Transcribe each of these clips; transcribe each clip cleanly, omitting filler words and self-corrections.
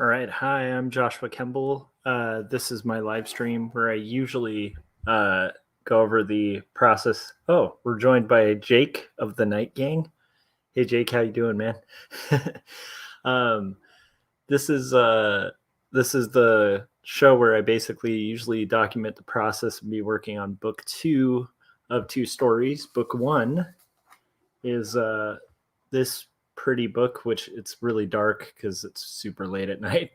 All right. Hi, I'm Joshua Kemble. This is my live stream where I usually uh, go over the process. Oh, we're joined by Jake of the Night Gang. Hey, Jake, how you doing, man? um, this is uh, this is the show where I basically usually document the process of me working on book two of two stories. Book one is this pretty book, which it's really dark because it's super late at night.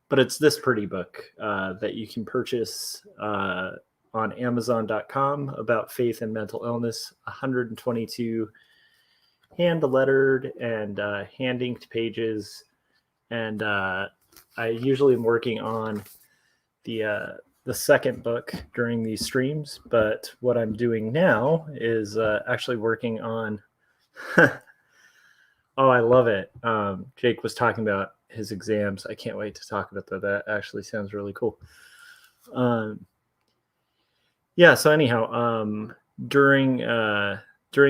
But it's this pretty book that you can purchase on Amazon.com about faith and mental illness. 122 hand lettered and hand inked pages, and I usually am working on the uh, the second book during these streams. But what I'm doing now is actually working on. Oh, I love it. Jake was talking about his exams. I can't wait to talk about that. That actually sounds really cool. Um, yeah. So anyhow, during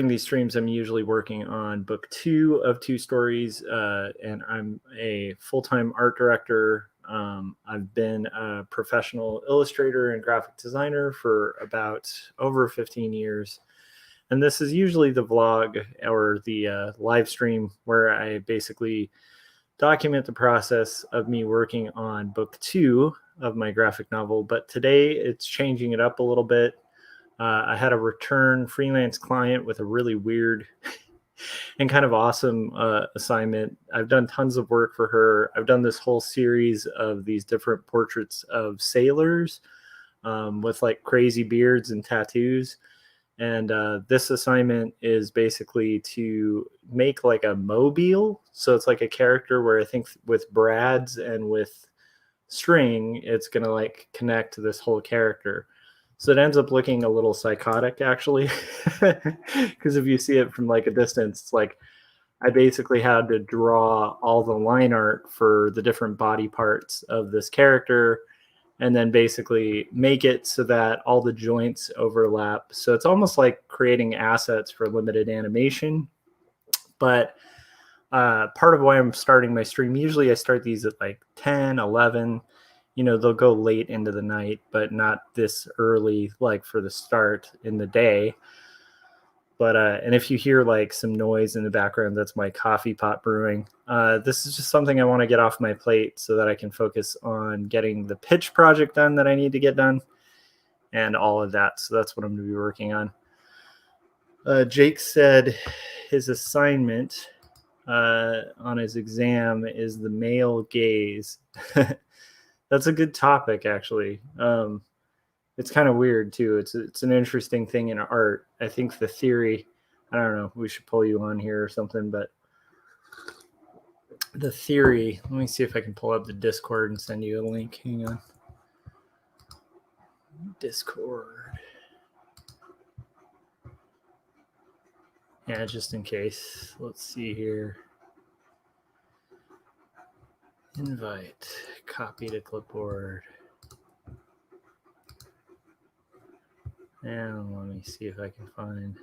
these streams, I'm usually working on book two of two stories, and I'm a full-time art director. I've been a professional illustrator and graphic designer for about over 15 years. And this is usually the vlog or the live stream where I basically document the process of me working on book two of my graphic novel. But today it's changing it up a little bit. I had a return freelance client with a really weird and kind of awesome assignment. I've done tons of work for her. I've done this whole series of these different portraits of sailors with like crazy beards and tattoos. And this assignment is basically to make like a mobile. So it's like a character where I think with brads and with string, it's going to like connect to this whole character. So it ends up looking a little psychotic actually. Because if you see it from like a distance, it's like I basically had to draw all the line art for the different body parts of this character and then basically make it so that all the joints overlap. So it's almost like creating assets for limited animation. But part of why I'm starting my stream, usually I start these at like 10, 11. You know, they'll go late into the night, but not this early, like for the start in the day. But and if you hear like some noise in the background, that's my coffee pot brewing. This is just something I want to get off my plate so that I can focus on getting the pitch project done that I need to get done and all of that. So that's what I'm going to be working on. Jake said his assignment on his exam is the male gaze. That's a good topic, actually. It's kind of weird too. It's an interesting thing in art. I think the theory, I don't know, we should pull you on here or something, but the theory, let me see if I can pull up the Discord and send you a link. Hang on. Discord. Yeah, just in case. Let's see here. Invite, copy to clipboard. And let me see if I can find.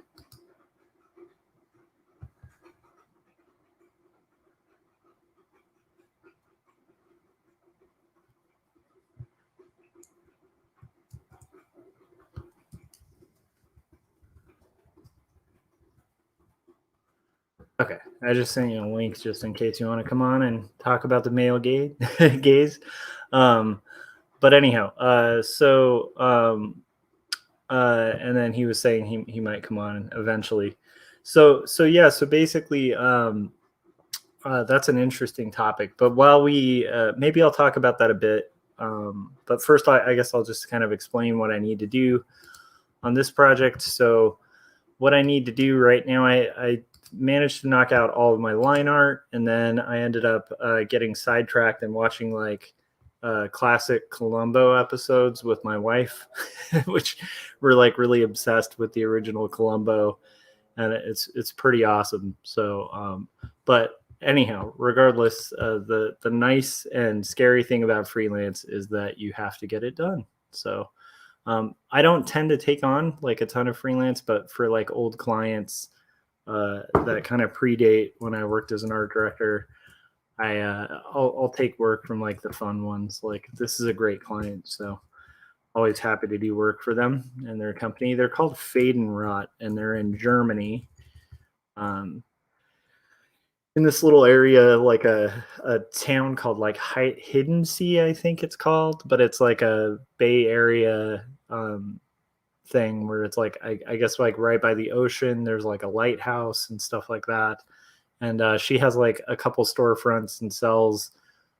Okay, I just sent you a link just in case you want to come on and talk about the male gaze. But anyhow, and then he was saying he might come on eventually. So yeah, so basically, that's an interesting topic. But while we maybe I'll talk about that a bit. But first, I guess I'll just kind of explain what I need to do on this project. So what I need to do right now, I managed to knock out all of my line art, and then I ended up getting sidetracked and watching like classic Columbo episodes with my wife, which we're like really obsessed with the original Columbo, and it's pretty awesome. So, but anyhow, regardless, the nice and scary thing about freelance is that you have to get it done. So. I don't tend to take on like a ton of freelance, but for like old clients that kind of predate when I worked as an art director, I'll take work from like the fun ones. Like this is a great client, so always happy to do work for them and their company. They're called Fade and Rot, and they're in Germany. Um, in this little area, like a town called like Hidden Sea, I think it's called, but it's like a Bay Area thing where it's like I guess like right by the ocean. There's like a lighthouse and stuff like that. And she has like a couple storefronts and sells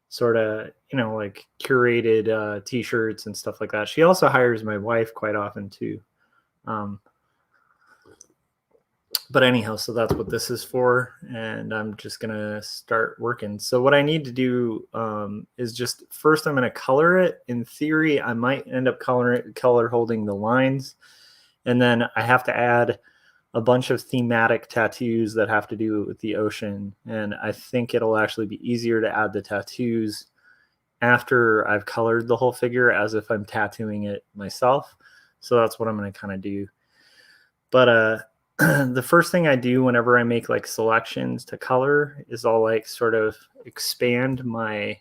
sort of like curated t-shirts and stuff like that. She also hires my wife quite often too. Um, but anyhow, so that's what this is for, and I'm just gonna start working. So what I need to do is just first I'm gonna color it. In theory, I might end up color holding the lines, and then I have to add a bunch of thematic tattoos that have to do with the ocean. And I think it'll actually be easier to add the tattoos after I've colored the whole figure, as if I'm tattooing it myself. So that's what I'm going to kind of do. But the first thing I do whenever I make like selections to color is I'll like sort of expand my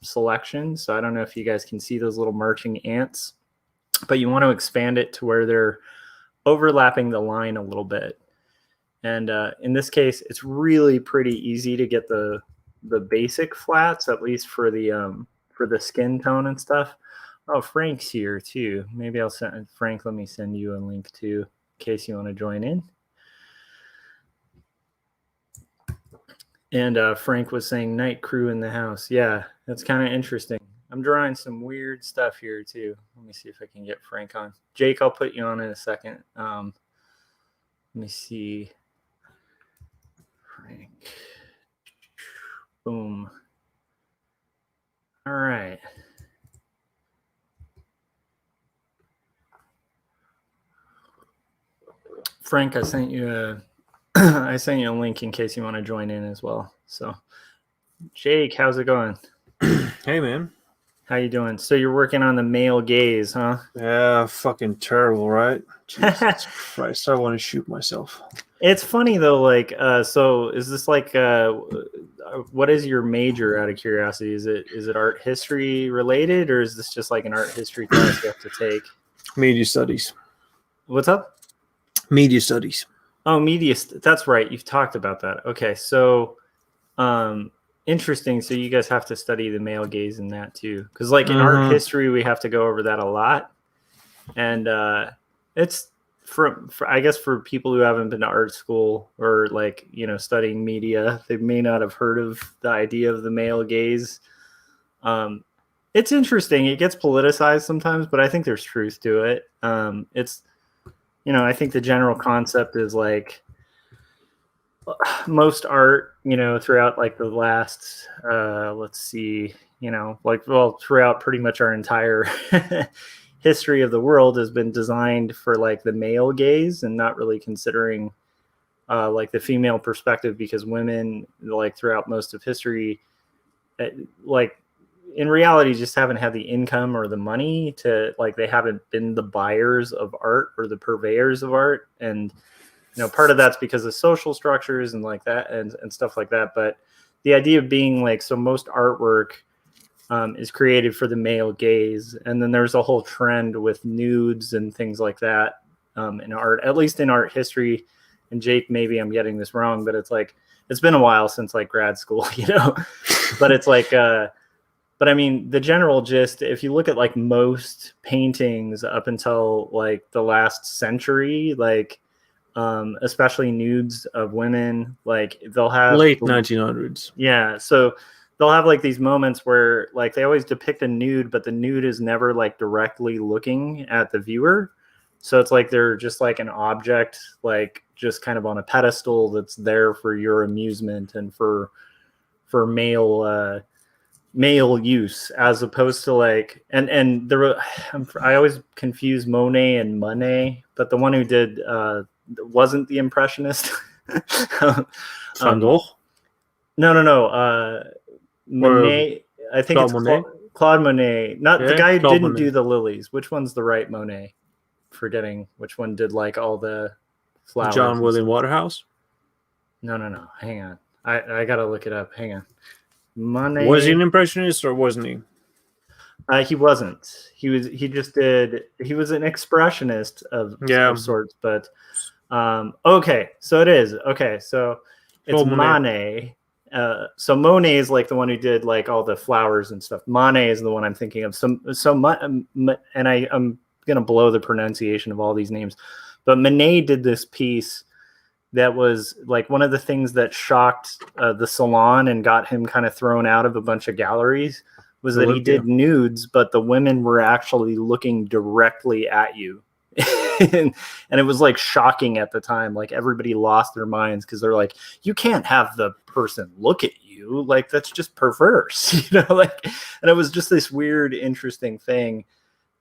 selection. So I don't know if you guys can see those little marching ants, but you want to expand it to where they're overlapping the line a little bit. And in this case, it's really pretty easy to get the basic flats, at least for the skin tone and stuff. Oh, Frank's here too. Maybe I'll send Frank. Let me send you a link too, in case you want to join in. And Frank was saying night crew in the house. Yeah, that's kind of interesting. I'm drawing some weird stuff here too. Let me see if I can get Frank on. Jake, I'll put you on in a second. Let me see. Frank. Boom. All right. Frank, I sent you a link in case you want to join in as well. So, Jake, how's it going? Hey, man. How you doing? So you're working on the male gaze, huh? Yeah, fucking terrible, right? Jesus Christ, I want to shoot myself. It's funny though, like, so is this like, what is your major out of curiosity? Is it art history related, or is this just like an art history class you have to take? Media studies. What's up? Media studies. Oh, that's right. You've talked about that. Okay. So, interesting. So you guys have to study the male gaze in that too. Cause like in art history, we have to go over that a lot. And, it's for I guess for people who haven't been to art school or like, studying media, they may not have heard of the idea of the male gaze. It's interesting. It gets politicized sometimes, but I think there's truth to it. It's, I think the general concept is like most art, throughout like the last, let's see, throughout pretty much our entire history of the world has been designed for like the male gaze and not really considering like the female perspective, because women like throughout most of history, like in reality just haven't had the income or the money to, like, they haven't been the buyers of art or the purveyors of art. And part of that's because of social structures and like that and stuff like that. But the idea of being like, so most artwork is created for the male gaze. And then there's a whole trend with nudes and things like that in art, at least in art history. And Jake, maybe I'm getting this wrong, but it's like, it's been a while since like grad school, but it's like, but I mean, the general gist, if you look at like most paintings up until like the last century, like, especially nudes of women, like they'll have late 1900s. Yeah. So they'll have like these moments where like they always depict a nude, but the nude is never like directly looking at the viewer. So it's like they're just like an object, like just kind of on a pedestal that's there for your amusement and for male use, as opposed to like, and there I always confuse Monet and Monet, but the one who did wasn't the Impressionist. Van Gogh? No. Monet. I think Claude it's Monet? Claude Monet, not the guy who Claude didn't Monet. do the lilies. Which one's the right Monet? Forgetting which one did like all the flowers. John William Waterhouse? No. Hang on. I gotta look it up. Hang on. Monet. Was he an impressionist or wasn't he? He wasn't. He was. He just did. He was an expressionist of sorts. But okay, so it is okay. So it's Monet. So Monet is like the one who did like all the flowers and stuff. Monet is the one I'm thinking of. And I'm gonna blow the pronunciation of all these names, but Monet did this piece that was like one of the things that shocked the Salon and got him kind of thrown out of a bunch of galleries was that he did nudes, but the women were actually looking directly at you. and it was like shocking at the time. Like everybody lost their minds because they're like, you can't have the person look at you. Like that's just perverse, like, and it was just this weird, interesting thing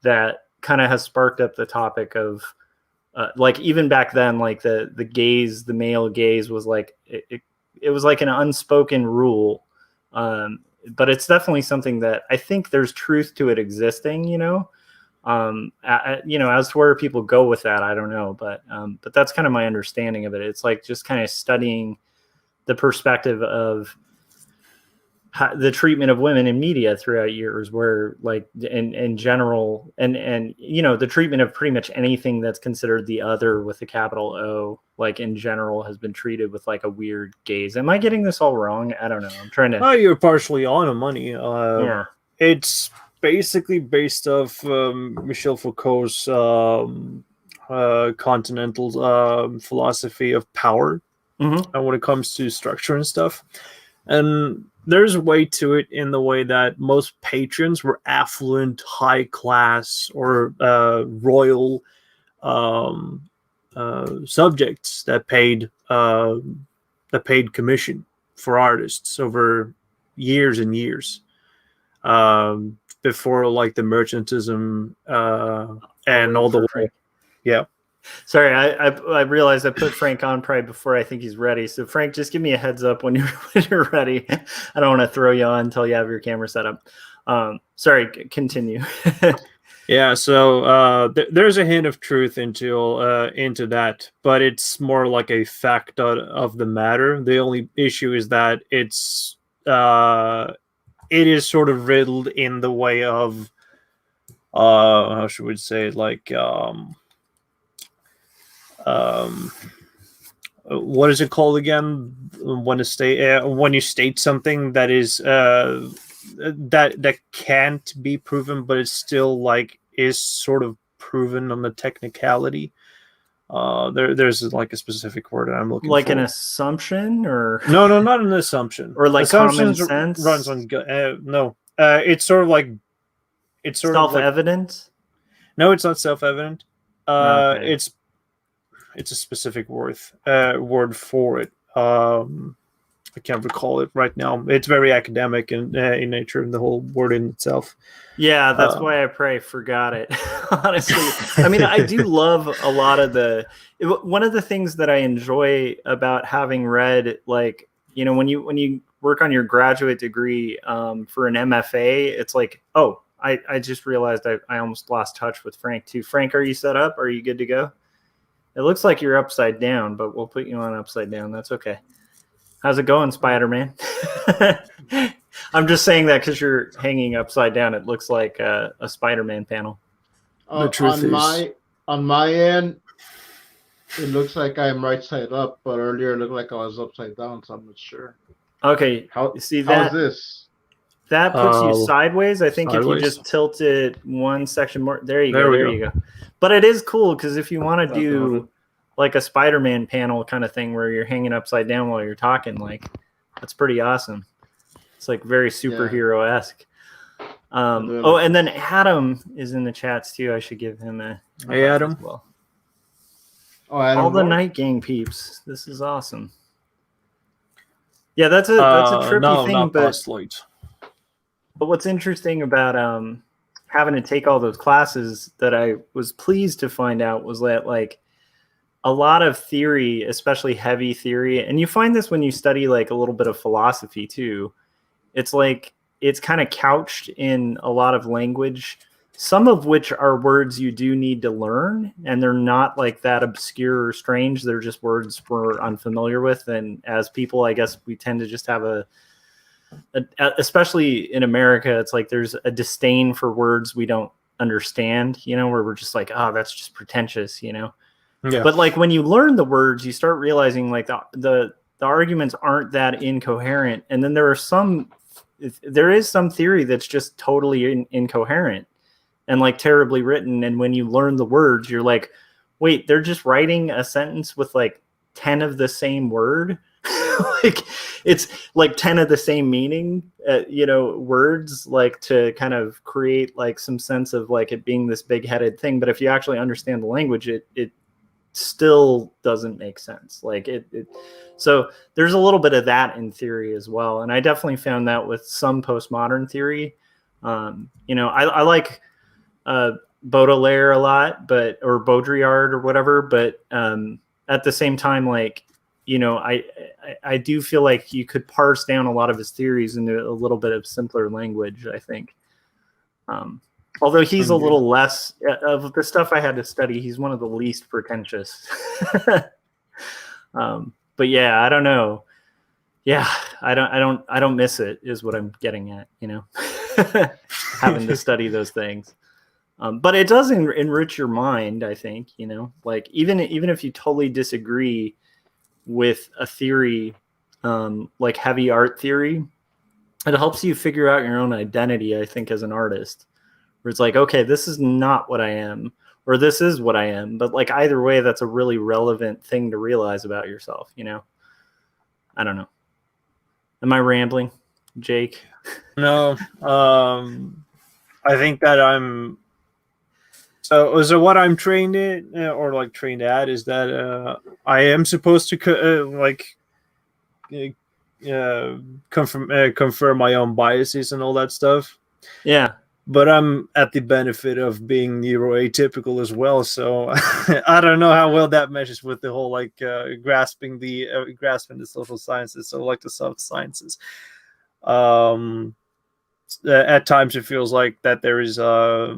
that kind of has sparked up the topic of like even back then, like the gaze, the male gaze was like, it was like an unspoken rule. But it's definitely something that I think there's truth to it existing, as to where people go with that, I don't know, but that's kind of my understanding of it. It's like just kind of studying the perspective of the treatment of women in media throughout years, where like in general, and the treatment of pretty much anything that's considered the other with a capital O, like in general, has been treated with like a weird gaze. Am I getting this all wrong? I don't know. I'm trying to. Oh, you're partially on the money. Yeah, it's basically based off Michel Foucault's continental philosophy of power, and when it comes to structure and stuff, and there's a way to it in the way that most patrons were affluent, high class, or royal subjects that paid commission for artists over years and years before like the merchantism and all the way. Yeah. Sorry, I realized I put Frank on probably before I think he's ready. So Frank, just give me a heads up when you're ready. I don't want to throw you on until you have your camera set up. Sorry, continue. Yeah, so there's a hint of truth into that, but it's more like a fact of the matter. The only issue is that it is sort of riddled in the way of how should we say it, like what is it called again when you state something that is that can't be proven, but it's still like is sort of proven on the technicality. There's like a specific word that I'm looking like for. An assumption, or no, not an assumption, or like common sense runs on no. It's sort of like self-evident. No, it's not self-evident. Okay. It's a specific word for it. I can't recall it right now. It's very academic in nature, and the whole word in itself. Yeah, that's why I probably forgot it. Honestly, I mean, I do love a lot of one of the things that I enjoy about having read, like, when you work on your graduate degree for an MFA, it's like, oh, I just realized I almost lost touch with Frank too. Frank, are you set up? Are you good to go? It looks like you're upside down, but we'll put you on upside down. That's okay. How's it going, Spider-Man? I'm just saying that because you're hanging upside down. It looks like a Spider-Man panel. The truth on my end, it looks like I'm right side up, but earlier it looked like I was upside down, so I'm not sure. Okay. How's this? That puts you sideways. I think sideways. If you just tilt it one section more, there you go. But it is cool because if you want to do like a Spider-Man panel kind of thing where you're hanging upside down while you're talking, like that's pretty awesome. It's like very superhero-esque. And then Adam is in the chats too. I should give him a hey Adam. Well. Oh, Adam all the Night Gang peeps. This is awesome. Yeah, that's a trippy thing, but what's interesting about having to take all those classes that I was pleased to find out was that like a lot of theory, especially heavy theory, and you find this when you study like a little bit of philosophy too. It's like it's kind of couched in a lot of language some of which are words you do need to learn, and they're not like that obscure or strange. They're just words we're unfamiliar with. And as people, I guess we tend to just have especially in America, it's like there's a disdain for words we don't understand, where we're just like, oh, that's just pretentious, Yeah. But like when you learn the words, you start realizing like the arguments aren't that incoherent. And then there is some theory that's just totally incoherent and like terribly written. And when you learn the words, you're like, wait, they're just writing a sentence with like 10 of the same word. Like it's like 10 of the same meaning, words, like to kind of create like some sense of like it being this big-headed thing. But if you actually understand the language, it still doesn't make sense. Like so there's a little bit of that in theory as well. And I definitely found that with some postmodern theory. I like Baudelaire a lot, or Baudrillard or whatever, but at the same time, like, I do feel like you could parse down a lot of his theories into a little bit of simpler language, I think. Although he's a little less of the stuff I had to study, he's one of the least pretentious. But yeah, I don't know. Yeah, I don't miss it is what I'm getting at, having to study those things. But it does enrich your mind, I think, like even if you totally disagree with a theory, like heavy art theory, it helps you figure out your own identity, I think, as an artist, where it's like, okay, this is not what I am, or this is what I am. But like either way, that's a really relevant thing to realize about yourself, I don't know. Am I rambling, Jake? No. I think that I'm. So what I'm trained in, or like trained at, is that I am supposed to confirm my own biases and all that stuff. Yeah. But I'm at the benefit of being neuroatypical as well, so I don't know how well that meshes with the whole like grasping the social sciences, so like the soft sciences. At times, it feels like that there is a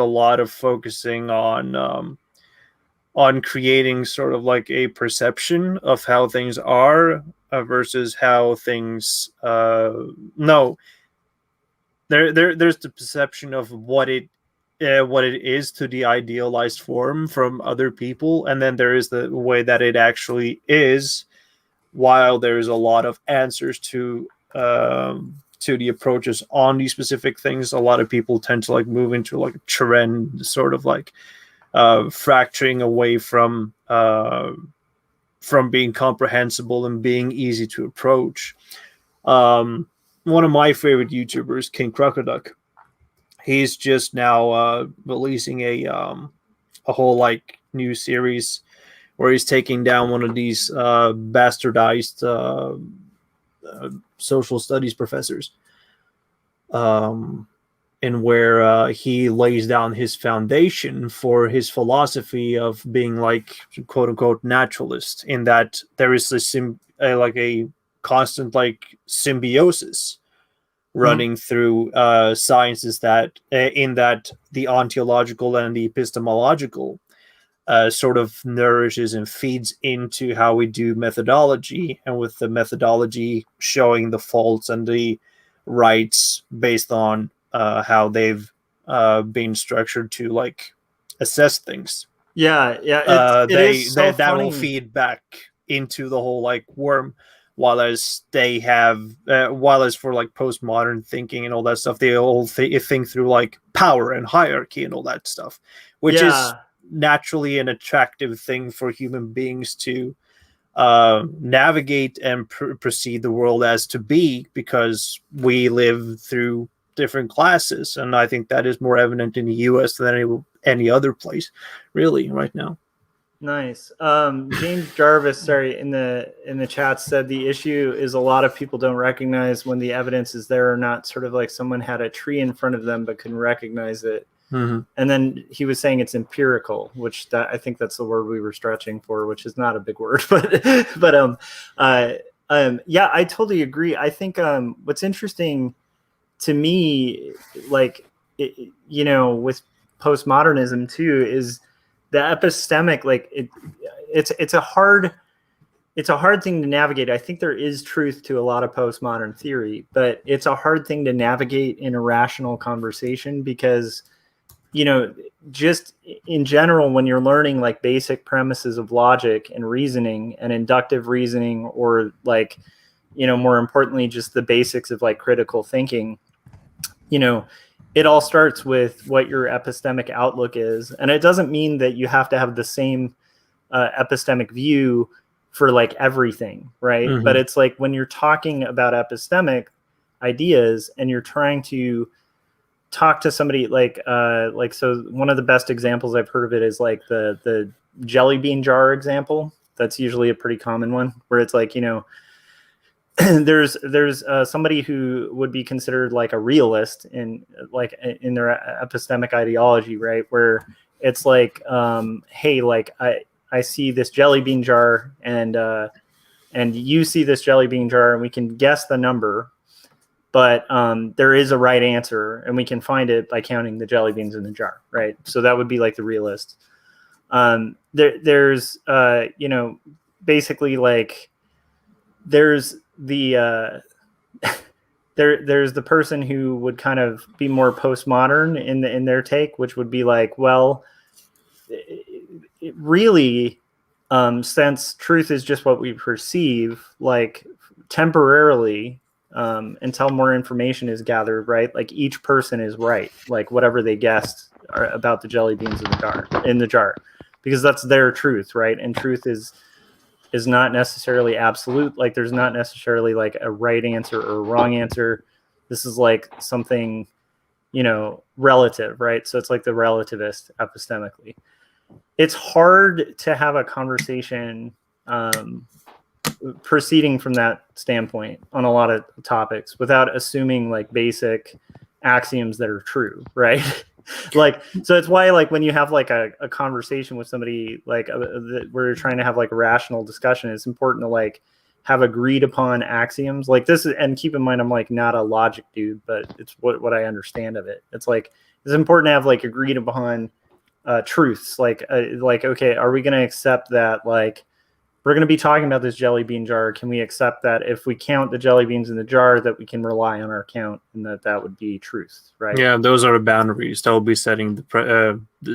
lot of focusing on creating sort of like a perception of how things are versus how things no. There's the perception of what it is to the idealized form from other people, and then there is the way that it actually is. While there is a lot of answers to the approaches on these specific things, a lot of people tend to like move into like a trend, sort of like fracturing away from being comprehensible and being easy to approach. One of my favorite YouTubers, King Crocoduck, he's just now releasing a whole like new series where he's taking down one of these bastardized social studies professors, and where he lays down his foundation for his philosophy of being like quote unquote naturalist, in that there is a constant like symbiosis running through sciences, that in that the ontological and the epistemological sort of nourishes and feeds into how we do methodology, and with the methodology showing the faults and the rights based on how they've been structured to like assess things. Yeah. That will feed back into the whole like worm. While as for like postmodern thinking and all that stuff, they all think through like power and hierarchy and all that stuff, which is naturally an attractive thing for human beings to navigate and perceive the world as to be, because we live through different classes, and I think that is more evident in the U.S. than any other place, really, right now. Nice. James Jarvis, in the chat said the issue is a lot of people don't recognize when the evidence is there or not, sort of like someone had a tree in front of them but couldn't recognize it. Mm-hmm. And then he was saying it's empirical, which I think that's the word we were stretching for, which is not a big word, but yeah, I totally agree. I think what's interesting to me, like with postmodernism too, is the epistemic, like it's a hard thing to navigate. I think there is truth to a lot of postmodern theory, but it's a hard thing to navigate in a rational conversation because, just in general, when you're learning like basic premises of logic and reasoning and inductive reasoning, or like, more importantly, just the basics of like critical thinking, it all starts with what your epistemic outlook is. And it doesn't mean that you have to have the same epistemic view for like everything, right? Mhm. But it's like when you're talking about epistemic ideas and you're trying to talk to somebody so one of the best examples I've heard of it is like the jelly bean jar example. That's usually a pretty common one, where it's like, there's somebody who would be considered like a realist in their epistemic ideology, right? Where it's like, hey, like I see this jelly bean jar and you see this jelly bean jar, and we can guess the number, but there is a right answer, and we can find it by counting the jelly beans in the jar, right? So that would be like the realist. There's basically like there's the there's the person who would kind of be more postmodern in their take, which would be like, well, it really, since truth is just what we perceive, like temporarily, until more information is gathered, right? Like each person is right, like whatever they guessed about the jelly beans in the jar, because that's their truth, right? And truth is not necessarily absolute. Like there's not necessarily like a right answer or a wrong answer. This is like something, relative, right? So it's like the relativist epistemically. It's hard to have a conversation proceeding from that standpoint on a lot of topics without assuming like basic axioms that are true, right? Like, so it's why like when you have like a conversation with somebody like where you're trying to have like a rational discussion, it's important to like have agreed upon axioms like this. And keep in mind, I'm like not a logic dude, but it's what I understand of it. It's like it's important to have like agreed upon truths, like okay, are we going to accept that like we're going to be talking about this jelly bean jar? Can we accept that if we count the jelly beans in the jar, that we can rely on our count, and that would be truth, right? Yeah, those are the boundaries that will be setting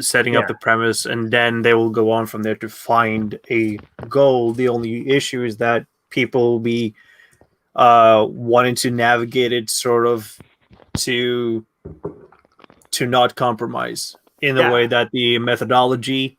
setting up the premise, and then they will go on from there to find a goal. The only issue is that people will be wanting to navigate it sort of to not compromise in a way that the methodology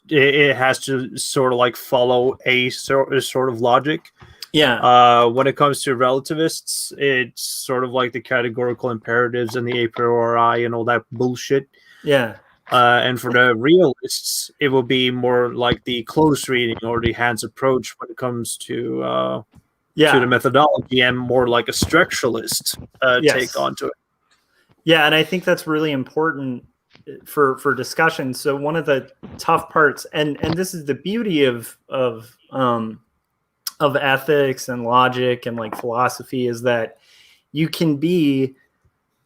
it has to sort of like follow a sort of logic. Yeah. When it comes to relativists, it's sort of like the categorical imperatives and the a priori and all that bullshit. Yeah. And for the realists, it will be more like the close reading or the hands approach when it comes to the methodology, and more like a structuralist take onto it. Yeah, and I think that's really important for discussion. So one of the tough parts, and this is the beauty of ethics and logic and like philosophy, is that you can be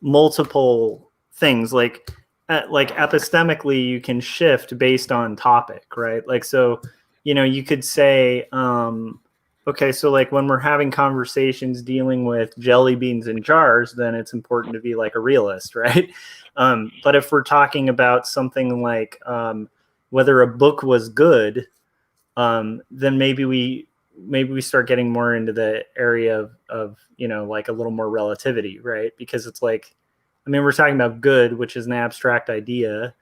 multiple things. Like epistemically, you can shift based on topic, right? Like, so, you could say, okay, so like when we're having conversations dealing with jelly beans in jars, then it's important to be like a realist, right? But if we're talking about something like whether a book was good, then maybe we start getting more into the area of like a little more relativity, right? Because it's like, I mean, we're talking about good, which is an abstract idea,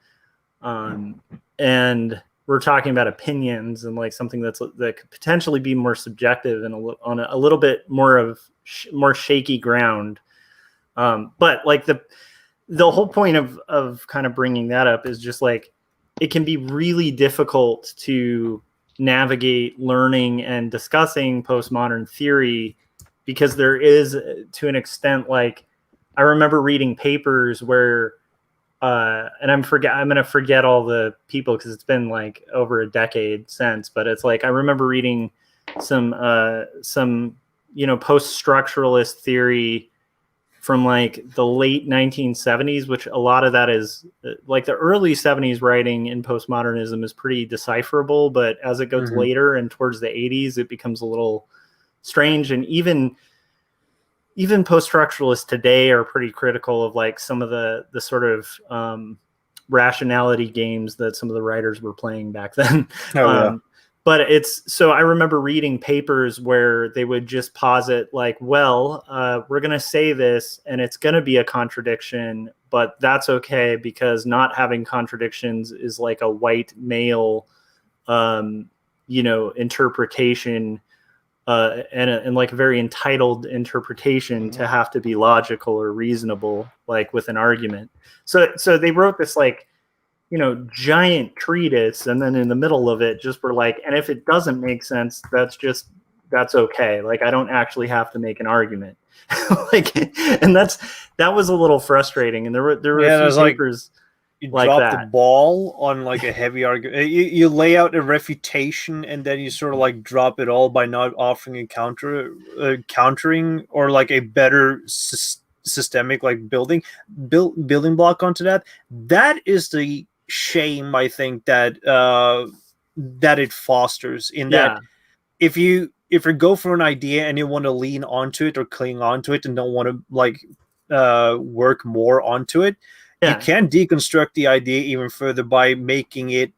and we're talking about opinions and like something that could potentially be more subjective and on a little bit more of more shaky ground. But like the whole point of kind of bringing that up is just like, it can be really difficult to navigate learning and discussing postmodern theory, because there is, to an extent, like I remember reading papers where and I'm going to forget all the people because it's been like over a decade since, but it's like I remember reading some post-structuralist theory from like the late 1970s, which a lot of that is like the early 70s writing in postmodernism is pretty decipherable, but as it goes later and towards the 80s, it becomes a little strange. And even post-structuralists today are pretty critical of like some of the sort of rationality games that some of the writers were playing back then. But so I remember reading papers where they would just posit like, well, we're going to say this and it's going to be a contradiction, but that's okay because not having contradictions is like a white male, interpretation, and like a very entitled interpretation to have to be logical or reasonable, like with an argument. So they wrote this like, giant treatise, and then in the middle of it just were like, and if it doesn't make sense, that's okay. Like I don't actually have to make an argument. Like, and that was a little frustrating. And there were a few papers you like drop that. the ball on like a heavy argument. You lay out a refutation and then you sort of like drop it all by not offering a countering or like a better systemic like building block onto that. That is the shame, I think, that it fosters in that if you go for an idea and you want to lean onto it or cling onto it and don't want to like work more onto it, you can deconstruct the idea even further by making it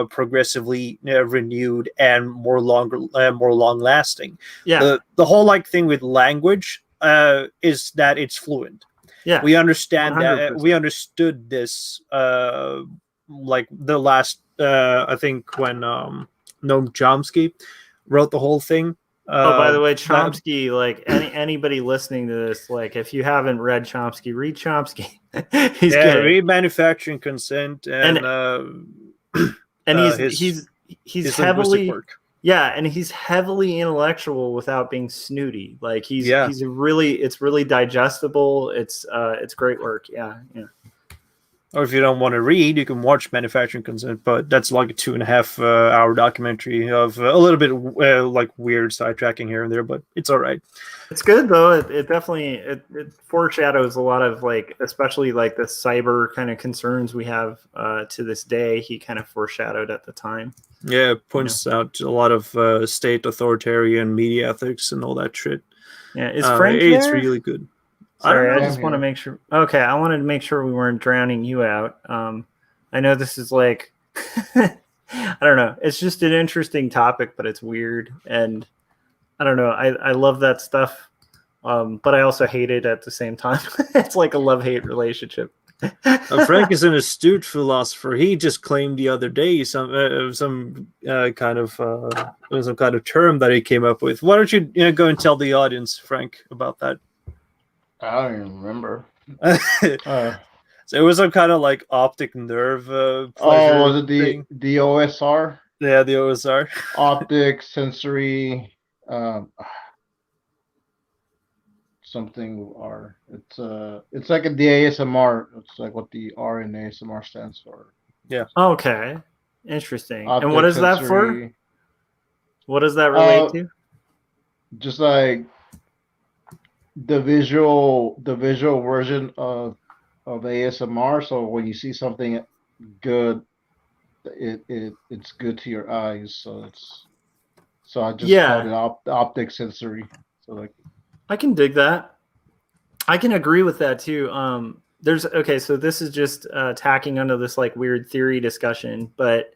progressively renewed and more long lasting. The whole like thing with language is that it's fluent. We understand 100%. That we understood this like the last I think when Noam Chomsky wrote the whole thing. By the way, Chomsky, like anybody listening to this, like if you haven't read Chomsky, read Chomsky. He's good. Read Manufacturing Consent and he's heavily work. And he's heavily intellectual without being snooty. Like it's really digestible. It's great work. Yeah. Or if you don't want to read, you can watch Manufacturing Consent, but that's like a 2.5 hour documentary of a little bit like weird sidetracking here and there, but it's all right. It's good though. It definitely it foreshadows a lot of like, especially like the cyber kind of concerns we have to this day. He kind of foreshadowed at the time. Yeah, it points out a lot of state authoritarian media ethics and all that shit. Yeah, is Frank It's there? really good. Sorry, I just want to make sure. Okay, I wanted to make sure we weren't drowning you out. I know this is like, I don't know. It's just an interesting topic, but it's weird, and I don't know. I love that stuff, but I also hate it at the same time. It's like a love-hate relationship. Frank is an astute philosopher. He just claimed the other day some kind of term that he came up with. Why don't you go and tell the audience, Frank, about that? I don't even remember. So it was some kind of like optic nerve pleasure. Was it the OSR? Yeah, the OSR. Optic sensory something R. It's like the ASMR. It's like what the R in ASMR stands for. Yeah. Okay. Interesting. Optic and what is that for? What does that relate to? Just like the visual version of ASMR. So when you see something good, it's good to your eyes. So I just called it optic sensory. So like, I can dig that. I can agree with that too. So this is just tacking onto this like weird theory discussion, but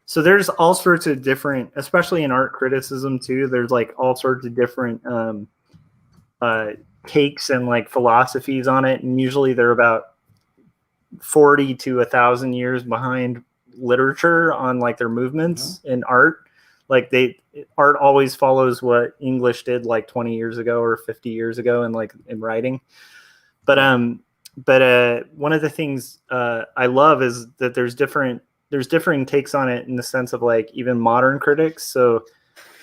so there's all sorts of different, especially in art criticism too, there's like all sorts of different takes and like philosophies on it, and usually they're about 40 to 1,000 years behind literature on like their movements in art. Like art always follows what English did like 20 years ago or 50 years ago in writing. But one of the things I love is that there's differing takes on it in the sense of like even modern critics. So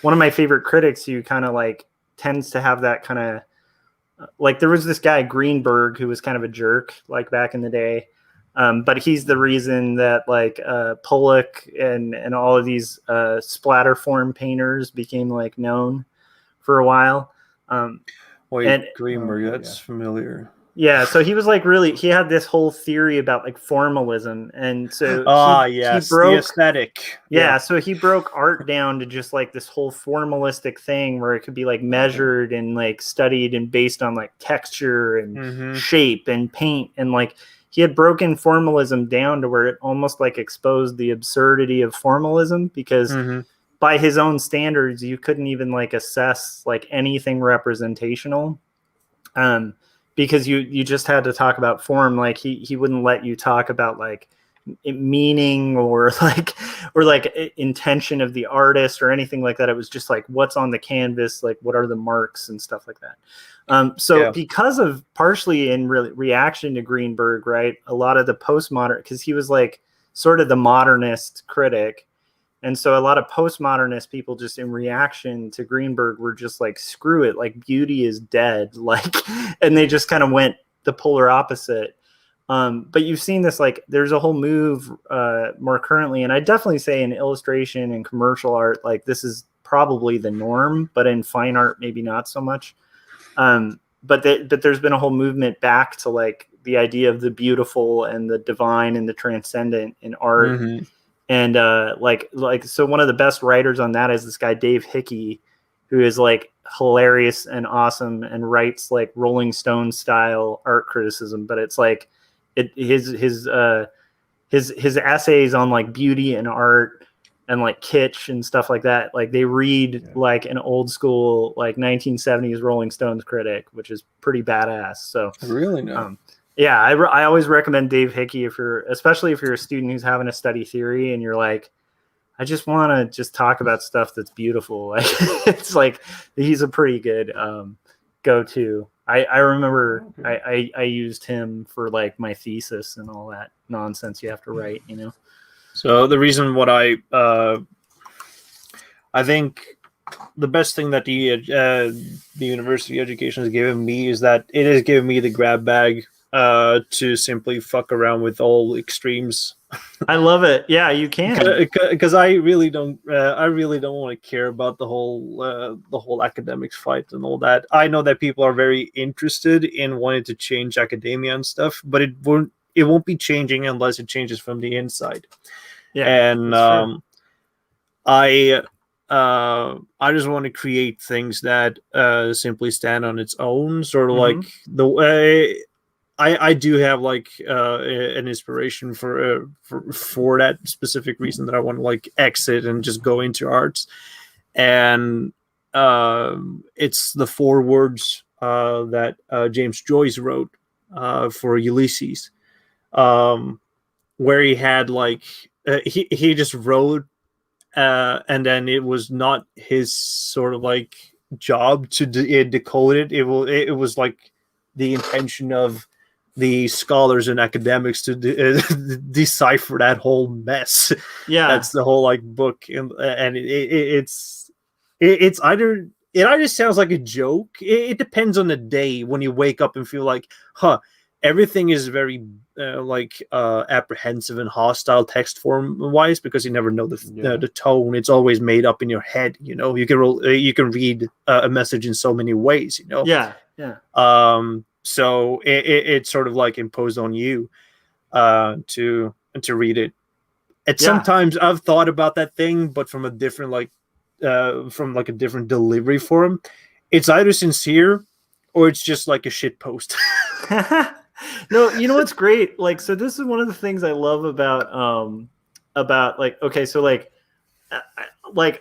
one of my favorite critics who kind of like tends to have that kind of like, there was this guy Greenberg who was kind of a jerk like back in the day. But he's the reason that like Pollock and all of these splatter form painters became like known for a while. Greenberg, that's familiar. Yeah, so he was like he had this whole theory about like formalism, and so he yes, the broke aesthetic. yeah, so he broke art down to just like this whole formalistic thing where it could be like measured and like studied and based on like texture and shape and paint, and like he had broken formalism down to where it almost like exposed the absurdity of formalism, because by his own standards you couldn't even like assess like anything representational. Because you just had to talk about form. Like he wouldn't let you talk about like meaning or like intention of the artist or anything like that. It was just like what's on the canvas, like what are the marks and stuff like that. Because of partially in reaction to Greenberg, right, a lot of the postmodern, because he was like sort of the modernist critic. And so a lot of postmodernist people just in reaction to Greenberg were just like, screw it, like beauty is dead. Like, and they just kind of went the polar opposite. But you've seen this, like there's a whole move more currently. And I definitely say in illustration and commercial art, like this is probably the norm, but in fine art, maybe not so much. But there's been a whole movement back to like the idea of the beautiful and the divine and the transcendent in art. And so one of the best writers on that is this guy Dave Hickey, who is like hilarious and awesome and writes like Rolling Stone style art criticism. But it's like his essays on like beauty and art and like kitsch and stuff like that, like they read like an old school like 1970s Rolling Stones critic, which is pretty badass. So really no. Yeah, I always recommend Dave Hickey especially if you're a student who's having to study theory and you're like, I just want to just talk about stuff that's beautiful. Like it's like he's a pretty good go-to. I remember I used him for like my thesis and all that nonsense you have to write, you know. So the reason what I think the best thing that the university education has given me is that it has given me the grab bag to simply fuck around with all extremes. I love it. Yeah, you can. Because I really don't want to care about the whole academics fight and all that. I know that people are very interested in wanting to change academia and stuff, but it won't be changing unless it changes from the inside. Yeah, and I just want to create things that simply stand on its own, sort of like the way. I do have like an inspiration for that specific reason that I want to like exit and just go into arts, and it's the forewords that James Joyce wrote for Ulysses, where he had like he just wrote, and then it was not his sort of like job to decode it. It was like the intention of the scholars and academics to decipher that whole mess. Yeah, that's the whole like book, and it's either it either sounds like a joke. It depends on the day when you wake up and feel like, everything is very apprehensive and hostile text form wise, because you never know the tone. It's always made up in your head. You know, you can read a message in so many ways. You know. Yeah. So it's sort of like imposed on you to read it. And sometimes I've thought about that thing, but from a different from a different delivery form. It's either sincere or it's just like a shit post. No, you know what's great? Like, so this is one of the things I love about like, okay, so like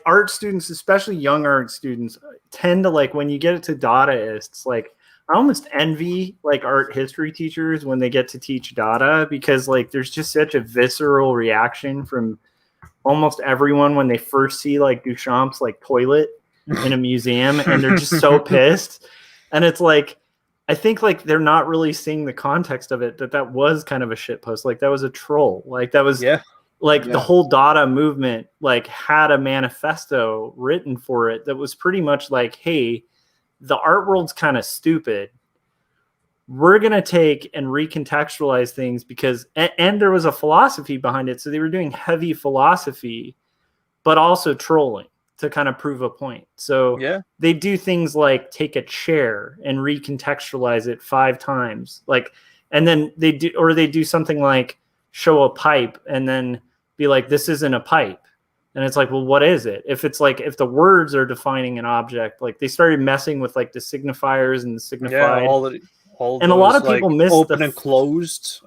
art students, especially young art students, tend to like when you get it to Dadaists, like I almost envy like art history teachers when they get to teach Dada, because like there's just such a visceral reaction from almost everyone when they first see like Duchamp's like toilet in a museum, and they're just so pissed. And it's like, I think like they're not really seeing the context of it, that was kind of a shit post. Like that was a troll. Like that was the whole Dada movement like had a manifesto written for it that was pretty much like, hey, the art world's kind of stupid. We're going to take and recontextualize things because, and there was a philosophy behind it. So they were doing heavy philosophy, but also trolling. to kind of prove a point. So Yeah. they do things like take a chair and recontextualize it 5 times, like, and then they do something like show a pipe and then be like, this isn't a pipe. And it's like, well, what is it? If it's like, if the words are defining an object, like they started messing with like the signifiers and the signified. All and those, a lot of people like, miss open and closed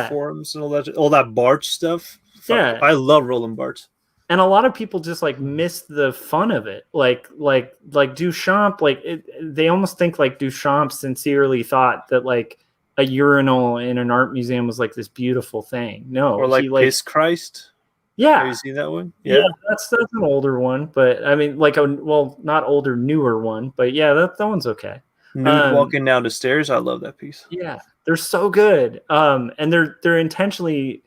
forms and all that BART stuff. Yeah. I love Roland Barthes. And a lot of people just like miss the fun of it. Like Duchamp, like they almost think like Duchamp sincerely thought that like a urinal in an art museum was like this beautiful thing. No, Or like he, Piss Christ. Yeah. Have you seen that one? Yeah, that's an older one, but I mean, like not older, newer one, but yeah, that one's okay. Nude walking down the stairs. I love that piece. Yeah, they're so good. And they're intentionally,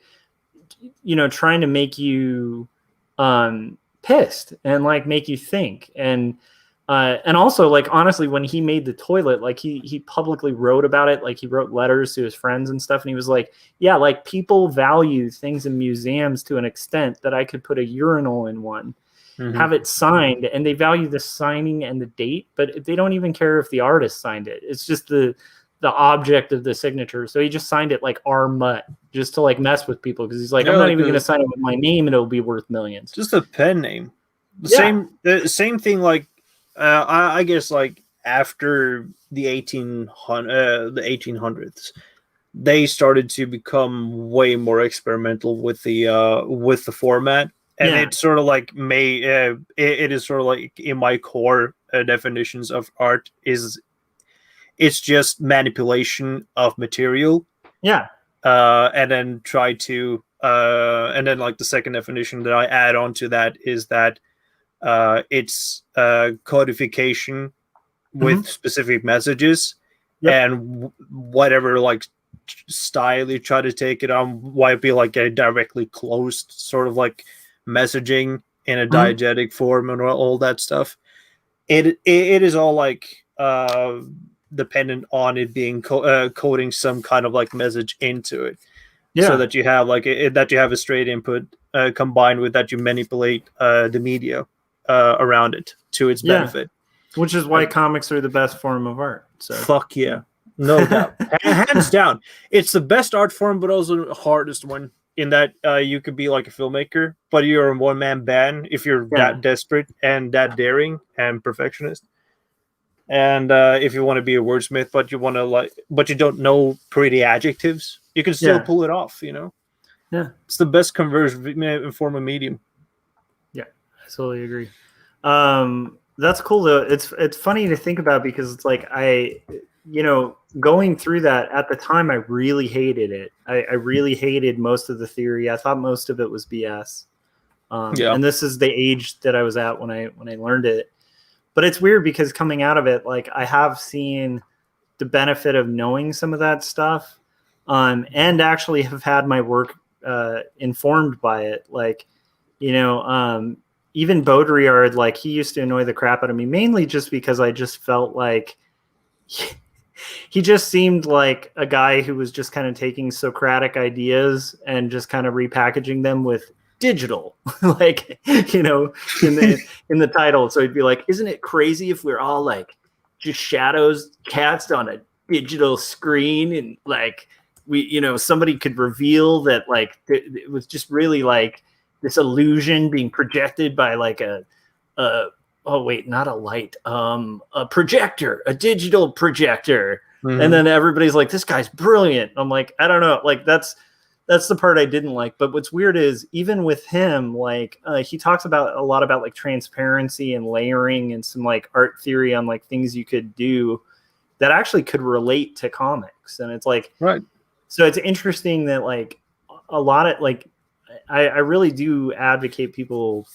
trying to make you pissed and like make you think. And also, like, honestly, when he made the toilet, like he publicly wrote about it, like he wrote letters to his friends and stuff, and he was like, yeah, like people value things in museums to an extent that I could put a urinal in one, have it signed, and they value the signing and the date, but they don't even care if the artist signed it. It's just the object of the signature. So he just signed it like R. Mutt just to like mess with people, because he's like, I'm not even going to sign it with my name and it'll be worth millions. Just a pen name. The same thing, like I guess like after the 1800s, they started to become way more experimental with the format, and it's sort of like it is sort of like in my core definitions of art is it's just manipulation of material. Yeah. And then and then like the second definition that I add on to that is that it's codification with specific messages, and whatever like style you try to take it on might be like a directly closed sort of like messaging in a diegetic form and all that stuff. It is all like dependent on it being coding some kind of like message into it, so that you have like that you have a straight input combined with that you manipulate the media around it to its benefit, which is why comics are the best form of art. So fuck yeah, no doubt. Hands down, it's the best art form, but also the hardest one, in that you could be like a filmmaker, but you're a one-man band if you're that desperate and that daring and perfectionist. And if you want to be a wordsmith, but you don't know pretty adjectives, you can still pull it off. Yeah, it's the best conversion form of medium. Yeah, I totally agree. That's cool though. It's funny to think about, because it's like going through that at the time, I really hated it. I really hated most of the theory. I thought most of it was BS. And this is the age that I was at when I learned it. But it's weird, because coming out of it, like, I have seen the benefit of knowing some of that stuff, and actually have had my work informed by it. Like, even Baudrillard, like, he used to annoy the crap out of me, mainly just because I just felt like he just seemed like a guy who was just kind of taking Socratic ideas and just kind of repackaging them with digital, like, in the title. So he'd be like, isn't it crazy if we're all like just shadows cast on a digital screen, and like somebody could reveal that like it was just really like this illusion being projected by like a not a light, a projector, a digital projector. And then everybody's like, this guy's brilliant. I'm like, I don't know, like that's the part I didn't like. But what's weird is, even with him, like he talks about a lot about like transparency and layering and some like art theory on like things you could do that actually could relate to comics. And it's like, right. So it's interesting that like a lot of like, I really do advocate people,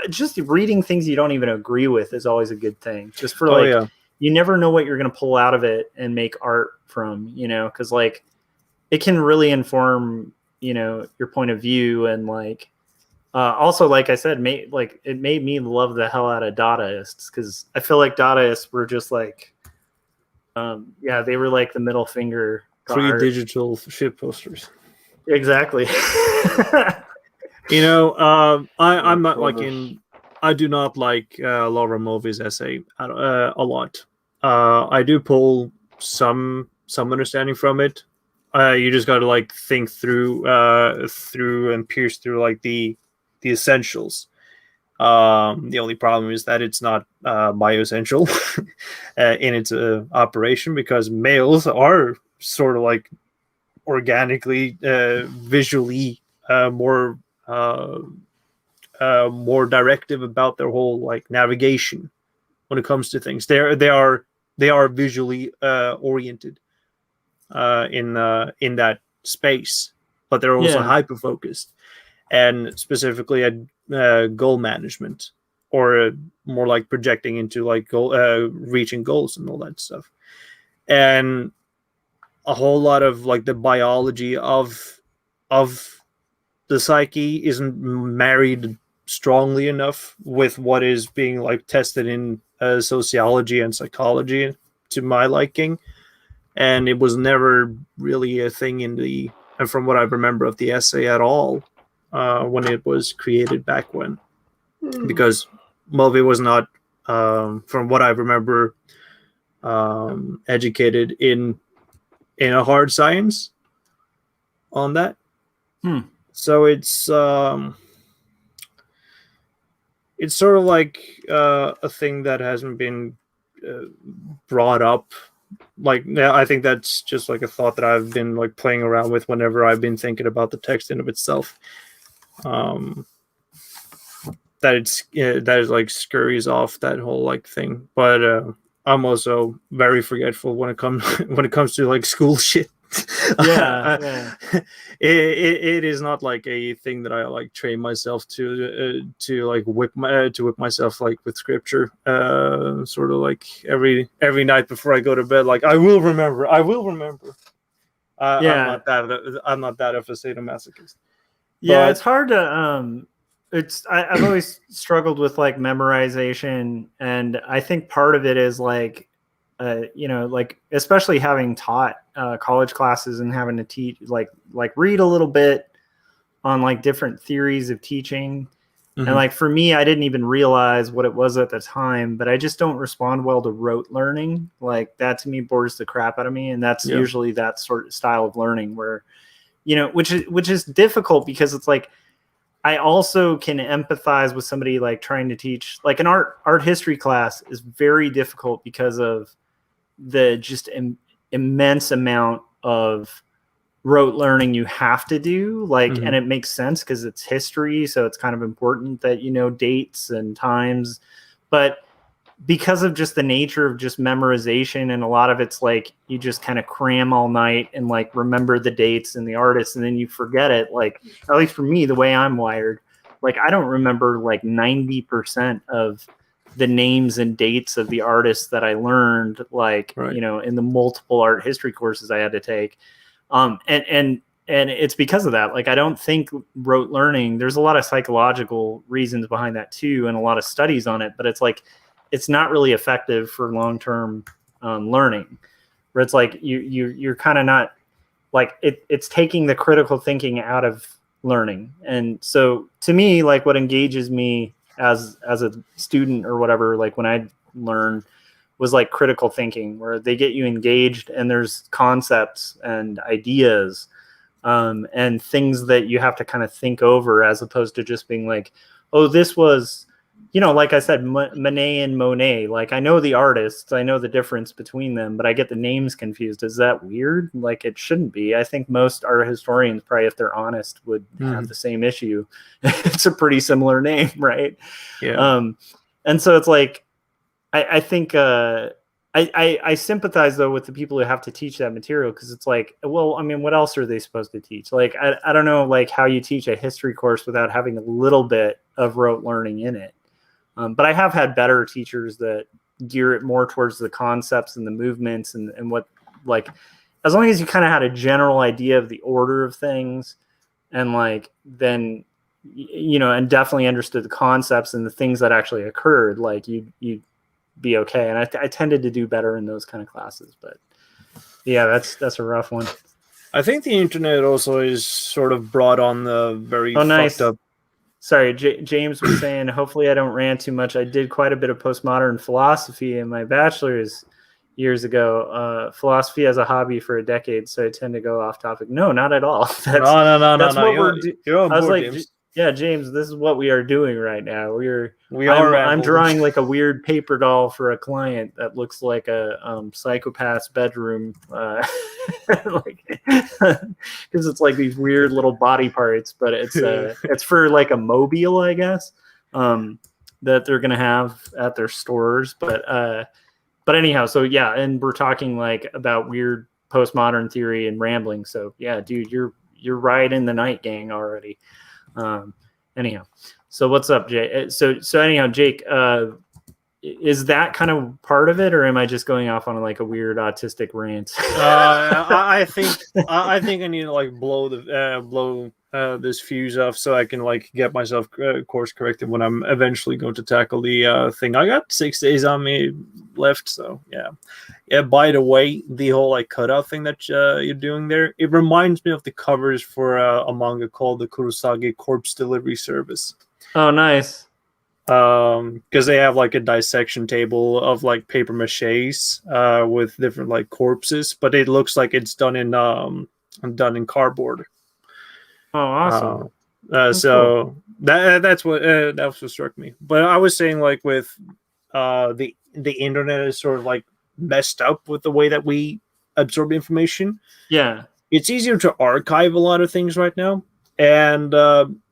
just reading things you don't even agree with is always a good thing. Just for you never know what you're going to pull out of it and make art from, because like it can really inform, your point of view. And like, also, like I said, it made me love the hell out of Dadaists, because I feel like Dadaists were just like, they were like the middle finger. Pre-digital shit posters. Exactly. I'm not like I do not like Laura Mulvey's essay a lot. I do pull some understanding from it. You just got to like think through and pierce through like the essentials. The only problem is that it's not bioessential in its operation, because males are sort of like organically, visually more more directive about their whole like navigation when it comes to things. They are visually oriented in that space, but they're also hyper focused, and specifically at goal management, or more like projecting into like goal, reaching goals and all that stuff. And a whole lot of like the biology of the psyche isn't married strongly enough with what is being like tested in sociology and psychology to my liking. And it was never really a thing in the, and from what I remember of the essay at all, when it was created back when, because Mulvey was not, from what I remember, educated in a hard science on that. So it's sort of like a thing that hasn't been brought up. Like, I think that's just like a thought that I've been like playing around with whenever I've been thinking about the text in of itself. That is like scurries off that whole like thing. But I'm also very forgetful when it comes to like school shit. Yeah. It is not like a thing that I like train myself to like whip myself like with scripture, sort of like every night before I go to bed, like I will remember. I'm not that of a sadomasochist. Yeah, it's hard to I've always struggled with like memorization, and I think part of it is like like especially having taught college classes and having to teach like read a little bit on like different theories of teaching. And like for me, I didn't even realize what it was at the time, but I just don't respond well to rote learning. Like that to me bores the crap out of me, and that's usually that sort of style of learning where which is difficult, because it's like I also can empathize with somebody like trying to teach like an art history class is very difficult because of the just immense amount of rote learning you have to do, like, and it makes sense because it's history, so it's kind of important that dates and times, but because of just the nature of just memorization, and a lot of it's like you just kind of cram all night and like remember the dates and the artists, and then you forget it. Like, at least for me, the way I'm wired, like I don't remember like 90% of the names and dates of the artists that I learned, like, in the multiple art history courses I had to take. And it's because of that. Like, I don't think rote learning, there's a lot of psychological reasons behind that too, and a lot of studies on it, but it's like, it's not really effective for long-term learning, where it's like you're kind of not like it's taking the critical thinking out of learning. And so to me, like what engages me as a student or whatever, like when I learn, was like critical thinking, where they get you engaged and there's concepts and ideas and things that you have to kind of think over, as opposed to just being like, oh, this was, like I said, Manet and Monet. Like, I know the artists, I know the difference between them, but I get the names confused. Is that weird? Like, it shouldn't be. I think most art historians, probably if they're honest, would have the same issue. It's a pretty similar name, right? Yeah. And so it's like, I think I sympathize though with the people who have to teach that material, because it's like, well, I mean, what else are they supposed to teach? Like, I don't know, like how you teach a history course without having a little bit of rote learning in it. But I have had better teachers that gear it more towards the concepts and the movements and what, like, as long as you kind of had a general idea of the order of things, and like, then, and definitely understood the concepts and the things that actually occurred, like you'd be okay. And I tended to do better in those kind of classes, but yeah, that's a rough one. I think the internet also is sort of brought on the very nice. fucked up Sorry, James was saying, hopefully I don't rant too much. I did quite a bit of postmodern philosophy in my bachelor's years ago. Philosophy as a hobby for a decade, so I tend to go off topic. No, not at all. That's what we're doing. You're on I was board, like, James. yeah, James, this is what we are doing right now. are. I'm drawing like a weird paper doll for a client that looks like a psychopath's bedroom, like because it's like these weird little body parts, but it's for like a mobile, I guess, that they're gonna have at their stores. But anyhow, so yeah, and we're talking like about weird postmodern theory and rambling. So yeah, dude, you're right in the night gang already. Anyhow, so what's up, Jake? So anyhow, Jake, is that kind of part of it, or am I just going off on like a weird autistic rant? I think I need to like blow this fuse off so I can like get myself course corrected when I'm eventually going to tackle the thing. I got 6 days on me left, so yeah. By the way, the whole like cutout thing that you're doing there, it reminds me of the covers for a manga called the Kurosage Corpse Delivery Service. Oh, nice. Because they have like a dissection table of like paper maches with different like corpses, but it looks like it's done in cardboard. Oh, awesome. So cool. That's what struck me. But I was saying like with the internet is sort of like messed up with the way that we absorb information. Yeah, it's easier to archive a lot of things right now, and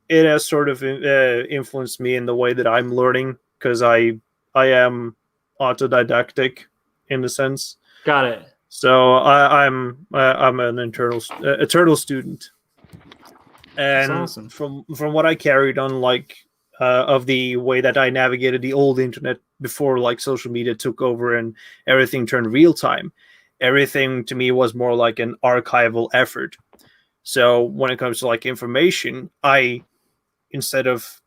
it has sort of influenced me in the way that I'm learning, because I am autodidactic in a sense. Got it. So I'm an eternal student, and that's awesome. From what I carried on, like of the way that I navigated the old internet before like social media took over and everything turned real time, everything to me was more like an archival effort. So when it comes to like information, instead of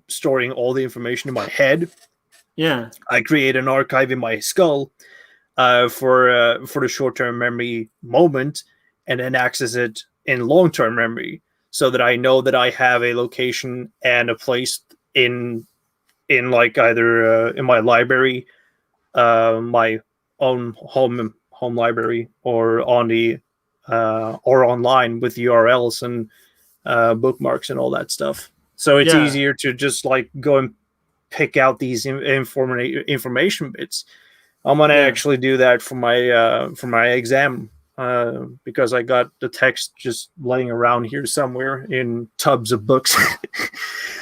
storing all the information in my head, I create an archive in my skull for the short-term memory moment, and then access it in long-term memory, so that I know that I have a location and a place in like either in my library, my own home library, or on the or online with URLs and bookmarks and all that stuff. So it's easier to just like go and pick out these information bits. I'm gonna actually do that for my exam, because I got the text just laying around here somewhere in tubs of books.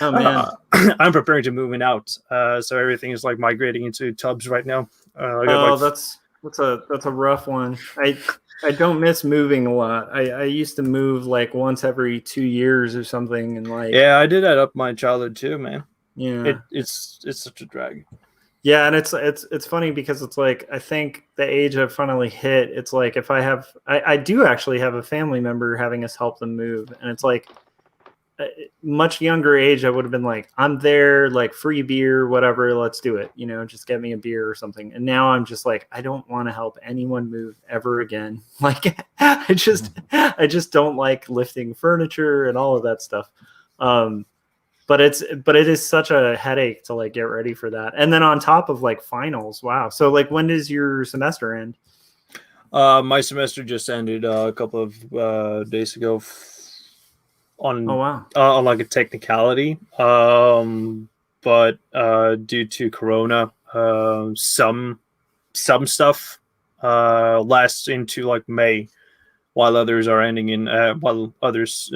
Oh man, I'm preparing to move out, so everything is like migrating into tubs right now. That's a rough one. I don't miss moving a lot. I used to move like once every 2 years or something, and like I did that up my childhood too, man. Yeah, it's such a drag. Yeah, and it's funny because it's like I think the age I've finally hit, it's like if I do actually have a family member having us help them move, and it's like much younger age I would have been like, I'm there, like free beer, whatever, let's do it, just get me a beer or something. And now I'm just like, I don't want to help anyone move ever again. Like I just don't like lifting furniture and all of that stuff. But it is such a headache to like get ready for that. And then on top of like finals. Wow. So like when does your semester end? My semester just ended a couple of days ago on like a technicality. But due to Corona, some stuff lasts into like May, while others are ending while others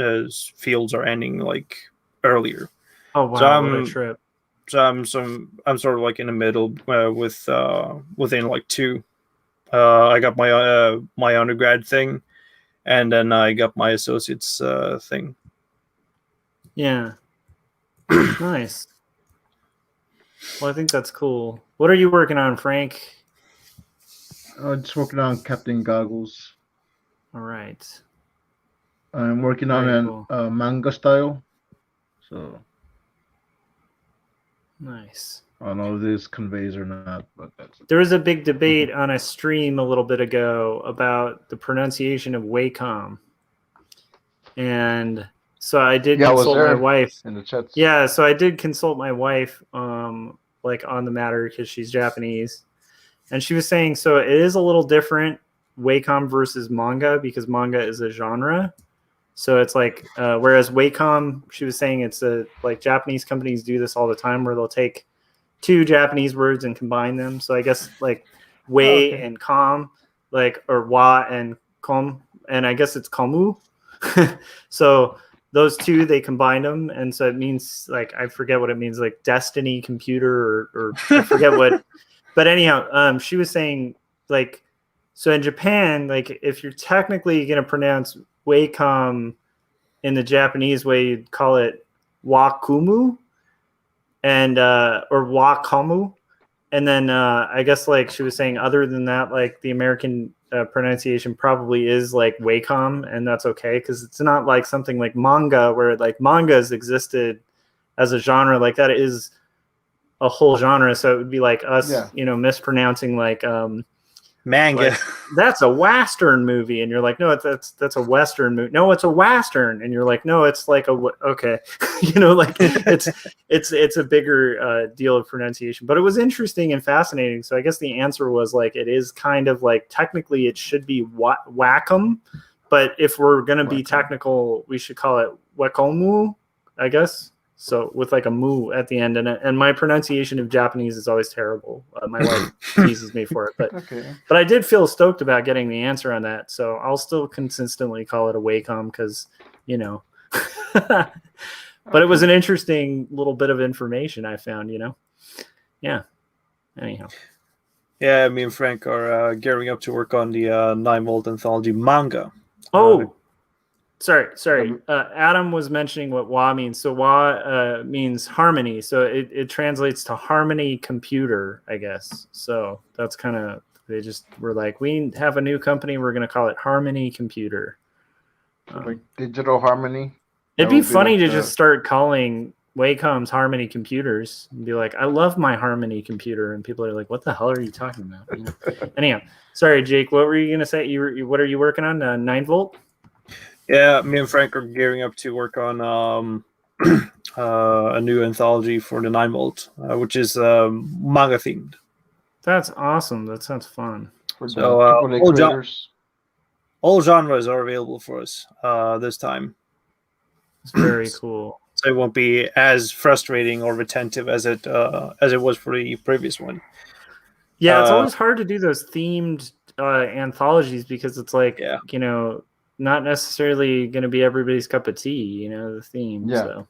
fields are ending like earlier. Oh wow! What a trip! So I'm sort of like in the middle within like two. I got my undergrad thing, and then I got my associate's thing. Yeah. Nice. Well, I think that's cool. What are you working on, Frank? Just working on Captain Goggles. All right. I'm working on a manga style. So. Nice. I don't know if this conveys or not, but there was a big debate on a stream a little bit ago about the pronunciation of Wacom. And So I did Yeah, I was consult my there wife. in the chats. Yeah, so I did consult my wife, like on the matter because she's Japanese, and she was saying so it is a little different, Wacom versus manga, because manga is a genre. So it's like, whereas Wacom, she was saying it's like Japanese companies do this all the time, where they'll take two Japanese words and combine them. So I guess like Wei and Com, like, or Wa and Com, and I guess it's Komu. So those two, they combined them, and so it means, like, I forget what it means, like destiny computer, or I forget what. But anyhow, she was saying, like, so in Japan, like if you're technically going to pronounce Wacom in the Japanese way, you'd call it Wakumu, and or Wakamu. And then I guess, like she was saying, other than that, like the American pronunciation probably is like Wacom, and that's okay because it's not like something like manga, where like manga has existed as a genre, like that is a whole genre. So it would be like us, mispronouncing like Manga. like, that's a Western movie, and you're like, no, that's a Western movie. No, it's a Western, and you're like, no, it's like okay, like it's a bigger deal of pronunciation. But it was interesting and fascinating. So I guess the answer was like it is kind of like technically it should be Wacom, but if we're gonna be technical, we should call it Wakomu, I guess. So with like a mu at the end, and my pronunciation of Japanese is always terrible. My wife teases me for it, but I did feel stoked about getting the answer on that. So I'll still consistently call it a Wacom because, but it was an interesting little bit of information I found. Yeah. Anyhow. Yeah, me and Frank are gearing up to work on the 9-volt anthology manga. Oh. Sorry. Adam was mentioning what Wa means. So Wa means harmony. So it translates to harmony computer, I guess. So that's kind of, they just were like, we have a new company. We're going to call it Harmony Computer. Like Digital Harmony. It'd be funny to just start calling Wacom's Harmony Computers and be like, I love my Harmony computer. And people are like, what the hell are you talking about? Anyhow, sorry, Jake, what were you going to say? What are you working on? 9-volt? Yeah, me and Frank are gearing up to work on a new anthology for the 9-volt, which is manga themed. That's awesome. That sounds fun. So all genres are available for us this time. It's very cool. So it won't be as frustrating or retentive as it was for the previous one. Yeah, it's always hard to do those themed anthologies because it's like, not necessarily going to be everybody's cup of tea, the theme. Yeah. So,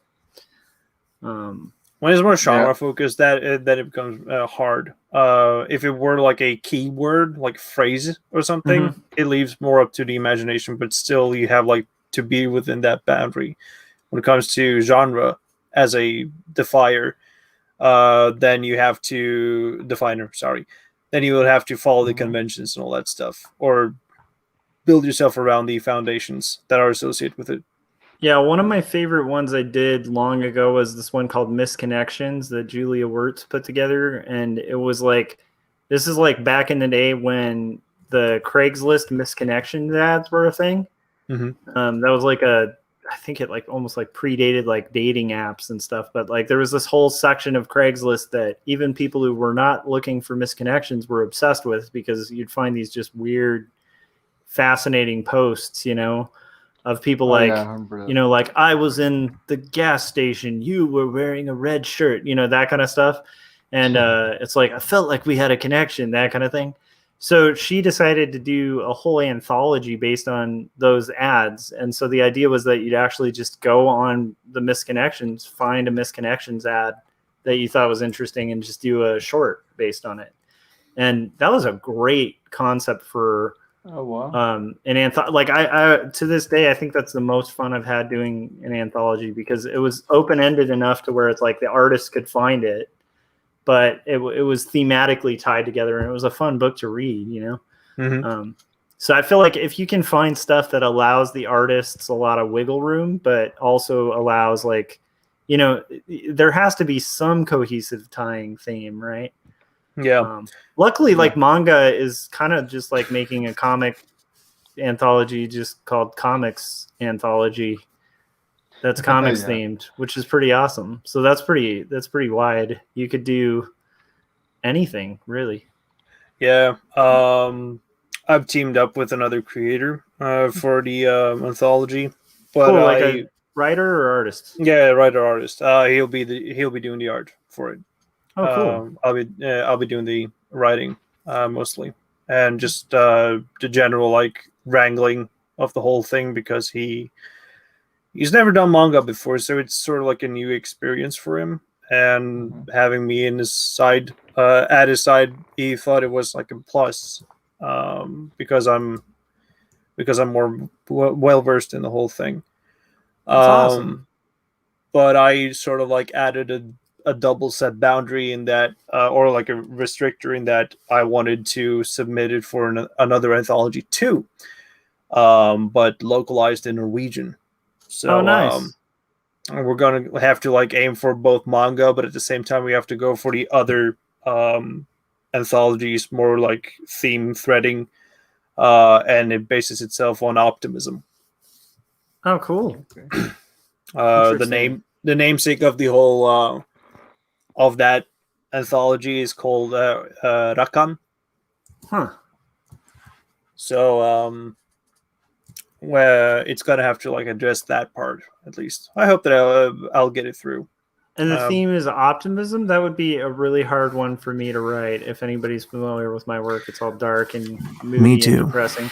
when it's more genre focused, that it becomes hard. If it were like a keyword, like phrase or something, it leaves more up to the imagination. But still, you have like to be within that boundary. When it comes to genre as a defier, then you have to definer. Sorry, then you will have to follow the conventions and all that stuff, or build yourself around the foundations that are associated with it. Yeah, one of my favorite ones I did long ago was this one called Misconnections that Julia Wirtz put together. And it was like, this is like back in the day when the Craigslist misconnections ads were a thing. That was like I think it like almost like predated like dating apps and stuff. But like there was this whole section of Craigslist that even people who were not looking for misconnections were obsessed with, because you'd find these just weird, fascinating posts, of people like I was in the gas station, you were wearing a red shirt, that kind of stuff. And it's like I felt like we had a connection, that kind of thing. So she decided to do a whole anthology based on those ads. And so the idea was that you'd actually just go on the Misconnections, find a Misconnections ad that you thought was interesting, and just do a short based on it. And that was a great concept for an like I to this day I think that's the most fun I've had doing an anthology, because it was open-ended enough to where it's like the artist could find it, but it was thematically tied together, and it was a fun book to read, so I feel like if you can find stuff that allows the artists a lot of wiggle room, but also allows like, there has to be some cohesive tying theme, right? Yeah. Luckily, like manga is kind of just like making a comic anthology just called Comics Anthology. that's comics Yeah. themed, which is pretty awesome. So that's pretty wide. You could do anything really. Yeah. I've teamed up with another creator for the anthology, but Cool, like a writer or artist. yeah, writer artist. He'll be doing the art for it. Oh, cool. I'll be doing the writing mostly, and just the general like wrangling of the whole thing because he's never done manga before, so it's sort of like a new experience for him. And having me in his side, at his side, he thought it was like a plus because I'm more well versed in the whole thing. That's awesome. But I sort of like added a double set boundary in that, or like a restrictor in that I wanted to submit it for another anthology too, but localized in Norwegian. So, oh, nice. We're gonna have to like aim for both manga, but at the same time we have to go for the other anthologies, more like theme threading, and it bases itself on optimism. Oh, cool. The namesake of the whole of that anthology is called Rakan. Huh. So where it's gonna have to like address that part at least. I hope that I'll get it through. And the theme is optimism. That would be a really hard one for me to write. If anybody's familiar with my work, it's all dark and moody and depressing.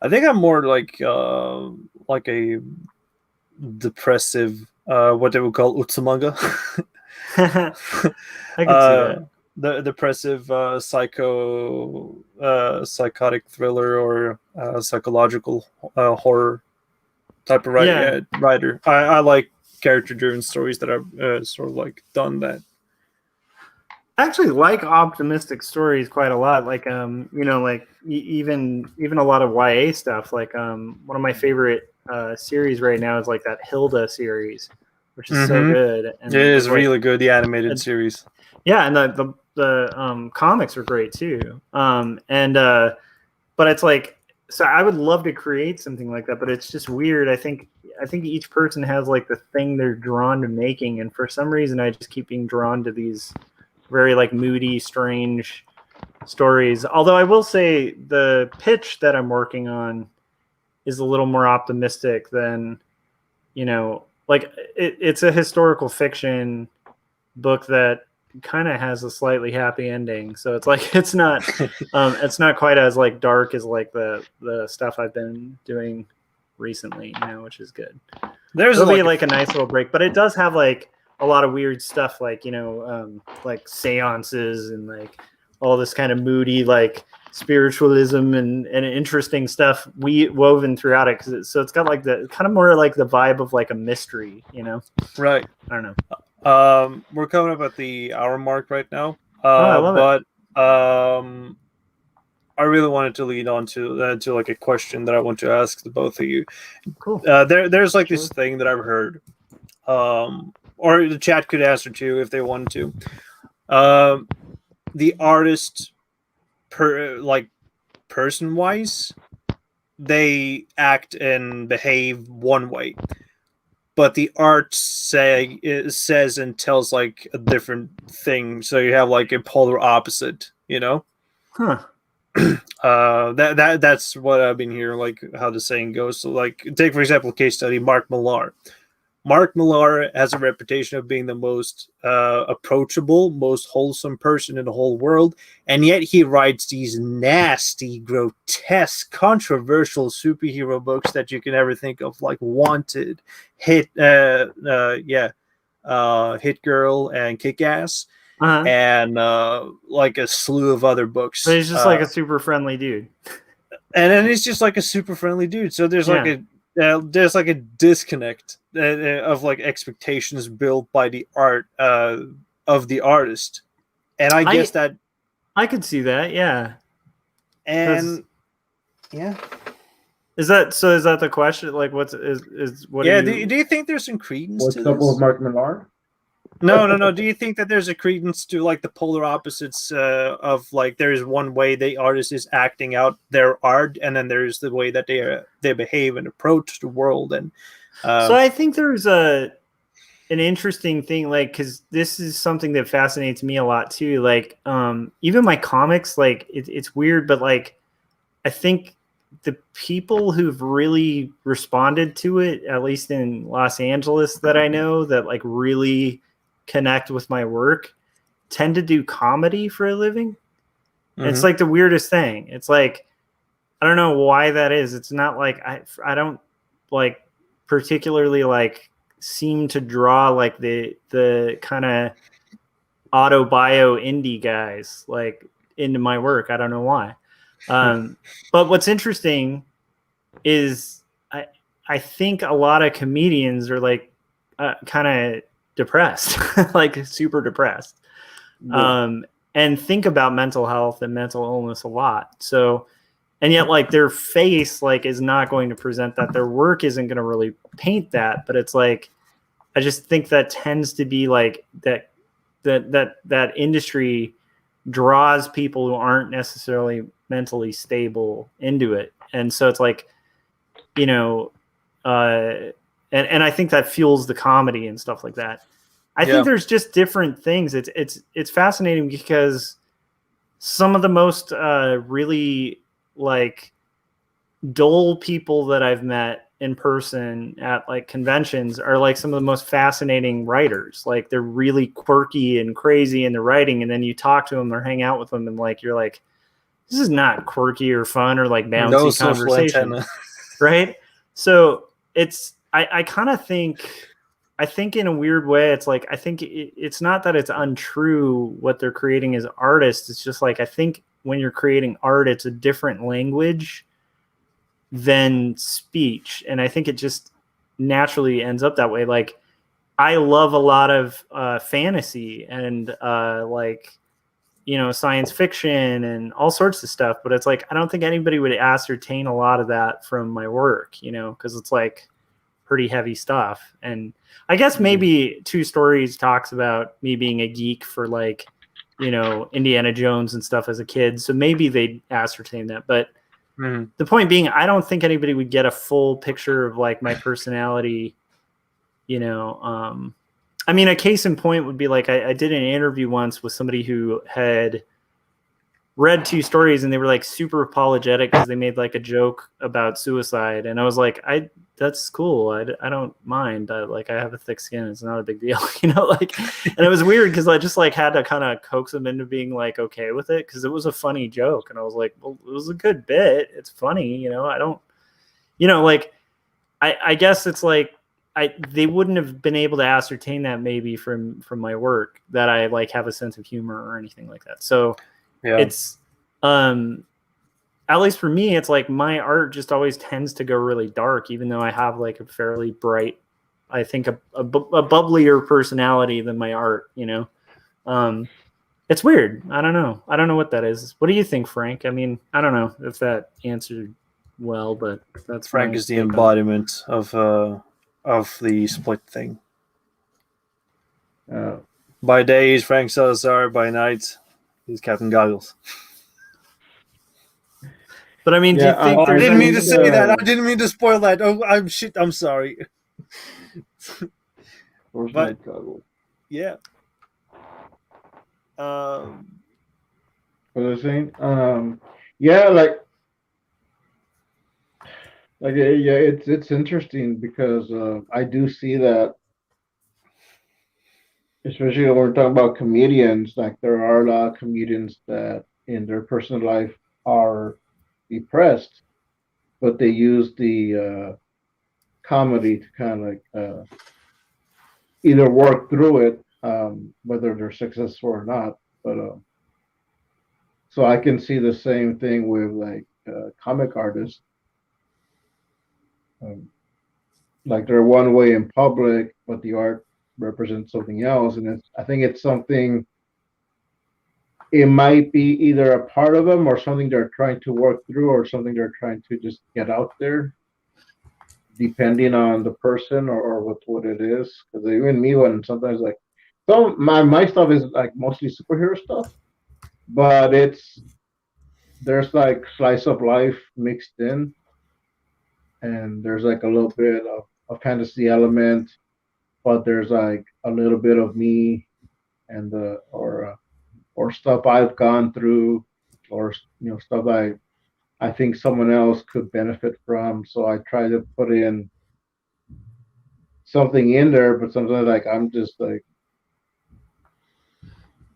I think I'm more like a depressive, what they would call utsumanga. I can see that. The depressive psychotic thriller or psychological horror type of writer. I like character driven stories that have sort of like done that. I actually like optimistic stories quite a lot. Like like even a lot of YA stuff. Like one of my favorite series right now is like that Hilda series, which is so good. And it is really good. The animated series. Yeah, and the comics are great too. But it's like, so I would love to create something like that, but it's just weird. I think each person has like the thing they're drawn to making, and for some reason I just keep being drawn to these very like moody, strange stories. Although I will say the pitch that I'm working on is a little more optimistic than, like it's a historical fiction book that kind of has a slightly happy ending. So it's like it's not quite as like dark as like the stuff I've been doing recently, which is good. It'll be like a nice little break, but it does have like a lot of weird stuff, like like seances and like all this kind of moody like spiritualism and interesting stuff woven throughout it. So it's got like the kind of more like the vibe of like a mystery, Right. I don't know. We're coming up at the hour mark right now. I love it. I really wanted to lead on to like a question that I want to ask the both of you. Cool. There's like this thing that I've heard, or the chat could answer too if they wanted to. The artist, person wise, they act and behave one way, but the art says and tells like a different thing. So you have like a polar opposite, Huh. That's what I've been hearing, like how the saying goes. So like take for example case study Mark Millar. Mark Millar has a reputation of being the most approachable, most wholesome person in the whole world, and yet he writes these nasty, grotesque, controversial superhero books that you can ever think of, like Wanted, Hit Girl, and Kick Ass, and like a slew of other books. But he's just like a super friendly dude, and then he's just like a super friendly dude. So there's there's like a disconnect of like expectations built by the art of the artist, and I guess that I could see that, yeah. And yeah, is that the question? Like, do you think there's some credence? What's up with Mark Millar? No. Do you think that there's a credence to like the polar opposites of like there is one way the artist is acting out their art, and then there's the way that they behave and approach the world? And so I think there's an interesting thing, like, because this is something that fascinates me a lot too. Like, even my comics, like it's weird, but like I think the people who've really responded to it, at least in Los Angeles that I know, that like really connect with my work, tend to do comedy for a living. Mm-hmm. It's like the weirdest thing. It's like, I don't know why that is. It's not like I don't like particularly like seem to draw like the kind of auto bio indie guys like into my work. I don't know why. But what's interesting is I think a lot of comedians are like kind of depressed, like super depressed, and think about mental health and mental illness a lot. So, and yet like their face like is not going to present that. Their work isn't going to really paint that. But it's like, I just think that tends to be like that industry draws people who aren't necessarily mentally stable into it. And so it's like, you know, and I think that fuels the comedy and stuff like that. I think there's just different things. It's fascinating because some of the most really like dull people that I've met in person at like conventions are like some of the most fascinating writers. Like they're really quirky and crazy in their writing, and then you talk to them or hang out with them, and like you're like, this is not quirky or fun or like bouncy conversation, right? So it's I kind of think, I think in a weird way, it's like I think it's not that it's untrue what they're creating as artists. It's just like I think when you're creating art, it's a different language than speech, and I think it just naturally ends up that way. Like I love a lot of fantasy and like, you know, science fiction and all sorts of stuff, but it's like I don't think anybody would ascertain a lot of that from my work, you know, because it's like pretty heavy stuff. And I guess maybe Two Stories talks about me being a geek for like, you know, Indiana Jones and stuff as a kid, so maybe they'd ascertain that. But the point being, I don't think anybody would get a full picture of like my personality, you know. I mean, a case in point would be like I did an interview once with somebody who had read Two Stories, and they were like super apologetic because they made like a joke about suicide, and I was like, that's cool. I don't mind. I have a thick skin. It's not a big deal, you know. Like, and it was weird because I just like had to kind of coax them into being like okay with it because it was a funny joke, and I was like, well, it was a good bit. It's funny, you know. I don't, you know, like I guess it's like they wouldn't have been able to ascertain that maybe from my work that I like have a sense of humor or anything like that. So it's at least for me, it's like my art just always tends to go really dark, even though I have like a fairly bright, I think a bubblier personality than my art, you know. It's weird. I don't know what that is. What do you think, Frank? I mean, I don't know if that answered well, but that's Frank is the embodiment of the split thing. By day he's Frank Salazar, by night he's Captain Goggles. But I mean, do you think I didn't mean to say that. I didn't mean to spoil that. Oh, I'm sorry. But yeah. What was I saying? Yeah, like yeah, it's interesting because I do see that, especially when we're talking about comedians. Like there are a lot of comedians that in their personal life are depressed, but they use the comedy to kind of like either work through it, whether they're successful or not. But so I can see the same thing with like comic artists. Like they're one way in public, but the art represents something else, and I think it's something. It might be either a part of them or something they're trying to work through, or something they're trying to just get out there, depending on the person or what it is. Because even me, when sometimes like So my stuff is like mostly superhero stuff, but there's like slice of life mixed in, and there's like a little bit of a fantasy element, but there's like a little bit of me and the or stuff I've gone through, or stuff I think someone else could benefit from. So I try to put in something in there, but sometimes like I'm just like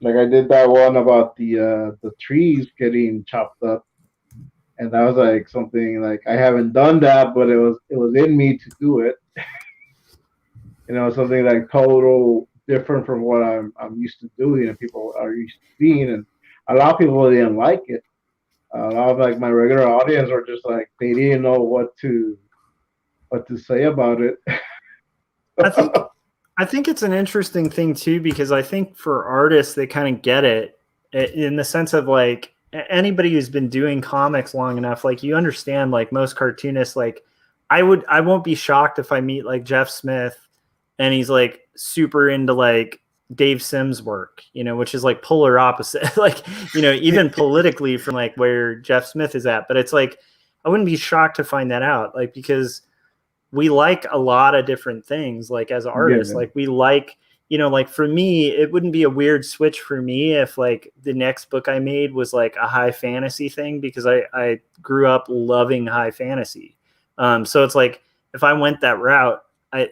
I did that one about the trees getting chopped up, and that was like something like I haven't done that, but it was in me to do it. Something like total different from what I'm used to doing and people are used to seeing, and a lot of people didn't like it. A lot of like my regular audience are just like they didn't know what to say about it. I think I think it's an interesting thing too, because I think for artists they kind of get it in the sense of like anybody who's been doing comics long enough, like you understand, like most cartoonists, like I won't be shocked if I meet like Jeff Smith and he's like super into like Dave Sims work, which is like polar opposite, like, even politically from like where Jeff Smith is at. But it's like, I wouldn't be shocked to find that out, like, because we like a lot of different things, like as artists, Yeah. like we like, like for me, it wouldn't be a weird switch for me if like the next book I made was like a high fantasy thing, because I grew up loving high fantasy. So it's like, if I went that route,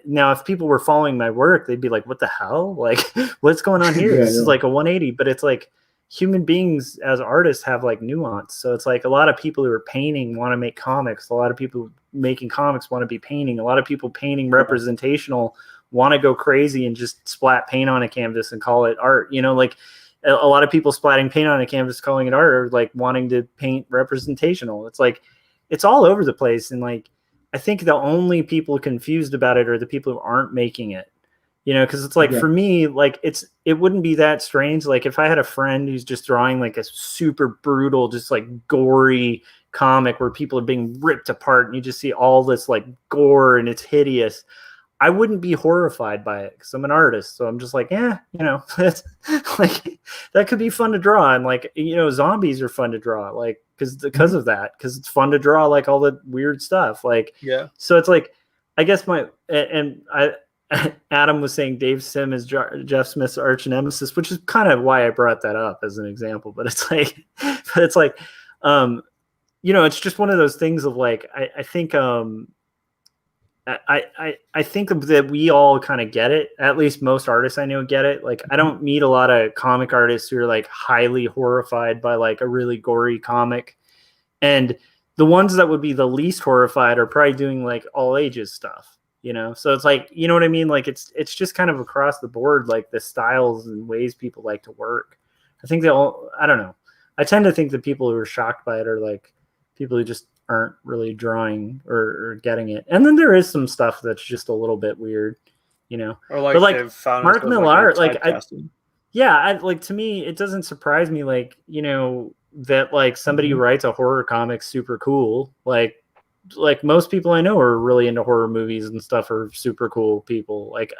now if people were following my work, they'd be like, what the hell? Like, what's going on here? This is like a 180, but it's like human beings as artists have like nuance. So it's like a lot of people who are painting want to make comics. A lot of people making comics want to be painting. A lot of people painting representational want to go crazy and just splat paint on a canvas and call it art. Like a lot of people splatting paint on a canvas calling it art, or like wanting to paint representational. It's like, it's all over the place. And like, I think the only people confused about it are the people who aren't making it, because it's like, for me, like it wouldn't be that strange. Like if I had a friend who's just drawing like a super brutal, just like gory comic where people are being ripped apart and you just see all this like gore and it's hideous, I wouldn't be horrified by it because I'm an artist. So I'm just like, that's like, that could be fun to draw. And like, zombies are fun to draw, like, because of that, because it's fun to draw like all the weird stuff. Like, Yeah. So it's like, I guess Adam was saying Dave Sim is Jeff Smith's arch nemesis, which is kind of why I brought that up as an example. But it's like, it's just one of those things of like, I think, I think that we all kind of get it. At least most artists I know get it. Like, I don't meet a lot of comic artists who are like highly horrified by like a really gory comic. And the ones that would be the least horrified are probably doing like all ages stuff, So it's like, you know what I mean? Like it's just kind of across the board, like the styles and ways people like to work. I think I don't know. I tend to think that people who are shocked by it are like people who just aren't really drawing or getting it. And then there is some stuff that's just a little bit weird, Or like, but like they've found Mark Millar, like to me, it doesn't surprise me, like, that like somebody who writes a horror comic super cool. Like most people I know are really into horror movies and stuff, are super cool people. Like,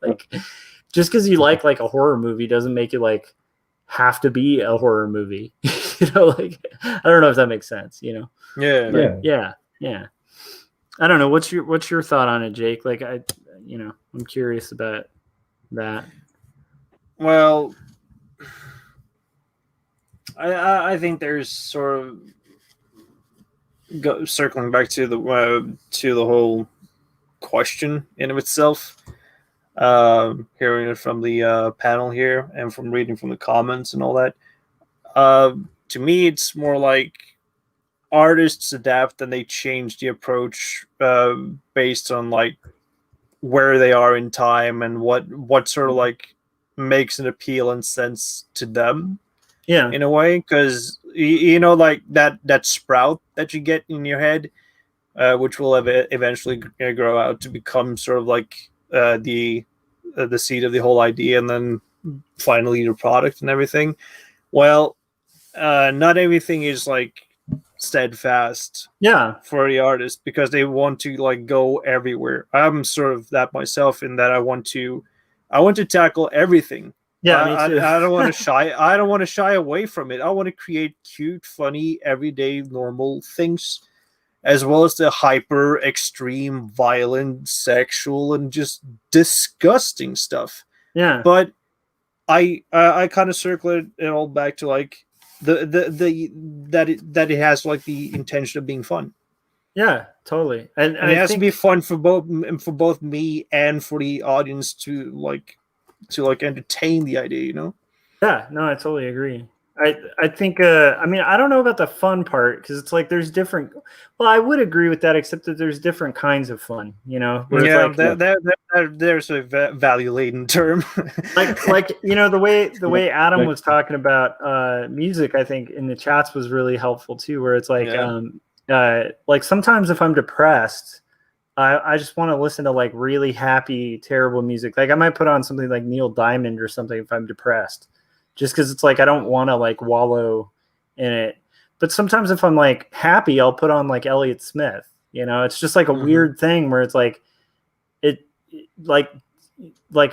like just because you like a horror movie doesn't make it like have to be a horror movie. Like, I don't know if that makes sense, Yeah. Yeah. I don't know. What's your thought on it, Jake? Like, I'm curious about that. Well, I think there's sort of circling back to the whole question in of itself. Hearing it from the panel here and from reading from the comments and all that. To me, it's more like artists adapt and they change the approach based on like where they are in time and what sort of like makes an appeal and sense to them. Yeah, in a way, because like that sprout that you get in your head, which will eventually grow out to become sort of like the seed of the whole idea, and then finally the product and everything. Well, not everything is like steadfast for the artist, because they want to like go everywhere. I'm sort of that myself, in that I want to I want to tackle everything. Yeah, me too. I don't want to shy. I don't want to shy away from it. I want to create cute, funny, everyday, normal things, as well as the hyper, extreme, violent, sexual, and just disgusting stuff. Yeah. But I kind of circle it all back to like the that it has like the intention of being fun. Yeah, totally. And And it has to be fun for both me and for the audience to like entertain the idea, you know? Yeah, no, I totally agree. I think I mean, I don't know about the fun part because it's like there's different. Well, I would agree with that, except that there's different kinds of fun, you know. Where Yeah, it's like, there's a value laden term. like you know the way Adam was talking about music, I think in the chats was really helpful too. Where it's like like sometimes if I'm depressed, I just want to listen to like really happy, terrible music. Like I might put on something like Neil Diamond or something if I'm depressed, just because it's like I don't want to like wallow in it. But sometimes if I'm like happy, I'll put on like Elliott Smith. You know, it's just like a weird thing where it's like it like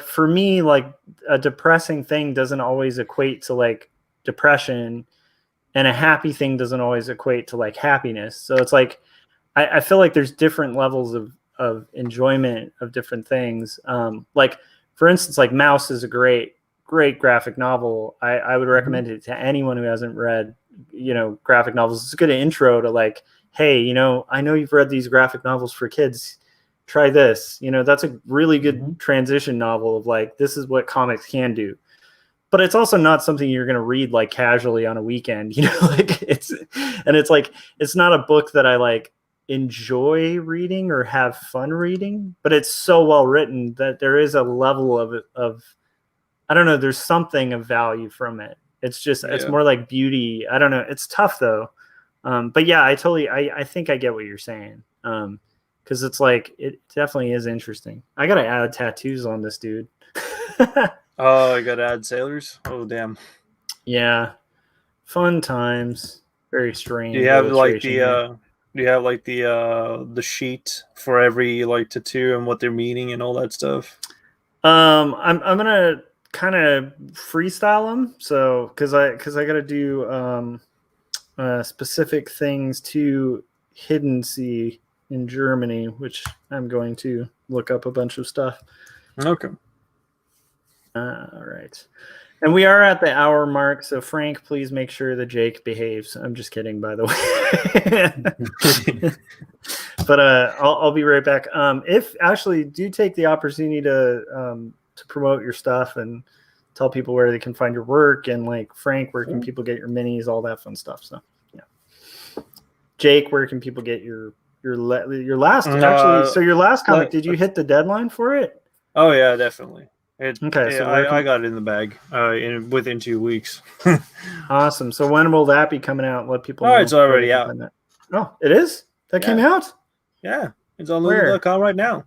for me, like a depressing thing doesn't always equate to like depression, and a happy thing doesn't always equate to like happiness. So it's like I feel like there's different levels of enjoyment of different things. Like for instance, like Mouse is a great graphic novel. I would recommend it to anyone who hasn't read, you know, graphic novels. It's a good intro to like, hey, you know, I know you've read these graphic novels for kids. Try this. You know, that's a really good transition novel of like, this is what comics can do. But it's also not something you're going to read like casually on a weekend, you know, like it's like, it's not a book that I like enjoy reading or have fun reading, but it's so well written that there is a level of I don't know, there's something of value from it. It's just it's more like beauty. I don't know. It's tough though. But yeah, I think I get what you're saying. Because it's like it definitely is interesting. I gotta add tattoos on this dude. Oh, I gotta add sailors. Oh damn. Yeah. Fun times. Very strange. Do you have like the sheet for every like tattoo and what they're meaning and all that stuff? I'm gonna kind of freestyle them. So because I gotta do specific things to Hidden Sea in Germany, which I'm going to look up a bunch of stuff. Okay. All right. And we are at the hour mark, so Frank, please make sure that Jake behaves. I'm just kidding, by the way. But I'll be right back. If actually do take the opportunity to promote your stuff and tell people where they can find your work, and like Frank, where can people get your minis, all that fun stuff. So yeah. Jake, where can people get your last actually? So your last comic, did you hit the deadline for it? Oh yeah, definitely. Okay, so I got it in the bag within 2 weeks. Awesome. So when will that be coming out? Let people know. It's already out. Oh, it is? That came out? Yeah, it's on Lulu.com right now.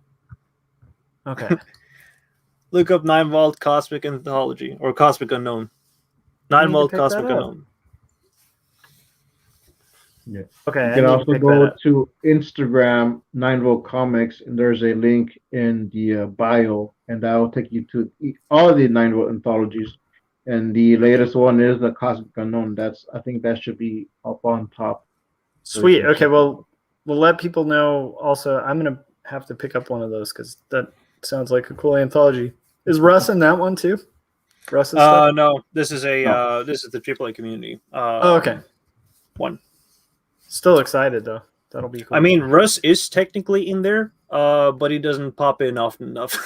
Okay. Look up 9 Volt Cosmic Anthology or Cosmic Unknown. 9 Volt Cosmic Unknown. Yeah. Okay. You can also go to Instagram, 9 Volt Comics, and there's a link in the bio, and that will take you to all the 9 Volt anthologies. And the latest one is the Cosmic Unknown. I think that should be up on top. Sweet. Okay. Well, we'll let people know. Also, I'm gonna have to pick up one of those because that sounds like a cool anthology. Is Russ in that one too? Russ is no. This is this is the AAA community. Okay. One. Still excited though. That'll be cool. I mean, Russ is technically in there, but he doesn't pop in often enough.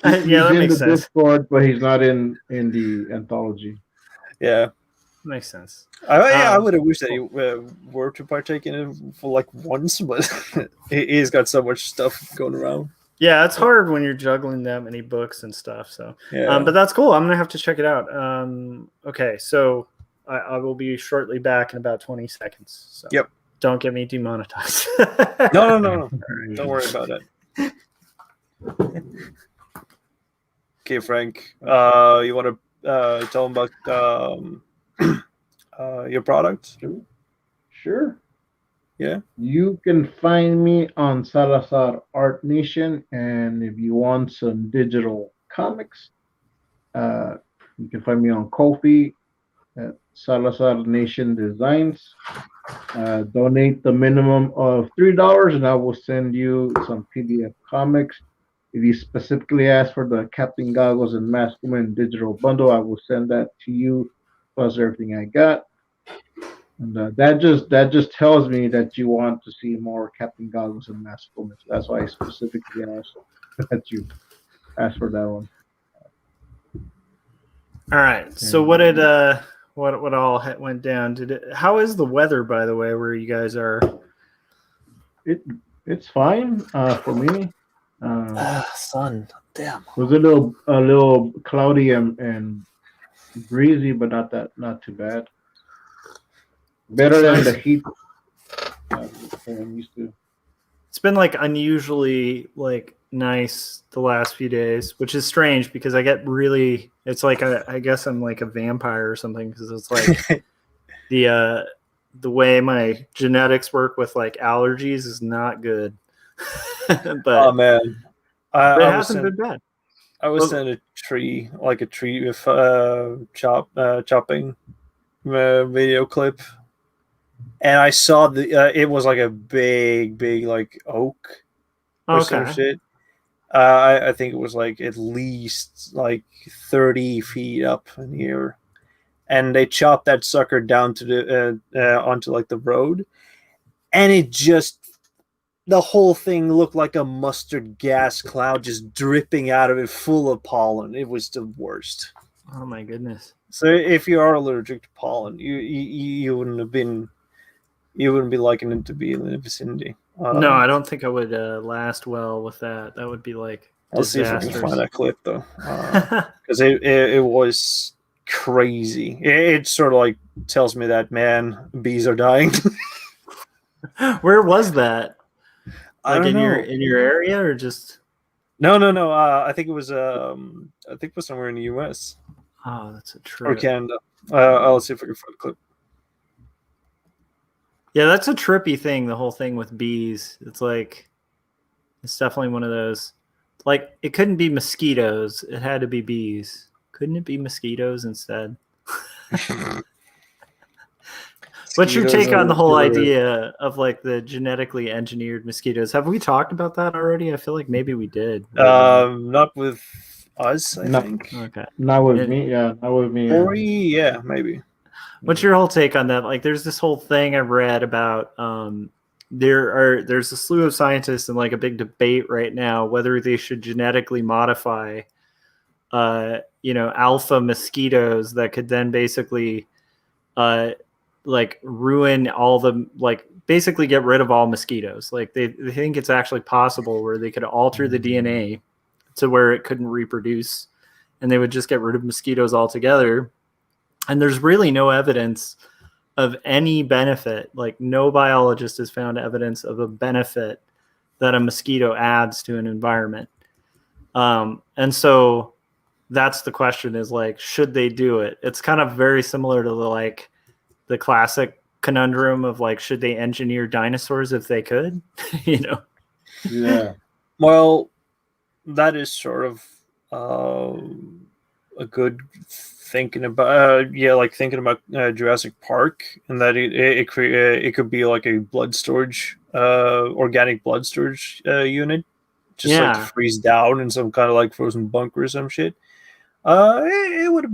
Yeah, that makes sense. Discord, but he's not in the anthology. Yeah, makes sense. I would have wished that he were to partake in it for like once, but he's got so much stuff going around. Yeah, it's hard when you're juggling that many books and stuff. So, yeah. But that's cool. I'm gonna have to check it out. Okay, so I will be shortly back in about 20 seconds. So yep. Don't get me demonetized. No. Don't worry about it. Okay, Frank. You want to tell them about your product? Sure. Yeah. You can find me on Salazar Art Nation, and if you want some digital Comics. You can find me on Ko-fi at Salazar Nation Designs. Donate the minimum of $3, and I will send you some PDF comics. If you specifically ask for the Captain Goggles and Mask Woman digital bundle, I will send that to you, plus everything I got. And that just tells me that you want to see more Captain Goggles and Mask Woman. So that's why I specifically asked that you ask for that one. All right. So what did what all went down? How is the weather, by the way, where you guys are? It's fine for me. Sun, damn. It was a little cloudy and breezy, but not too bad. Better than the heat that I'm used to. It's been like unusually like nice the last few days, which is strange because I get really. It's like I guess I'm like a vampire or something because it's like the way my genetics work with like allergies is not good. But oh man, it I hasn't been bad. I was in a tree with chopping video clip, and I saw it was like a big like oak or some shit. I think it was like at least like 30 feet up in here, and they chopped that sucker down to the onto like the road, and it just the whole thing looked like a mustard gas cloud just dripping out of it, full of pollen. It was the worst. Oh my goodness! So if you are allergic to pollen, you wouldn't be liking it to be in the vicinity. No, I don't think I would last well with that. That would be like I'll see if I can find that clip though, because it was crazy. It sort of like tells me that man, bees are dying. Where was that? Like in know. your area or just? No. I think it was somewhere in the U.S. Oh, that's a trip. Or Canada. I'll see if I can find the clip. Yeah, that's a trippy thing. The whole thing with bees. It's like it's definitely one of those. Like it couldn't be mosquitoes. It had to be bees. Couldn't it be mosquitoes instead? What's your take on the whole idea of like the genetically engineered mosquitoes? Have we talked about that already? I feel like maybe we did. Not with us, I think. Okay. Not with me, yeah. Not with me. Or yeah, maybe. What's your whole take on that? Like, there's this whole thing I read about. There's a slew of scientists and like a big debate right now whether they should genetically modify, alpha mosquitoes that could then basically, like ruin all the basically get rid of all mosquitoes. Like they think it's actually possible where they could alter the DNA to where it couldn't reproduce, and they would just get rid of mosquitoes altogether. And there's really no evidence of any benefit. Like no biologist has found evidence of a benefit that a mosquito adds to an environment. And so that's the question is like, should they do it? It's kind of very similar to the classic conundrum of like, should they engineer dinosaurs if they could? Yeah. Well, that is sort of a good thinking about thinking about Jurassic Park, and that it could be like a blood storage organic blood storage unit, just like to freeze down in some kind of like frozen bunker or some shit. It would have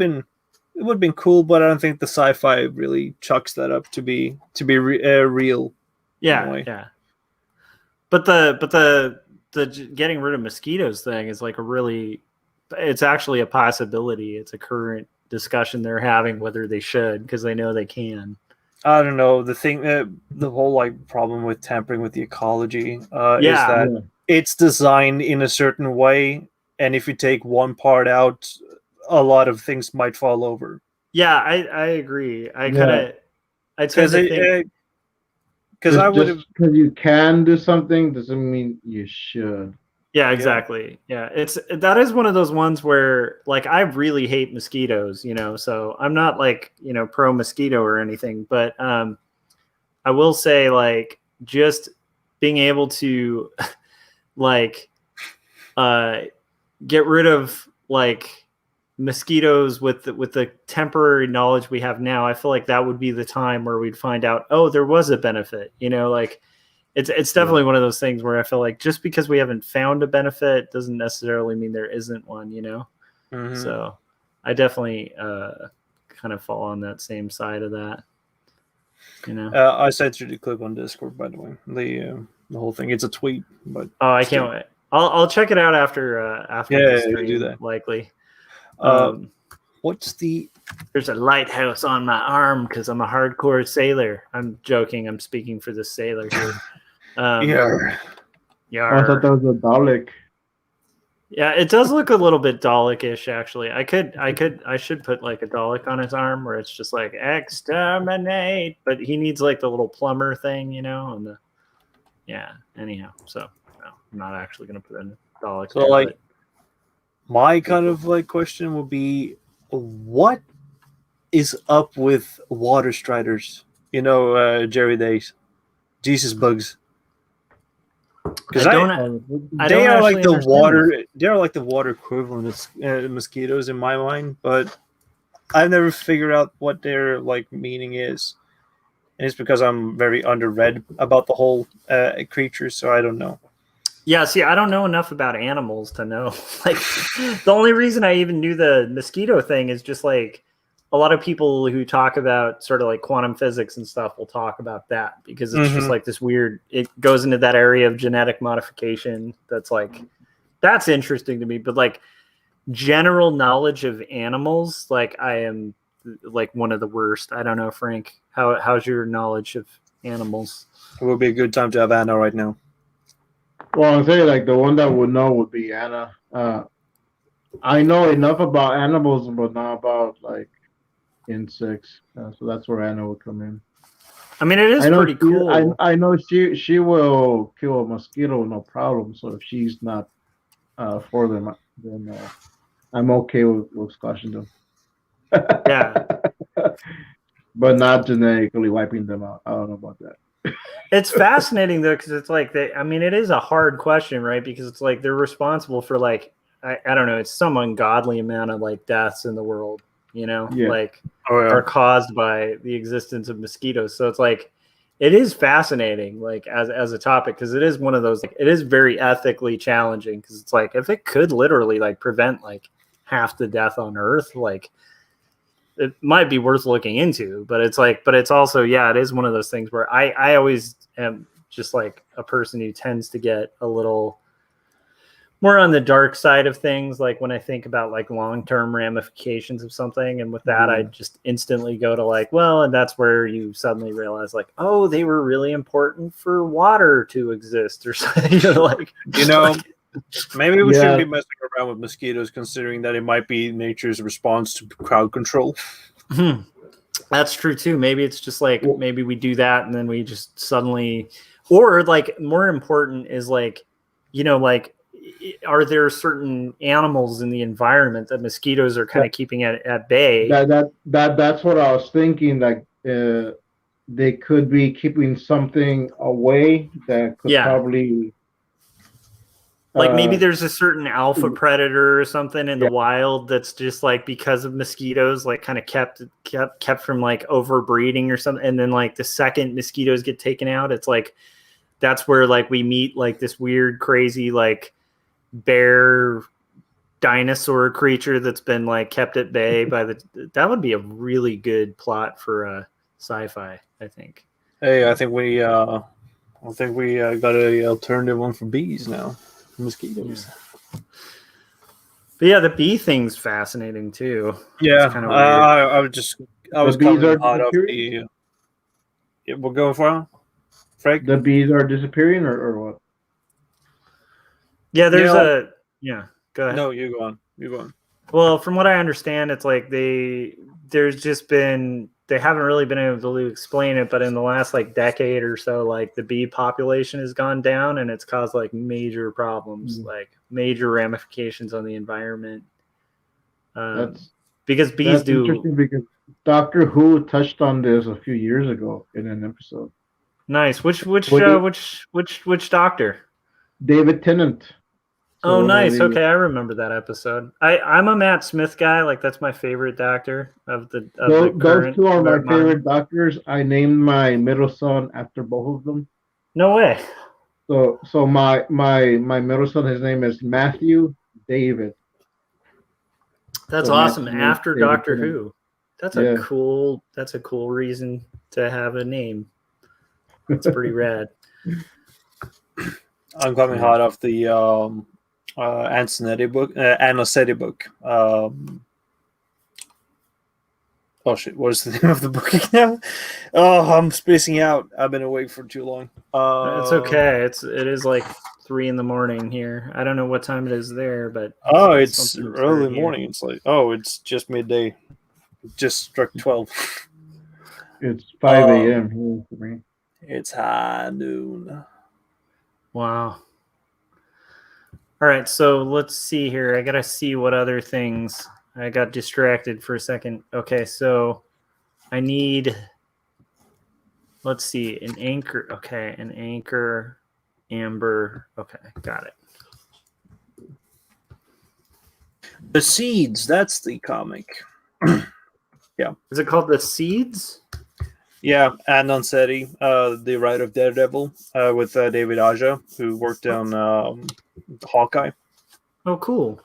been cool, but I don't think the sci-fi really chucks that up to be real. Yeah. But the getting rid of mosquitoes thing is like it's actually a possibility. It's a current discussion they're having whether they should, because they know they can. I don't know. The thing, the whole like problem with tampering with the ecology is that it's designed in a certain way, and if you take one part out, a lot of things might fall over. Yeah, I agree. I tend to think because I would because you can do something doesn't mean you should. Yeah, exactly. Yeah, that is one of those ones where like I really hate mosquitoes, so I'm not like, pro mosquito or anything, but I will say like just being able to like get rid of like mosquitoes with the temporary knowledge we have now, I feel like that would be the time where we'd find out, oh, there was a benefit, like it's definitely one of those things where I feel like just because we haven't found a benefit doesn't necessarily mean there isn't one, Mhm. So I definitely kind of fall on that same side of that, I sent you the clip on Discord, by the way. The whole thing. It's a tweet, but oh, I can't wait. I'll check it out after the stream, do that. likely. What's the? There's a lighthouse on my arm because I'm a hardcore sailor. I'm joking. I'm speaking for the sailor here. Yeah. I thought that was a Dalek. Yeah, it does look a little bit Dalek-ish, actually. I should put like a Dalek on his arm where it's just like exterminate, but he needs like the little plumber thing, anyhow. So no, I'm not actually gonna put in a Dalek. So like, my kind of like question would be, what is up with water striders? Jerry Days, Jesus bugs. Because they are like the water. They are like the water equivalent of mosquitoes in my mind, but I've never figured out what their like meaning is, and it's because I'm very underread about the whole creature, so I don't know. Yeah, see, I don't know enough about animals to know. Like, the only reason I even knew the mosquito thing is just like a lot of people who talk about sort of like quantum physics and stuff will talk about that because it's just like this weird, it goes into that area of genetic modification. That's like, that's interesting to me. But like general knowledge of animals, like I am like one of the worst. I don't know, Frank, how's your knowledge of animals? It would be a good time to have Anna right now. Well, I'll say like the one that would know would be Anna. I know enough about animals, but not about like insects, so that's where Anna would come in. I mean, it is pretty cool. I know she will kill a mosquito no problem. So if she's not for them, then I'm okay with squashing them. Yeah, but not genetically wiping them out. I don't know about that. It's fascinating though, because it's like it is a hard question, right? Because it's like they're responsible for like I don't know, it's some ungodly amount of like deaths in the world. Like are caused by the existence of mosquitoes. So it's like, it is fascinating, like as a topic, because it is one of those, like, it is very ethically challenging because it's like, if it could literally like prevent like half the death on Earth, like it might be worth looking into. But it's like, but it's also, yeah, it is one of those things where I always am just like a person who tends to get a little more on the dark side of things, like when I think about like long-term ramifications of something, and with that I just instantly go to like, well, and that's where you suddenly realize like, oh, they were really important for water to exist or something. Maybe we shouldn't be messing around with mosquitoes, considering that it might be nature's response to crowd control. That's true too. Maybe it's just like, maybe we do that and then we just suddenly, or like more important is like, like, are there certain animals in the environment that mosquitoes are kind of keeping at bay? That's what I was thinking. Like they could be keeping something away that could probably. Like maybe there's a certain alpha predator or something in the wild that's just like, because of mosquitoes, like kind of kept from like overbreeding or something. And then like the second mosquitoes get taken out, it's like, that's where like we meet like this weird, crazy, like bear dinosaur creature that's been like kept at bay by that would be a really good plot for a sci-fi, I think. Hey, I think we got a alternative one for bees now. Mosquitoes. Yeah. But yeah, the bee thing's fascinating too. Yeah, kind of I was coming out of the. Yeah, we're going for Frank. The bees are disappearing, or what? Yeah, there's go ahead. No, you go on. Well, from what I understand, it's like they haven't really been able to explain it, but in the last like decade or so, like the bee population has gone down and it's caused like major problems, like major ramifications on the environment. Because bees do. Interesting because Doctor Who touched on this a few years ago in an episode. Nice. Which doctor? David Tennant. Oh, So nice. maybe Okay, I remember that episode. I'm a Matt Smith guy. Like that's my favorite doctor of the those current two are my modern. favorite doctors. I named my middle son after both of them. No way. So my middle son, his name is Matthew David. That's So awesome. Matthew After David Doctor Tennant. Who. That's a Yeah. cool. That's a cool reason to have a name. That's pretty rad. I'm coming hot off the Ansonetti book, Annosetti book. Oh shit! What is the name of the book now? Oh, I'm spacing out. I've been awake for too long. It's okay. It is like 3 a.m. here. I don't know what time it is there, but It's something early absurd here. morning. It's like it's just midday. It just struck 12. It's 5 a.m. here for me. It's high noon. Wow. All right, so let's see here. I gotta see what other things. I got distracted for a second. Okay, so I need. Let's see, an anchor. Okay, an anchor, amber. Okay, got it. The Seeds. That's the comic. Is it called The Seeds? Yeah, and Nonsetti, the writer of Daredevil, with David Aja, who worked on Hawkeye. Oh, cool.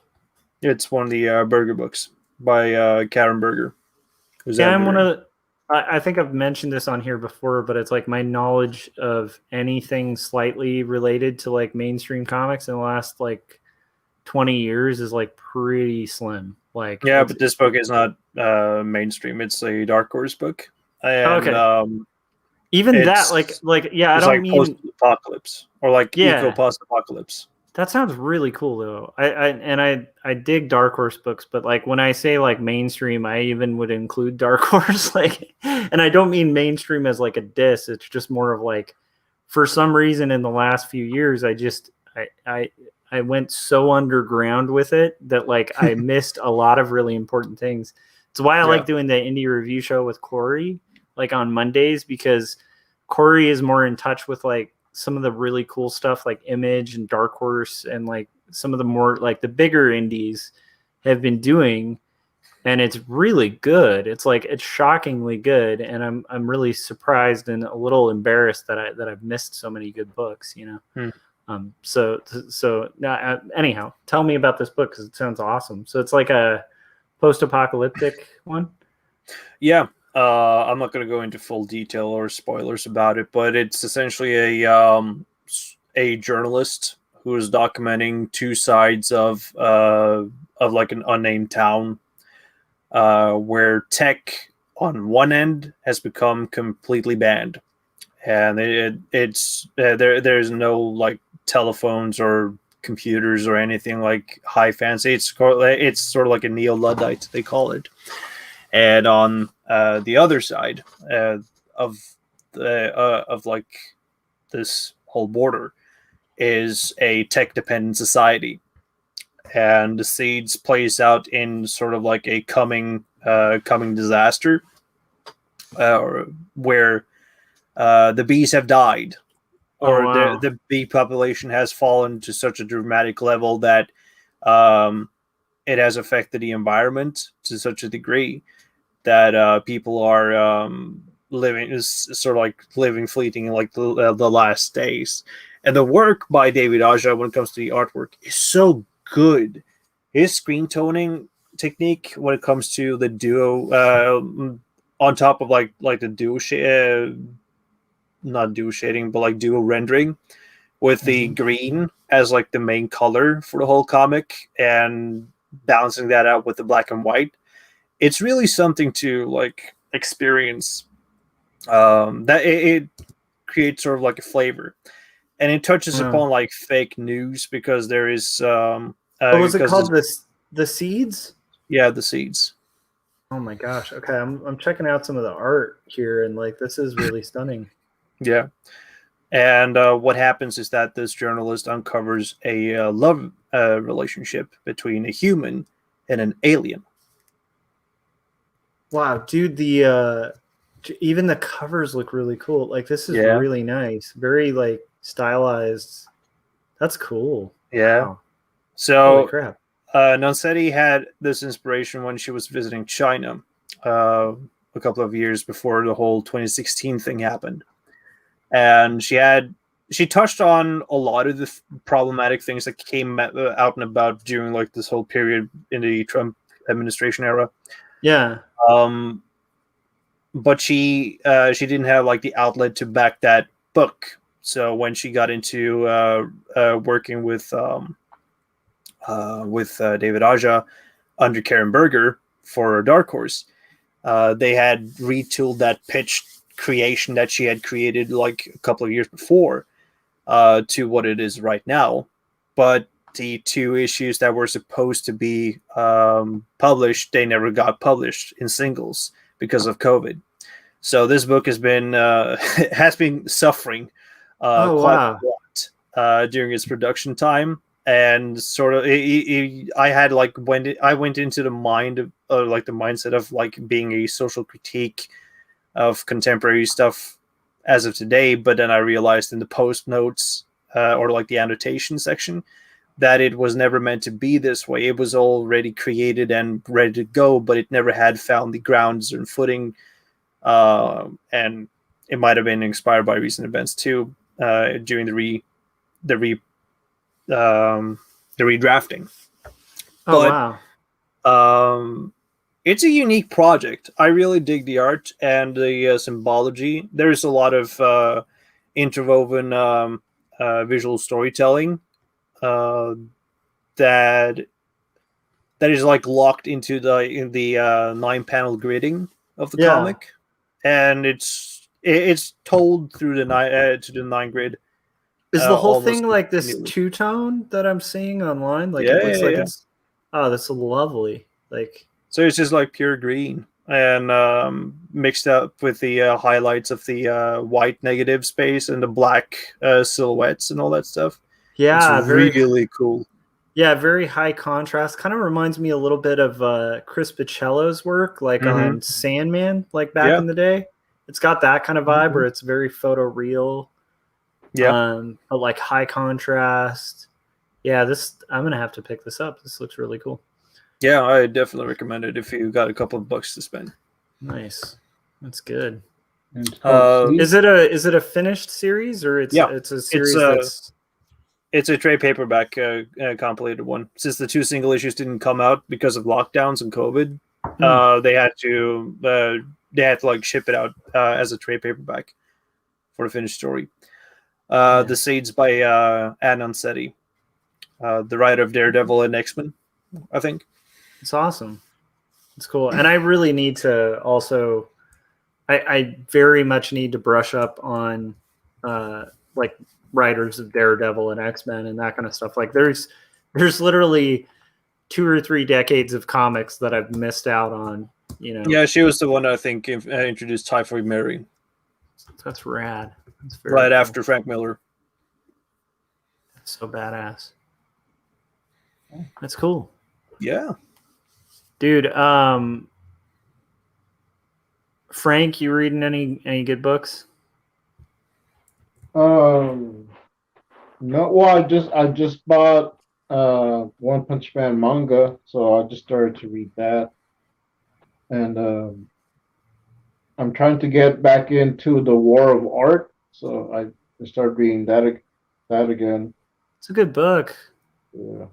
It's one of the Berger books by Karen Berger. Yeah, I'm one of. I think I've mentioned this on here before, but it's like my knowledge of anything slightly related to like mainstream comics in the last like 20 years is like pretty slim. Like, yeah, but this book is not mainstream. It's a Dark Horse book, and even that, like, yeah, I it's don't like mean post-apocalypse or like yeah. eco-post-apocalypse. That sounds really cool though. I dig Dark Horse books, but like when I say like mainstream, I even would include Dark Horse. Like, and I don't mean mainstream as like a diss. It's just more of like, for some reason in the last few years, I went so underground with it that like I missed a lot of really important things. It's why I like doing the indie review show with Corey, like on Mondays, because Corey is more in touch with like some of the really cool stuff like Image and Dark Horse and like some of the more like the bigger indies have been doing, and it's really good. It's like it's shockingly good, and I'm really surprised and a little embarrassed that I've missed so many good books, you know. So now, anyhow, tell me about this book because it sounds awesome. So it's like a post-apocalyptic one. Yeah. I'm not going to go into full detail or spoilers about it, but it's essentially a journalist who is documenting two sides of like an unnamed town, where tech on one end has become completely banned, and there's no like telephones or computers or anything like high fancy. It's sort of like a neo-Luddite, they call it. And on the other side of like this whole border is a tech-dependent society, and the Seeds plays out in sort of like a coming disaster, where the bees have died, or the bee population has fallen to such a dramatic level that it has affected the environment to such a degree that people are living is sort of like living fleeting in like the last days. And the work by David Aja when it comes to the artwork is so good. His screen toning technique when it comes to the duo on top of like the duo not duo shading, but like duo rendering with the green as like the main color for the whole comic and balancing that out with the black and white. It's really something to like experience. That it creates sort of like a flavor, and it touches upon like fake news because there is. What was it called? The Seeds? Yeah, The Seeds. Oh my gosh! Okay, I'm checking out some of the art here, and like this is really stunning. Yeah, and what happens is that this journalist uncovers a love relationship between a human and an alien. Wow, dude, the even the covers look really cool. Like this is really nice. Very like stylized. That's cool. Yeah. Wow. Holy So crap. Noncetti had this inspiration when she was visiting China a couple of years before the whole 2016 thing happened. And she touched on a lot of the problematic things that came out and about during like this whole period in the Trump administration era. Yeah. But she didn't have like the outlet to back that book. So when she got into working with David Aja under Karen Berger for Dark Horse, they had retooled that pitch creation that she had created like a couple of years before to what it is right now. But the two issues that were supposed to be published, they never got published in singles because of COVID. So this book has been suffering Oh, quite wow. a lot during its production time. And sort of, I had like I went into the mind of like the mindset of like being a social critique of contemporary stuff as of today, but then I realized in the post notes or like the annotation section that it was never meant to be this way. It was already created and ready to go, but it never had found the grounds and footing, and it might have been inspired by recent events too during the redrafting. Oh, But wow. it's a unique project. I really dig the art and the symbology. There's a lot of interwoven visual storytelling that is like locked into the 9-panel gridding of the Yeah. comic, and it's told through the 9 grid. Is the whole almost thing like this continually. two-tone that I'm seeing online? Like Yeah, it looks like yeah. it's that's lovely. Like So it's just like pure green and mixed up with the highlights of the white negative space and the black silhouettes and all that stuff. yeah, It's really cool. Yeah, very high contrast. Kind of reminds me a little bit of Chris Bichello's work, like on Sandman, like back in the day. It's got that kind of vibe where it's very photoreal. Yeah. But like high contrast. Yeah, I'm gonna have to pick this up. This looks really cool. Yeah, I definitely recommend it if you got a couple of bucks to spend. Nice. That's good. Is it a finished series or it's a series it's a trade paperback compilated one. Since the 2 single issues didn't come out because of lockdowns and COVID, they had to like ship it out as a trade paperback for the finished story. The Seeds by Noncetti, the writer of Daredevil and X-Men, I think. It's awesome. It's cool. And I really need to also I very much need to brush up on like writers of Daredevil and X-Men and that kind of stuff. Like there's literally 2 or 3 decades of comics that I've missed out on, you know. Yeah, she was the one I think introduced Typhoid Mary. That's rad. That's right cool. After Frank Miller. That's so badass. That's cool. Yeah. Dude, Frank, you reading any good books? No. Well, I just bought One Punch Man manga, so I just started to read that, and I'm trying to get back into the War of Art, so I started reading that again. It's a good book. Yeah.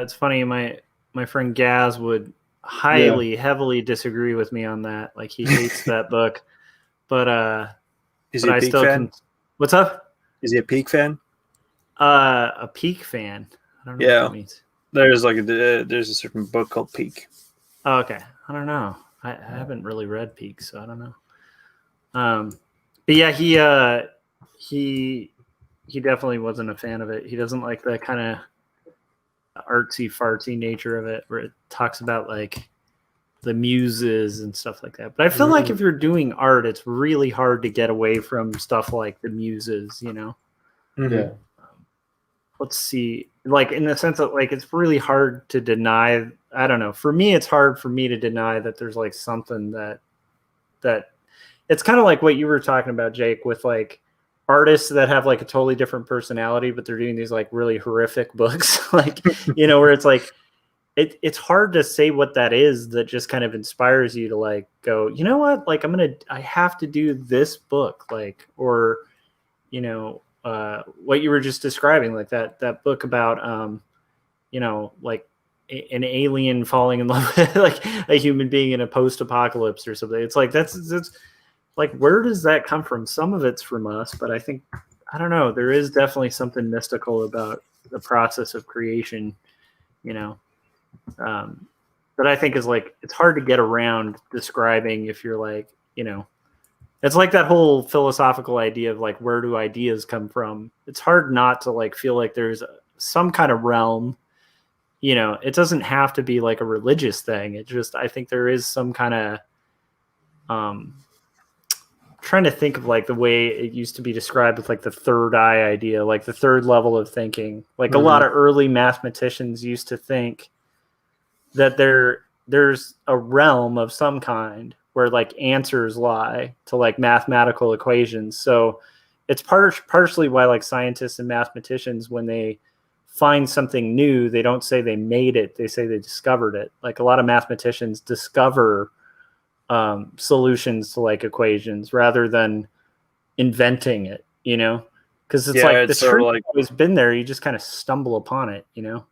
It's funny. My friend Gaz would heavily disagree with me on that. Like he hates that book, but is he a Peak fan? What's up? Is he a Peak fan? A Peak fan. I don't know what that means. There's like there's a certain book called Peak. Oh, okay. I don't know. I haven't really read Peak, so I don't know. But yeah, he definitely wasn't a fan of it. He doesn't like the kind of artsy fartsy nature of it, where it talks about like the muses and stuff like that. But I feel like if you're doing art, it's really hard to get away from stuff like the muses, you know? Yeah. Let's see. Like in the sense that like it's really hard to deny. I don't know. For me, it's hard for me to deny that there's like something that it's kind of like what you were talking about, Jake, with like artists that have like a totally different personality, but they're doing these like really horrific books, like, you know, where it's like, it's hard to say what that is that just kind of inspires you to like go, you know what, like I have to do this book, like, or, you know, what you were just describing, like that book about, you know, like an alien falling in love with like a human being in a post-apocalypse or something. It's like, that's like, where does that come from? Some of it's from us, but I think, I don't know, there is definitely something mystical about the process of creation, you know, that I think is like, it's hard to get around describing if you're like, you know, it's like that whole philosophical idea of like, where do ideas come from? It's hard not to like feel like there's some kind of realm, you know, it doesn't have to be like a religious thing. It just, I think there is some kind of, trying to think of like the way it used to be described with like the third eye idea, like the third level of thinking. Like a lot of early mathematicians used to think that there's a realm of some kind where like answers lie to like mathematical equations. So it's partially why like scientists and mathematicians, when they find something new, they don't say they made it, they say they discovered it. Like a lot of mathematicians discover solutions to like equations rather than inventing it, you know, because it's like the truth has always been there, you just kind of stumble upon it, you know.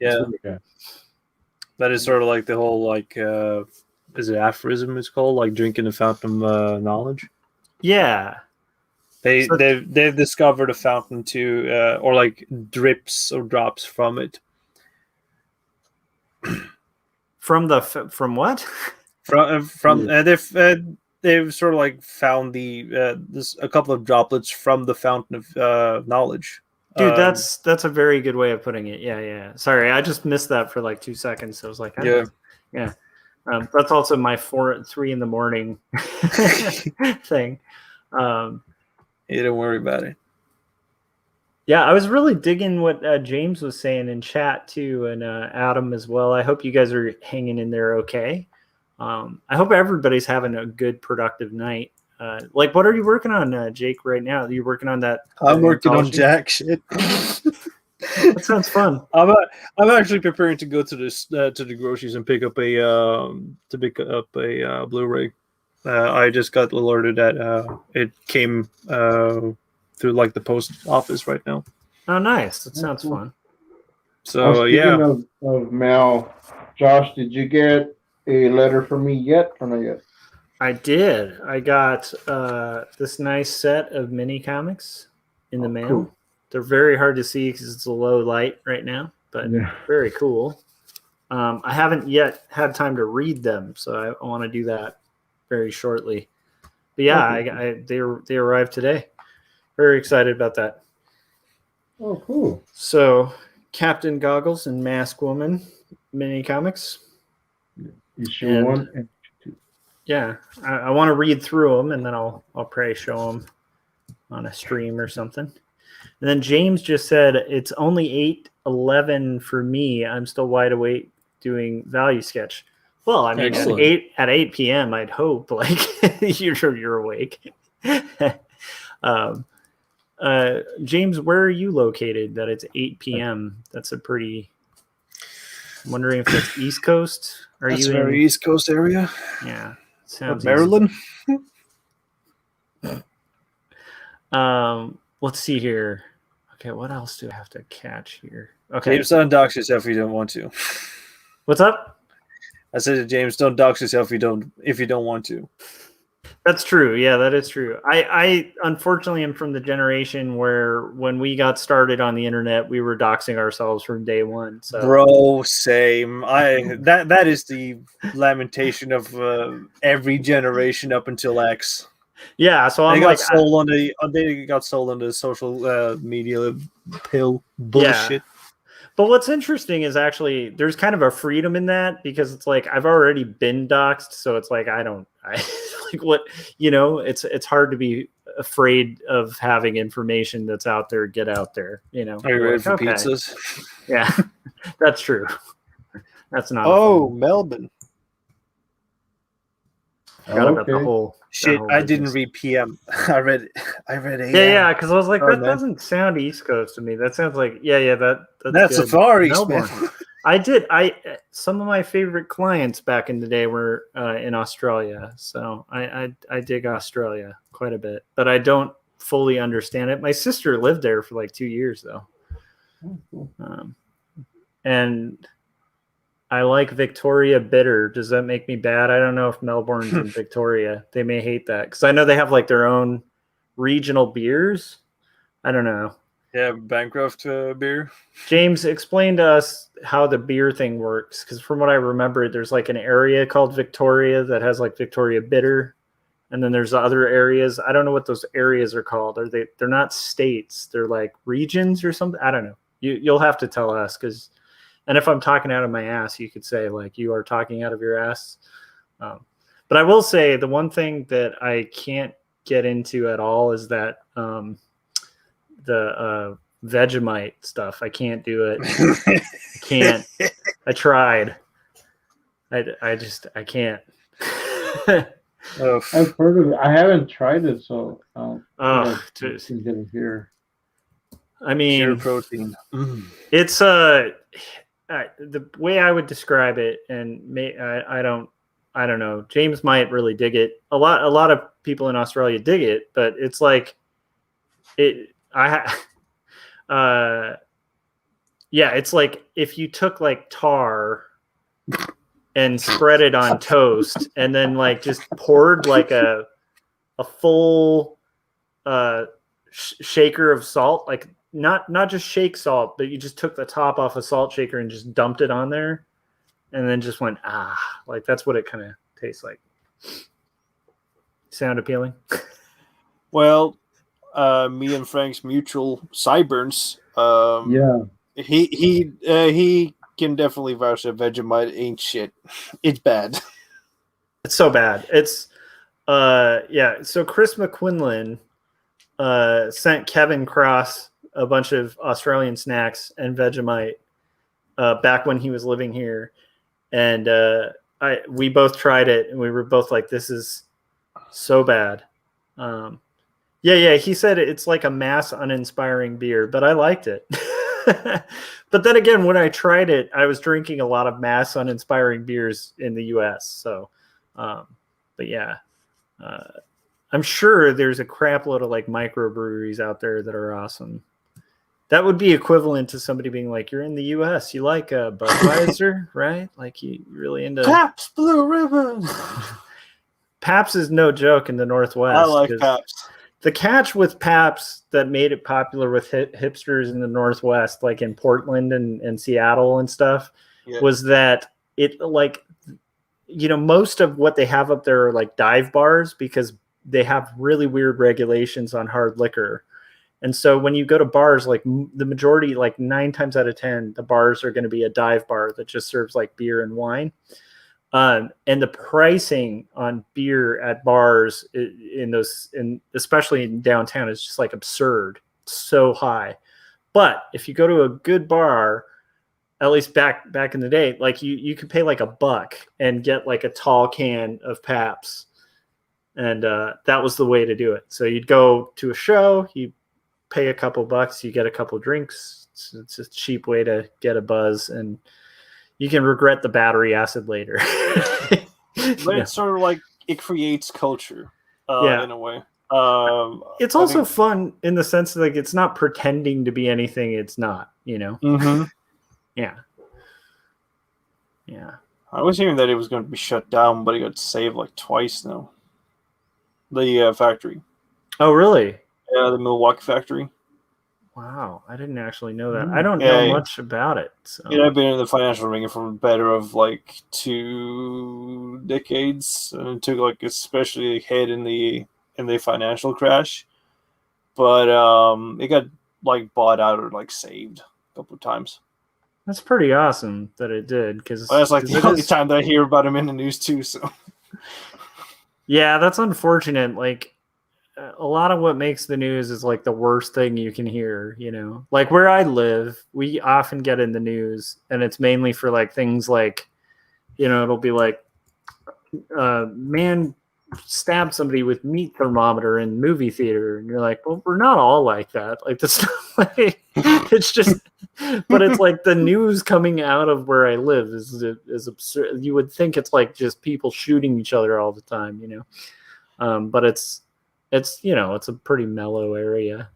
That is sort of like the whole like is it aphorism it's called, like drinking the fountain of knowledge. They've discovered a fountain too, or like drips or drops from it. From what? They've sort of like found a couple of droplets from the fountain of knowledge. Dude, that's a very good way of putting it. Yeah. Sorry, I just missed that for like 2 seconds. So I was like, yeah. That's also my 3 in the morning thing. Don't worry about it. Yeah, I was really digging what James was saying in chat too, and Adam as well. I hope you guys are hanging in there okay. I hope everybody's having a good, productive night. Like, what are you working on, Jake, right now? Are you working on that? I'm working on jack shit. That sounds fun. I'm actually preparing to go to the groceries and pick up a Blu-ray. I just got alerted that it came through like the post office right now. Oh, nice! That sounds fun. So speaking of mail, Josh, did you get a letter from me yet or not yet? I did. I got this nice set of mini comics in the mail. Cool. They're very hard to see because it's a low light right now, but very cool. I haven't yet had time to read them, so I want to do that very shortly. But yeah, they arrived today. Very excited about that. Oh, cool. So, Captain Goggles and Mask Woman mini comics. Issue 1 and 2. Yeah, I want to read through them, and then I'll probably show them on a stream or something. And then James just said, it's only 8:11 for me. I'm still wide awake doing Value Sketch. Well, I mean, at 8 p.m., I'd hope, like, you're awake. James, where are you located that it's 8 p.m.? That's a pretty... I'm wondering if that's East Coast. That's very East Coast area. Yeah. Sounds Maryland? Let's see here. Okay, what else do I have to catch here? Okay. James, don't dox yourself if you don't want to. What's up? I said to James, don't dox yourself if you don't want to. That's true. Yeah, that is true. I unfortunately am from the generation where when we got started on the internet, we were doxing ourselves from day one. So, bro, same. That is the lamentation of every generation up until X. Yeah, so they got sold on the social media pill bullshit. Yeah. But what's interesting is actually there's kind of a freedom in that because it's like I've already been doxed, so it's like I like what, you know, it's hard to be afraid of having information that's out there get out there, you know. Are you ready for pizzas? Yeah, that's true. That's not. Melbourne. Forgot about the Okay. whole. Shit, whole I didn't business. read PM. I read AM. Yeah, because I was like, Oh, that man. doesn't sound East Coast to me. That sounds like, that's That's the good. Far East, Melbourne. man. Some of my favorite clients back in the day were in Australia, so I dig Australia quite a bit, but I don't fully understand it. My sister lived there for like 2 years though, Oh, cool. and I like Victoria bitter. Does that make me bad? I don't know if Melbourne's in Victoria. They may hate that because I know they have like their own regional beers. I don't know. Yeah, Bancroft beer. James, explain to us how the beer thing works, because from what I remember, there's like an area called Victoria that has like Victoria Bitter, and then there's other areas. I don't know what those areas are called. They're not states. They're like regions or something. I don't know. You'll have to tell us, and if I'm talking out of my ass, you could say like you are talking out of your ass. But I will say the one thing that I can't get into at all is that the Vegemite stuff. I can't do it. I can't. I tried. I can't. Oh, I've heard of it. I haven't tried it, so Oh, I can get it here. I pure mean, protein. it's the way I would describe it, and I don't know. James might really dig it. A lot of people in Australia dig it, but it's like it. It's like if you took like tar and spread it on toast, and then like just poured like a full shaker of salt, like not just shake salt, but you just took the top off a salt shaker and just dumped it on there, and then just went like that's what it kind of tastes like. Sound appealing? Well, me and Frank's mutual sideburns. Yeah. He can definitely vouch that Vegemite ain't shit. It's bad. It's so bad. It's So Chris McQuinlan sent Kevin Cross a bunch of Australian snacks and Vegemite back when he was living here, and we both tried it, and we were both like, "This is so bad." He said it's like a mass uninspiring beer, but I liked it. But then again, when I tried it, I was drinking a lot of mass uninspiring beers in the US. So, but yeah, I'm sure there's a crap load of like microbreweries out there that are awesome. That would be equivalent to somebody being like, "You're in the US, you like Budweiser, right? Like you really into Pabst Blue Ribbon." Pabst is no joke in the Northwest. I like Pabst. The catch with Pabst that made it popular with hipsters in the Northwest, like in Portland and Seattle and stuff, was that it like, most of what they have up there are like dive bars because they have really weird regulations on hard liquor. And so when you go to bars, like the majority, like 9 times out of 10, the bars are going to be a dive bar that just serves like beer and wine. And the pricing on beer at bars especially in downtown, is just like absurd. It's so high. But if you go to a good bar, at least back in the day, like you could pay like $1 and get like a tall can of Pabst. And that was the way to do it. So you'd go to a show, you pay a couple bucks, you get a couple drinks. It's a cheap way to get a buzz, and you can regret the battery acid later. But it's sort of like it creates culture in a way. It's also fun in the sense that like it's not pretending to be anything it's not, Mm-hmm. Yeah. I was hearing that it was going to be shut down, but it got saved like twice now. The factory. Oh, really? Yeah, the Milwaukee factory. Wow, I didn't actually know that. I don't know much about it. So. I've been in the financial ring for better of like 2 decades, and it took like especially a hit in the financial crash. But it got like bought out or like saved a couple of times. That's pretty awesome that it did, because that's like the only time that I hear about him in the news too. So yeah, that's unfortunate. Like a lot of what makes the news is like the worst thing you can hear, like where I live, we often get in the news, and it's mainly for like things like, it'll be like, man stab somebody with meat thermometer in movie theater, and you're like, well, we're not all like that. Like that's not like, it's just, but it's like the news coming out of where I live is absurd. You would think it's like just people shooting each other all the time, you know. But it's it's a pretty mellow area.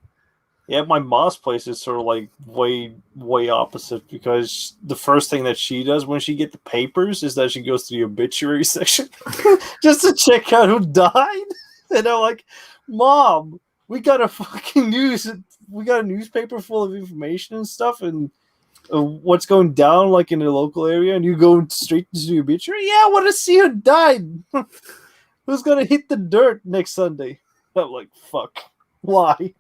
Yeah, my mom's place is sort of like way opposite, because the first thing that she does when she get the papers is that she goes to the obituary section just to check out who died. And I'm like, Mom, we got a newspaper full of information and stuff, and what's going down like in the local area, and you go straight to the obituary? Yeah, I want to see who died. Who's gonna hit the dirt next Sunday? I'm like, fuck, why?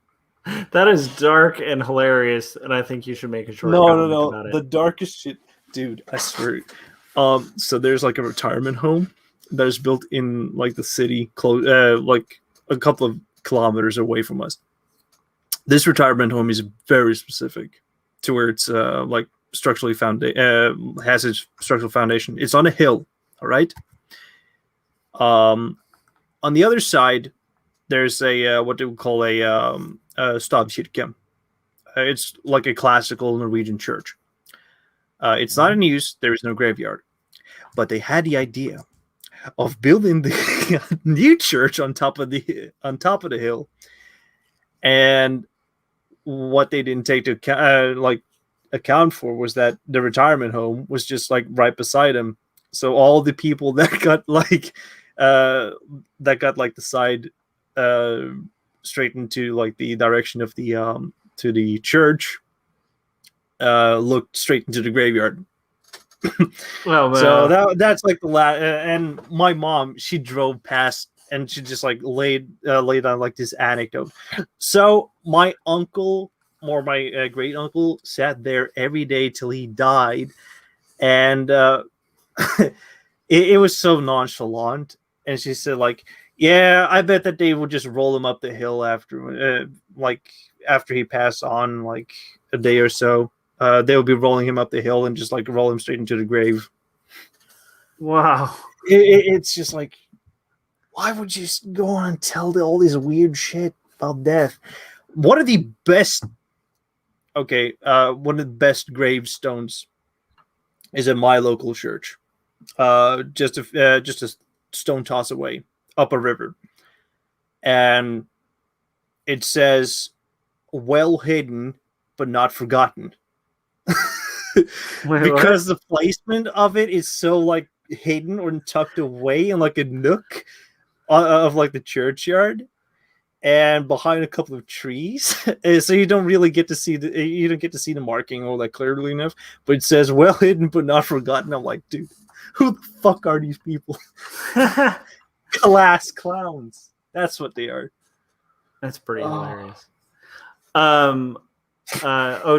That is dark and hilarious, and I think you should make a short No. comic about it. The darkest shit, dude. I swear. So there's like a retirement home that is built in like the city, like a couple of kilometers away from us. This retirement home is very specific to where it's like structurally has its structural foundation. It's on a hill, all right. On the other side, there's a what they would call a stavkirke. It's like a classical Norwegian church. It's not in use. There is no graveyard, but they had the idea of building the new church on top of the hill. And what they didn't take to account for was that the retirement home was just like right beside him. So all the people that got the side straight into like the direction of the to the church looked straight into the graveyard. Well, so that's like the last. And my mom, she drove past and she just like laid on like this anecdote. So my uncle or my great uncle sat there every day till he died, and it was so nonchalant. And she said like, yeah, I bet that they would just roll him up the hill after he passed on, like a day or so. They would be rolling him up the hill and just like roll him straight into the grave. wow. It's just like, why would you go on and tell all this weird shit about death? One of the best gravestones is in my local church. Just a stone toss away up a river, and it says, well hidden but not forgotten. Because the placement of it is so like hidden or tucked away in like a nook of like the churchyard and behind a couple of trees. So you don't get to see the marking all that clearly enough, but it says well hidden but not forgotten. I'm like, dude, who the fuck are these people? Class clowns. That's what they are. That's pretty hilarious.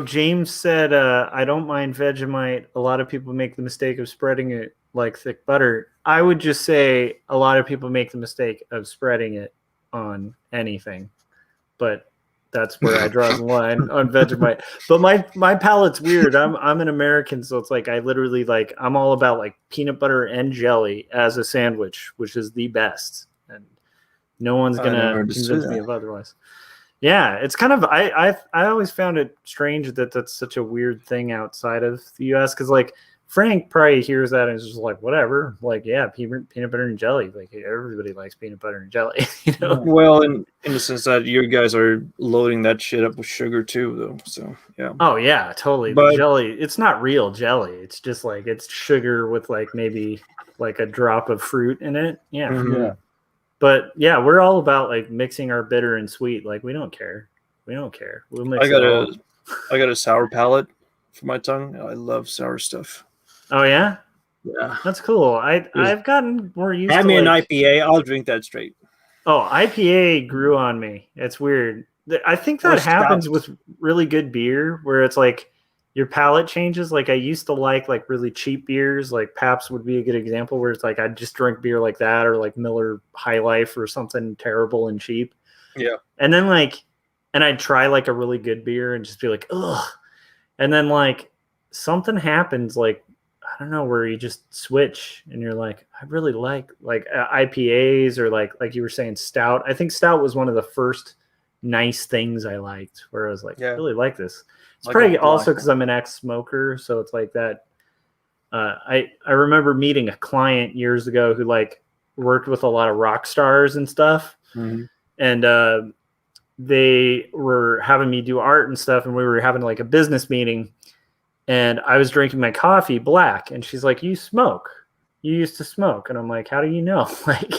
James said, I don't mind Vegemite. A lot of people make the mistake of spreading it like thick butter. I would just say a lot of people make the mistake of spreading it on anything, but that's where I draw the line on Vegemite. But my palate's weird. I'm an American, so it's like I literally like I'm all about like peanut butter and jelly as a sandwich, which is the best, and no one's gonna convince me of otherwise. Yeah, it's kind of I always found it strange that that's such a weird thing outside of the U.S. because like Frank probably hears that and is just like whatever, like yeah, peanut butter and jelly, like everybody likes peanut butter and jelly, you know. Well, in the sense that you guys are loading that shit up with sugar too, though. So yeah. Oh yeah, totally. But the jelly, it's not real jelly. It's just like it's sugar with like maybe like a drop of fruit in it. Yeah. Mm-hmm. Yeah. But yeah, we're all about like mixing our bitter and sweet. Like we don't care. We'll mix I got a sour palate for my tongue. I love sour stuff. Oh yeah? Yeah. That's cool. I've gotten more used to Add me an IPA, I'll drink that straight. Oh, IPA grew on me. It's weird. I think that happens with really good beer where it's like your palate changes. Like I used to like really cheap beers, like Pabst would be a good example where it's like I'd just drink beer like that or like Miller High Life or something terrible and cheap. Yeah. And then and I'd try like a really good beer and just be like, ugh. And then like something happens like I don't know, where you just switch and you're like, I really like IPAs, or like you were saying, stout. I think stout was one of the first nice things I liked, where I was like, I really like this. It's Like probably a black also because I'm an ex-smoker, so it's like that. I remember meeting a client years ago who like worked with a lot of rock stars and stuff, and they were having me do art and stuff, and we were having like a business meeting, and I was drinking my coffee black, and she's like, "You smoke? You used to smoke?" And I'm like, "How do you know?" Like,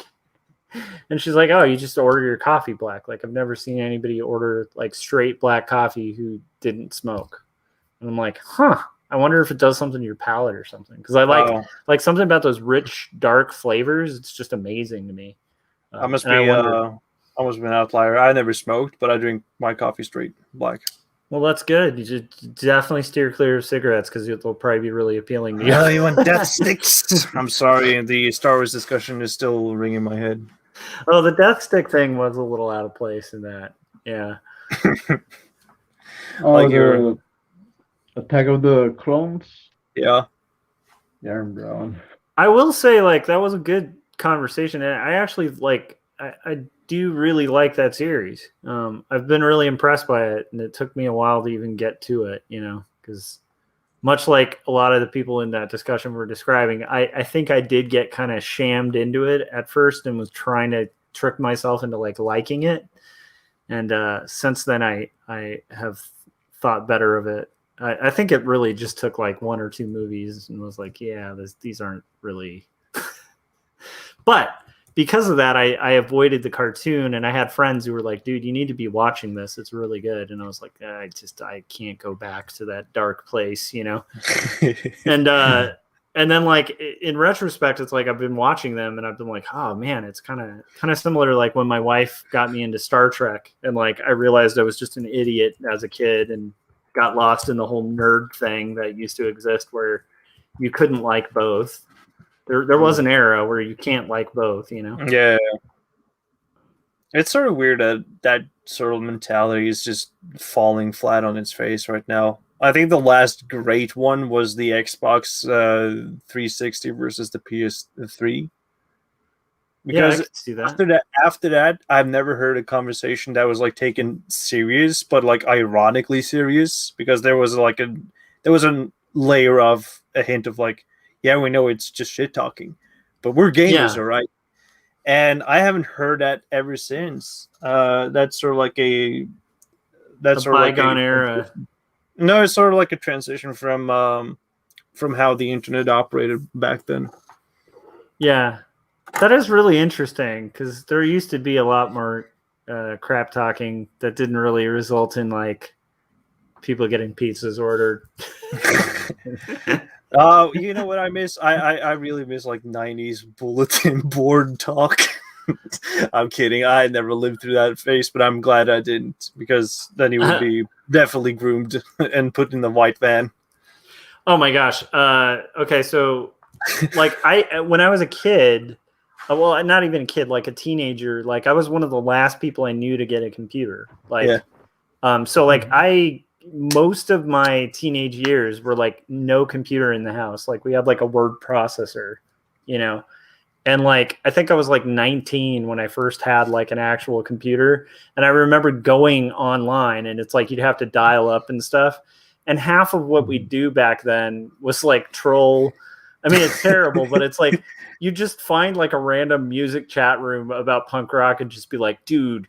and she's like, "Oh, you just order your coffee black. Like, I've never seen anybody order like straight black coffee who didn't smoke." And I'm like, "Huh. I wonder if it does something to your palate or something." Because I like something about those rich, dark flavors. It's just amazing to me. I must be an outlier. I never smoked, but I drink my coffee straight black. Well, that's good. You should definitely steer clear of cigarettes, because they'll probably be really appealing to you. Oh, you want death sticks? I'm sorry, the Star Wars discussion is still ringing in my head. Oh, the death stick thing was a little out of place in that. Yeah. Like the Attack of the Clones. Yeah. Yeah, bro. I will say, like, that was a good conversation, and I actually like. I do really like that series. I've been really impressed by it, and it took me a while to even get to it, because much like a lot of the people in that discussion were describing, I think I did get kind of shammed into it at first and was trying to trick myself into like liking it. And since then, I have thought better of it. I think it really just took like one or two movies and was like, yeah, these aren't really. But because of that, I avoided the cartoon, and I had friends who were like, dude, you need to be watching this. It's really good. And I was like, I can't go back to that dark place, And then like in retrospect, it's like I've been watching them and I've been like, oh man, it's kind of similar to like when my wife got me into Star Trek, and like I realized I was just an idiot as a kid and got lost in the whole nerd thing that used to exist where you couldn't like both. There was an era where you can't like both, Yeah. It's sort of weird that sort of mentality is just falling flat on its face right now. I think the last great one was the Xbox 360 versus the PS3. Because I can see that. after that, I've never heard a conversation that was like taken serious, but like ironically serious, because there was a layer of a hint of like, yeah, we know it's just shit talking, but we're gamers, all right? And I haven't heard that ever since. That's sort of like a bygone era. No, it's sort of like a transition from how the internet operated back then. Yeah, that is really interesting, because there used to be a lot more crap talking that didn't really result in like people getting pizzas ordered. You know what I miss? I really miss like 90s bulletin board talk. I'm kidding. I never lived through that phase, but I'm glad I didn't, because then he would be definitely groomed and put in the white van. Oh my gosh. Okay, so like when I was a kid, well, not even a kid, like a teenager, like I was one of the last people I knew to get a computer. Like, so like most of my teenage years were like no computer in the house. Like we had like a word processor, and like I think I was like 19 when I first had like an actual computer, and I remember going online, and it's like you'd have to dial up and stuff, and half of what we do back then was like troll. I mean, it's terrible, but it's like you just find like a random music chat room about punk rock and just be like, dude,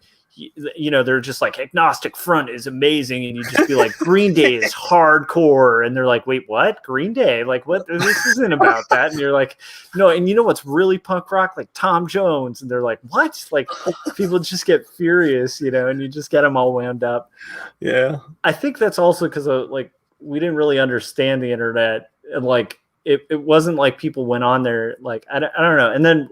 they're just like, Agnostic Front is amazing, and you just be like, Green Day is hardcore, and they're like, wait, what? Green Day? Like, what? This isn't about that. And you're like, no. And you know what's really punk rock? Like Tom Jones. And they're like, what? Like people just get furious, and you just get them all wound up. Yeah, I think that's also because like we didn't really understand the internet, and like it wasn't like people went on there like I don't know. And then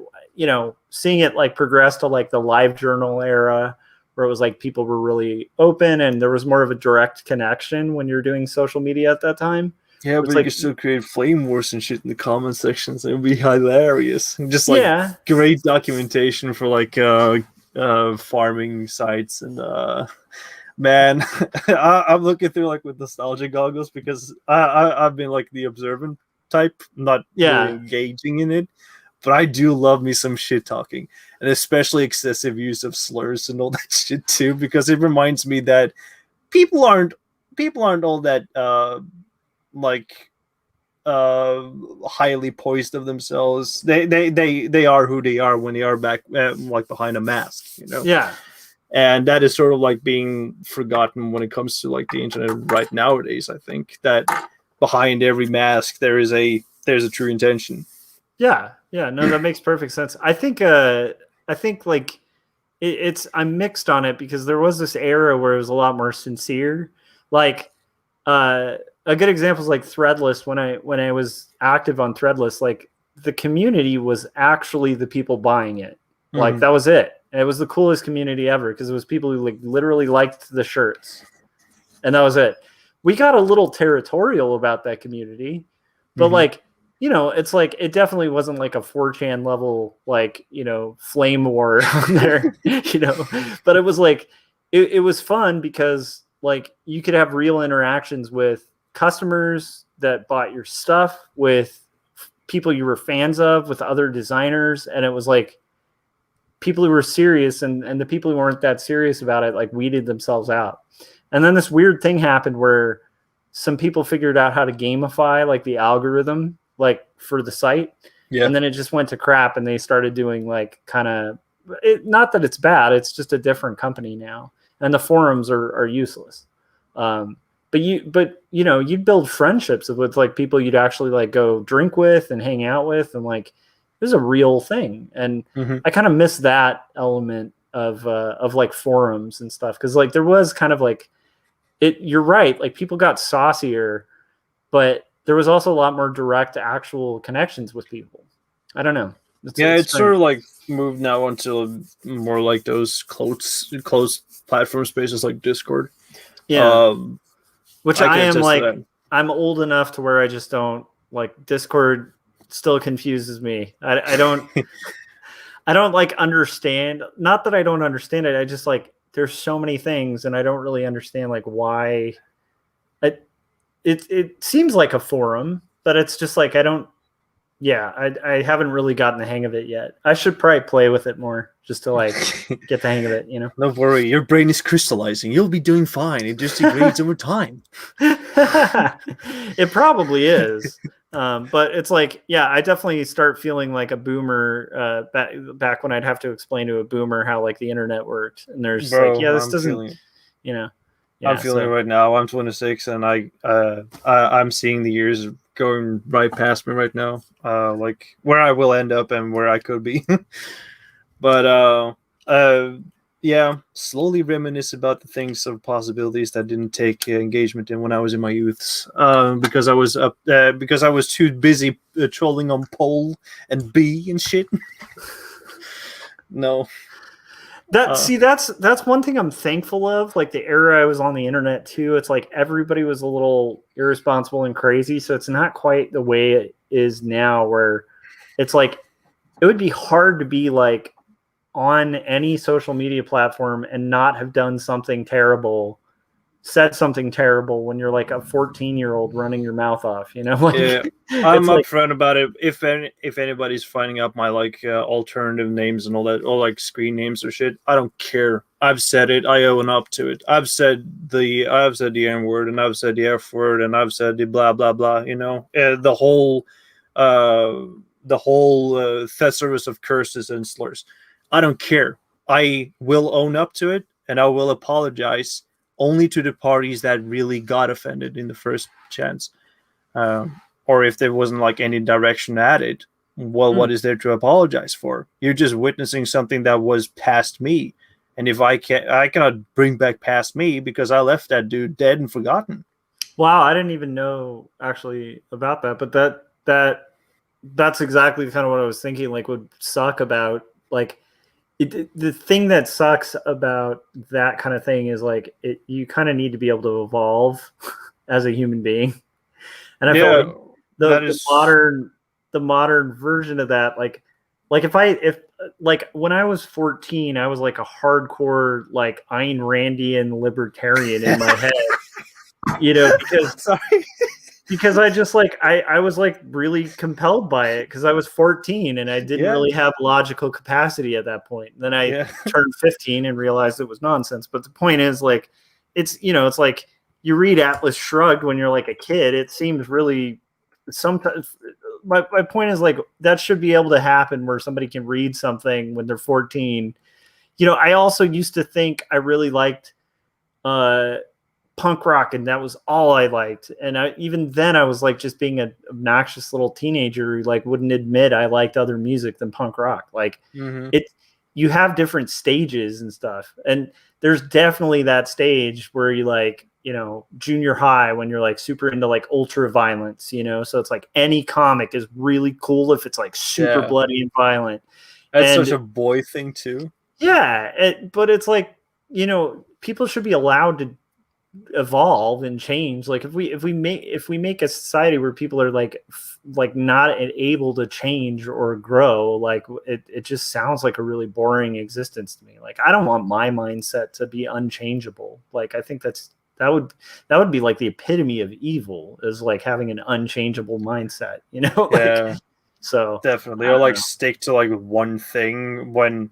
seeing it like progress to like the live journal era, where it was like people were really open and there was more of a direct connection when you're doing social media at that time. Yeah, but you can still create flame wars and shit in the comment sections. It would be hilarious. Just like great documentation for like farming sites. And man, I'm looking through like with nostalgia goggles, because I've been like the observant type, not Yeah. really engaging in it. But I do love me some shit talking, and especially excessive use of slurs and all that shit too, because it reminds me that people aren't all that like highly poised of themselves. They are who they are when they are back like behind a mask, you know. Yeah. And that is sort of like being forgotten when it comes to like the internet right nowadays. I think that behind every mask there's a true intention. Yeah. No, that makes perfect sense. I think like I'm mixed on it because there was this era where it was a lot more sincere. Like a good example is like Threadless. When I was active on Threadless, like the community was actually the people buying it. Like that was it. It was the coolest community ever because it was people who like literally liked the shirts, and that was it. We got a little territorial about that community, but like, you know, it's like it definitely wasn't like a 4chan level, like, you know, flame war on there, you know. But it was like it was fun because like you could have real interactions with customers that bought your stuff, with people you were fans of, with other designers, and it was like people who were serious and the people who weren't that serious about it like weeded themselves out. And then this weird thing happened where some people figured out how to gamify like the algorithm like for the site. Yeah. And then it just went to crap and they started doing like kind of not that it's bad, it's just a different company now. And the forums are useless. But you know, you'd build friendships with like people you'd actually like go drink with and hang out with, and like it was a real thing. And I kind of miss that element of like forums and stuff. Cause like there was kind of like you're right. Like people got saucier, but there was also a lot more direct actual connections with people. I don't know. It's sort of like moved now into more like those closed platform spaces like Discord. Yeah. Which I am like, I'm old enough to where I just don't like Discord. Still confuses me. I don't I don't like understand, not that I don't understand it, I just like there's so many things and I don't really understand like why it seems like a forum, but it's just like I haven't really gotten the hang of it yet. I should probably play with it more just to like get the hang of it, you know. Don't worry, your brain is crystallizing. You'll be doing fine. It just degrades over time. It probably is. But it's like, yeah, I definitely start feeling like a boomer back when I'd have to explain to a boomer how like the internet worked. And there's like, yeah, this doesn't, you know. Yeah, I'm feeling it right now. I'm 26 and I'm seeing the years going right past me right now. Like where I will end up and where I could be. But yeah, slowly reminisce about the things of possibilities that didn't take engagement in when I was in my youths, because I was too busy trolling on Pole and B and shit. No, that's one thing I'm thankful of. Like the era I was on the internet too. It's like everybody was a little irresponsible and crazy, so it's not quite the way it is now, where it's like it would be hard to be like on any social media platform and not have done something terrible, said something terrible when you're like a 14-year-old running your mouth off, you know? Like, yeah, I'm upfront about it. If anybody's finding out my like alternative names and all that, or like screen names or shit, I don't care. I've said it. I own up to it. I've said the N word, and I've said the F word, and I've said the blah blah blah. You know, the whole thesaurus of curses and slurs. I don't care. I will own up to it, and I will apologize only to the parties that really got offended in the first chance. Or if there wasn't like any direction at it, well, what is there to apologize for? You're just witnessing something that was past me. And if I cannot bring back past me because I left that dude dead and forgotten. Wow, I didn't even know actually about that, but that's exactly kind of what I was thinking, like would suck about like the thing that sucks about that kind of thing is like you kind of need to be able to evolve as a human being. And I feel like the modern version of that, like if like when I was 14, I was like a hardcore like Ayn Randian libertarian in my head, you know, because because I just like I was like really compelled by it because I was 14 and I didn't really have logical capacity at that point. Then I turned 15 and realized it was nonsense. But the point is, like, it's it's like you read Atlas Shrugged when you're like a kid. It seems really sometimes. My point is, like, that should be able to happen where somebody can read something when they're 14. I also used to think I really liked punk rock, and that was all I liked. And even then I was like just being an obnoxious little teenager who like wouldn't admit I liked other music than punk rock. Like you have different stages and stuff. And there's definitely that stage where you like, junior high when you're like super into like ultra violence, so it's like any comic is really cool if it's like super bloody and violent. That's such a boy thing too. Yeah. But it's like, people should be allowed to evolve and change. Like if we make a society where people are like not able to change or grow, like it just sounds like a really boring existence to me. Like I don't want my mindset to be unchangeable. Like I think that would be like the epitome of evil, is like having an unchangeable mindset, like, so definitely, or like stick to like one thing when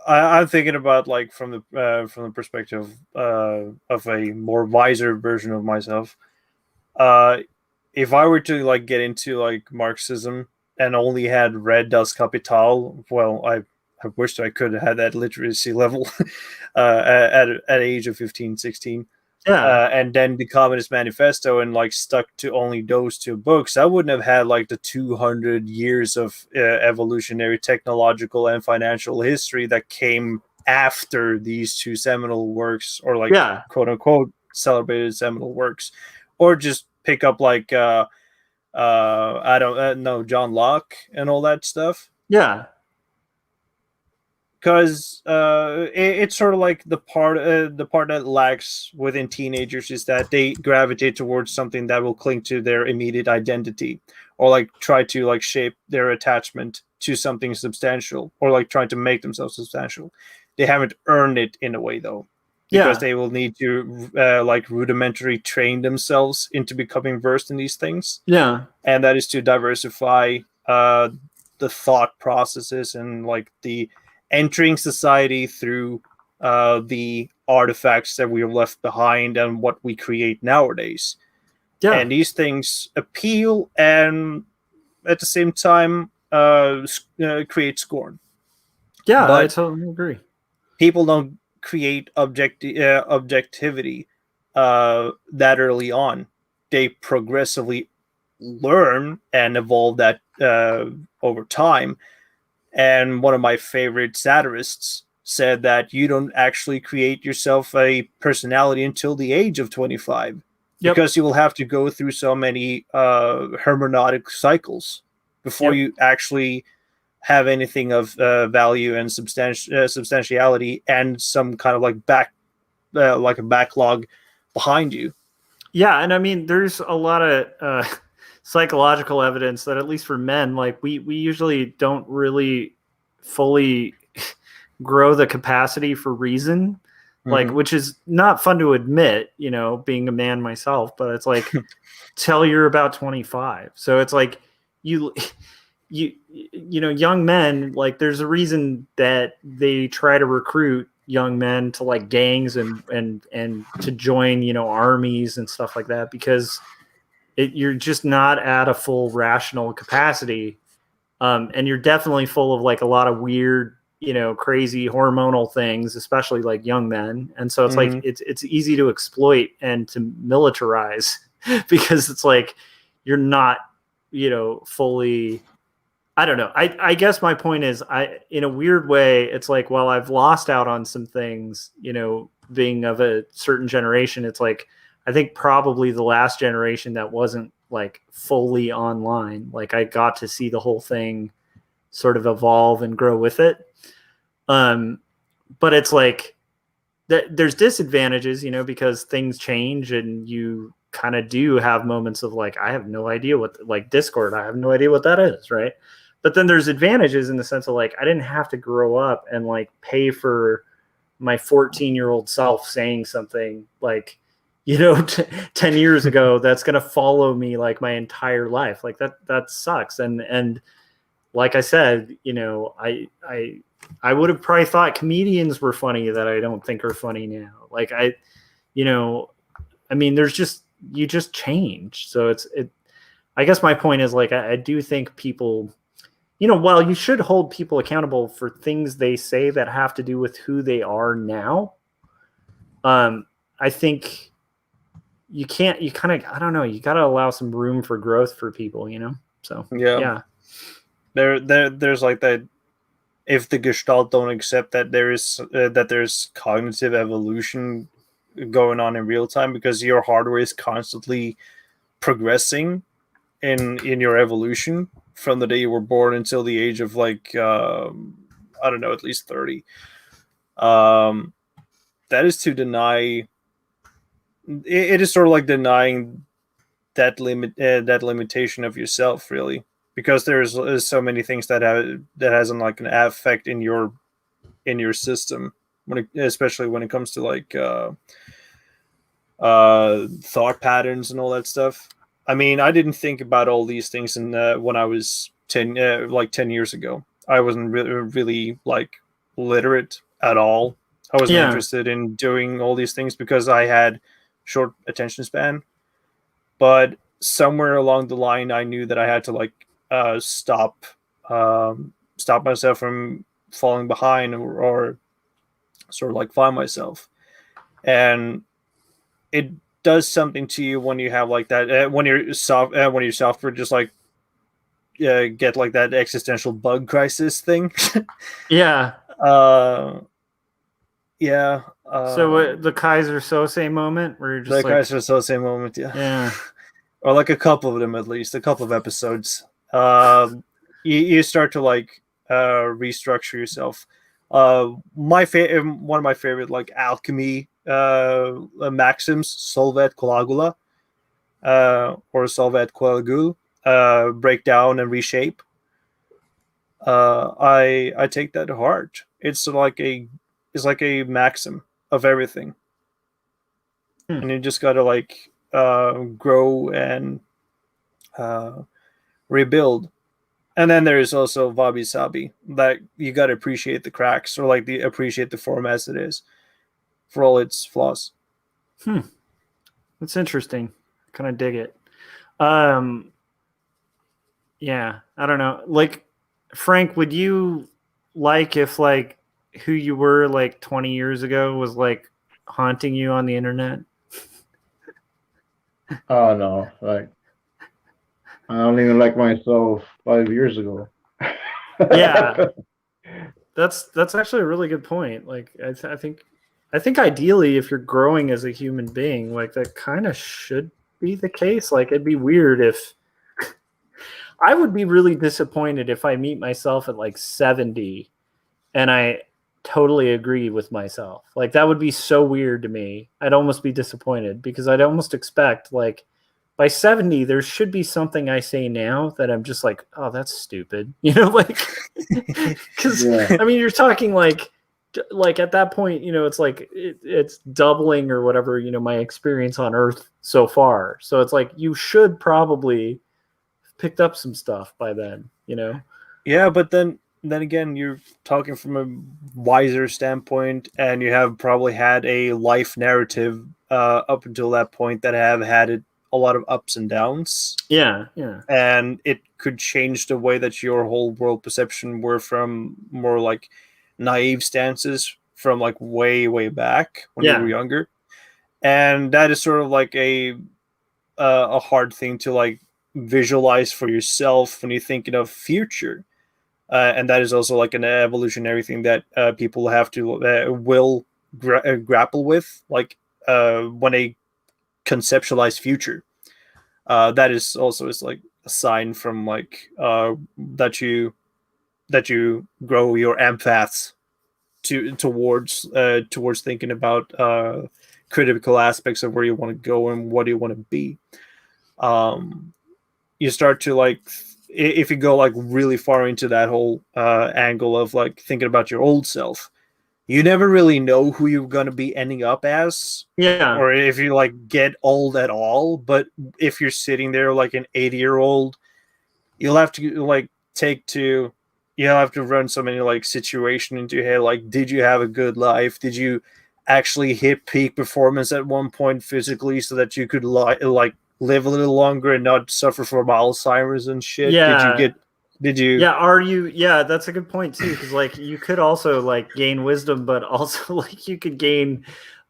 I'm thinking about like from the perspective of a more wiser version of myself. If I were to like get into like Marxism and only had read Das Kapital, well, I wished I could have had that literacy level at age of 15, 16. And then the Communist Manifesto and like stuck to only those two books, I wouldn't have had like the 200 years of evolutionary, technological, and financial history that came after these two seminal works, or like quote unquote celebrated seminal works, or just pick up like I don't know, John Locke and all that stuff. Because it's sort of like the part that lacks within teenagers is that they gravitate towards something that will cling to their immediate identity, or like try to like shape their attachment to something substantial, or like trying to make themselves substantial. They haven't earned it in a way though, because they will need to like rudimentary train themselves into becoming versed in these things. And that is to diversify the thought processes and like the entering society through the artifacts that we have left behind and what we create nowadays. And these things appeal and at the same time create scorn. But I totally agree. People don't create objectivity that early on. They progressively learn and evolve that over time. And one of my favorite satirists said that you don't actually create yourself a personality until the age of 25, because you will have to go through so many hermeneutic cycles before you actually have anything of value and substantiality and some kind of like like a backlog behind you. And I mean, there's a lot of psychological evidence that, at least for men, like we usually don't really fully grow the capacity for reason, like, which is not fun to admit, being a man myself, but it's like till you're about 25. So it's like you young men, like there's a reason that they try to recruit young men to like gangs and to join, armies and stuff like that, because you're just not at a full rational capacity. And you're definitely full of like a lot of weird, crazy hormonal things, especially like young men. And so it's like, it's easy to exploit and to militarize because it's like, you're not, fully, I don't know. I guess my point is, in a weird way, it's like, well, I've lost out on some things, being of a certain generation. It's like, I think probably the last generation that wasn't like fully online. Like I got to see the whole thing sort of evolve and grow with it. But it's like there's disadvantages, because things change and you kind of do have moments of like, I have no idea what, like Discord, I have no idea what that is. Right. But then there's advantages in the sense of like, I didn't have to grow up and like pay for my 14-year-old self saying something like, 10 years ago, that's going to follow me like my entire life. Like that sucks. And like I said, I would have probably thought comedians were funny that I don't think are funny now. Like there's you just change. So I guess my point is like, I do think people, while you should hold people accountable for things they say that have to do with who they are now, I think you can't, I don't know, you got to allow some room for growth for people, So, yeah. There's like that. If the Gestalt don't accept that there's cognitive evolution going on in real time, because your hardware is constantly progressing in your evolution from the day you were born until the age of like I don't know, at least 30. That is to deny. It is sort of like denying that limitation of yourself, really, because there's so many things that hasn't like an effect in your system, especially when it comes to like thought patterns and all that stuff. I mean, I didn't think about all these things when I was 10 years ago. I wasn't really like literate at all. I wasn't interested in doing all these things because I had short attention span. But somewhere along the line, I knew that I had to like stop myself from falling behind, or sort of like find myself. And it does something to you when you have like that when your software just like get like that existential bug crisis thing. Yeah. Yeah. So the Kaiser Sose moment where you're just the Kaiser Sose moment, yeah, or like a couple of them, at least a couple of episodes. You start to like restructure yourself. One of my favorite like alchemy maxims, solvet coagula, or solvet coagul, break down and reshape. I take that to heart. It's like a maxim of everything, and you just gotta like grow and rebuild. And then there's also wabi sabi, that you gotta appreciate the cracks, or like appreciate the form as it is, for all its flaws. That's interesting. Kind of dig it. Yeah, I don't know. Like, Frank, would you like if like who you were like 20 years ago was like haunting you on the internet? Oh no, like I don't even like myself 5 years ago. Yeah, that's actually a really good point. Like, I think ideally, if you're growing as a human being, like that kind of should be the case. Like, it'd be weird if I would be really disappointed if I meet myself at like 70 and I totally agree with myself. Like, that would be so weird to me. I'd almost be disappointed because I'd almost expect like by 70 there should be something I say now that I'm just like, oh, that's stupid. Like, because I mean, you're talking like at that point, it's like it's doubling or whatever, my experience on Earth so far. So it's like you should probably picked up some stuff by then, Yeah, but then again, you're talking from a wiser standpoint, and you have probably had a life narrative up until that point that have had a lot of ups and downs. Yeah. And it could change the way that your whole world perception were from more like naive stances from like way back when you were younger. And that is sort of like a hard thing to like visualize for yourself when you're thinking of future, and that is also like an evolutionary thing that people have to will grapple with, like when they conceptualize future. That is also is like a sign from like that you grow your empaths towards thinking about critical aspects of where you want to go and what do you want to be. You start to like, if you go like really far into that whole angle of like thinking about your old self, you never really know who you're gonna be ending up as, Yeah. or if you like get old at all. But if you're sitting there like an 80-year-old, you'll have to like you'll have to run so many like situation into your head. Like, did you have a good life? Did you actually hit peak performance at one point physically so that you could like live a little longer and not suffer from Alzheimer's and shit? Yeah. Did you Yeah, are you? Yeah, that's a good point too, because like you could also like gain wisdom, but also like you could gain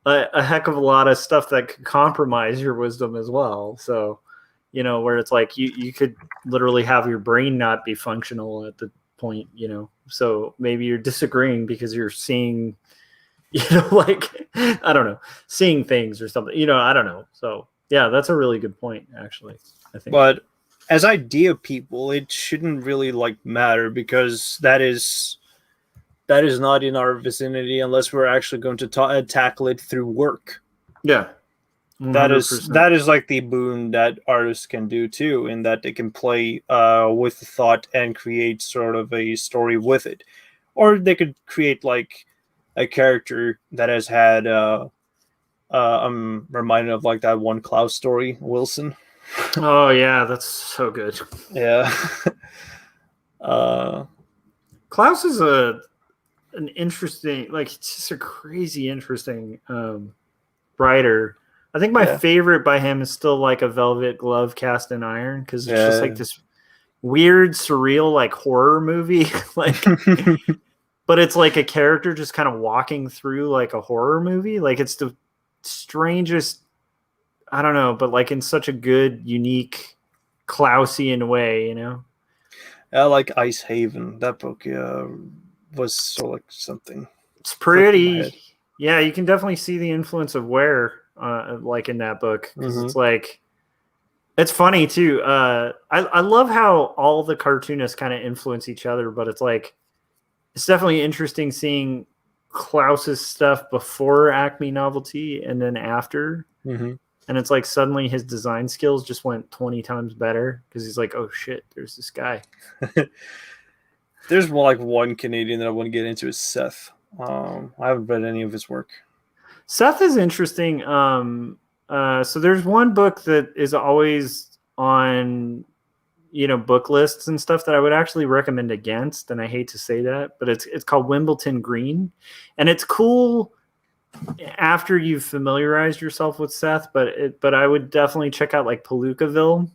a heck of a lot of stuff that could compromise your wisdom as well. So, where it's like you could literally have your brain not be functional at the point, So maybe you're disagreeing because you're seeing, like I don't know, seeing things or something. I don't know. So yeah, that's a really good point, actually. I think. But as idea people, it shouldn't really like matter, because that is not in our vicinity unless we're actually going to tackle it through work. Yeah. 100%. That is like the boon that artists can do too, in that they can play with the thought and create sort of a story with it, or they could create like a character that has had. I'm reminded of like that one Klaus story, Wilson. Oh yeah, that's so good. Yeah. Klaus is an interesting, like, it's just a crazy interesting writer. I think my favorite by him is still like A Velvet Glove Cast in Iron, because it's just like this weird, surreal, like horror movie, like, but it's like a character just kind of walking through like a horror movie. Like it's the strangest, I don't know, but like in such a good, unique, Klausian way, I like Ice Haven. That book was sort of like something. It's pretty. Yeah, you can definitely see the influence of Ware, like in that book, because it's like, it's funny too. I love how all the cartoonists kind of influence each other, but it's like, it's definitely interesting seeing Klaus's stuff before Acme Novelty and then after. And it's like suddenly his design skills just went 20 times better, because he's like, oh shit, there's this guy. There's like one Canadian that I want to get into is Seth. I haven't read any of his work. Seth is interesting. So there's one book that is always on, book lists and stuff that I would actually recommend against, and I hate to say that, but it's called Wimbledon Green, and it's cool after you've familiarized yourself with Seth, but I would definitely check out like Palookaville.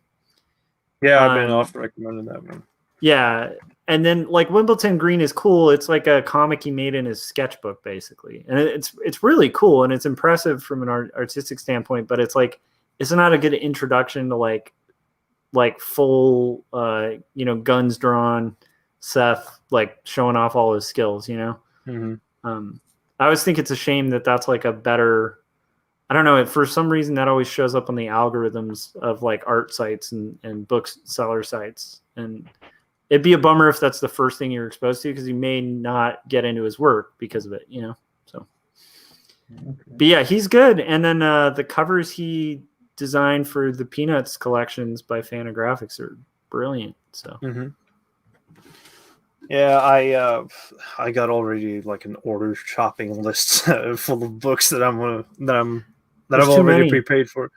Yeah, I've been often recommending that one. Yeah, and then like Wimbledon Green is cool. It's like a comic he made in his sketchbook, basically, and it's really cool and it's impressive from an artistic standpoint. But it's like, it's not a good introduction to like full guns drawn Seth, like showing off all his skills. I always think it's a shame that that's like a better, I don't know, for some reason that always shows up on the algorithms of like art sites and bookseller sites. And it'd be a bummer if that's the first thing you're exposed to, because you may not get into his work because of it, so. Okay. But yeah, he's good. And then the covers he designed for the Peanuts collections by Fantagraphics are brilliant. So. Yeah, I got already like an order shopping list full of books that I've already prepaid for.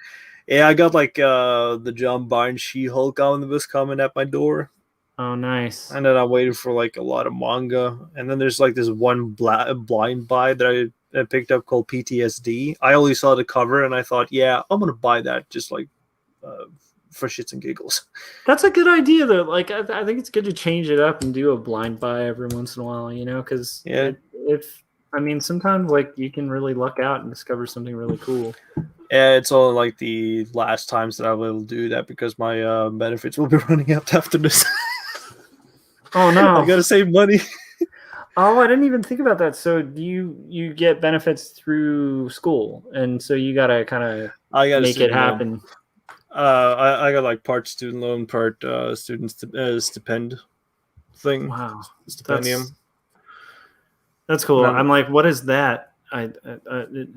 Yeah, I got like the John Byrne She-Hulk omnibus coming at my door. Oh, nice. And then I'm waiting for like a lot of manga. And then there's like this one blind buy that I picked up called PTSD. I only saw the cover and I thought, yeah, I'm gonna buy that just like for shits and giggles. That's a good idea though. Like I think it's good to change it up and do a blind buy every once in a while, because sometimes like you can really luck out and discover something really cool. Yeah, it's all like the last times that I will do that, because my benefits will be running out after this. Oh no, I gotta save money. Oh, I didn't even think about that. So do you get benefits through school, and so you gotta kind of make it happen. I got like part student loan, part student stipend thing. Wow, stipendium. That's cool. I'm like, what is that? I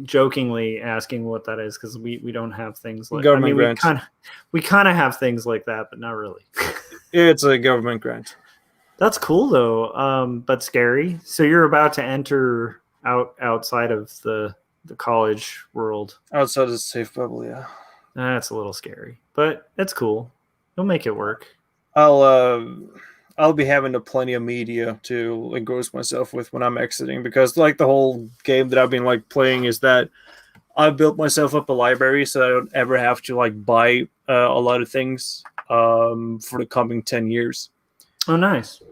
jokingly asking what that is, because we don't have things like. Government grant. We kind of have things like that, but not really. It's a government grant. That's cool though, but scary. So you're about to enter outside of the college world. Outside of the safe bubble, yeah. That's a little scary, but it's cool. You'll make it work. I'll be having plenty of media to engross myself with when I'm exiting, because like the whole game that I've been like playing is that I've built myself up a library so I don't ever have to like buy a lot of things for the coming 10 years. Oh, nice.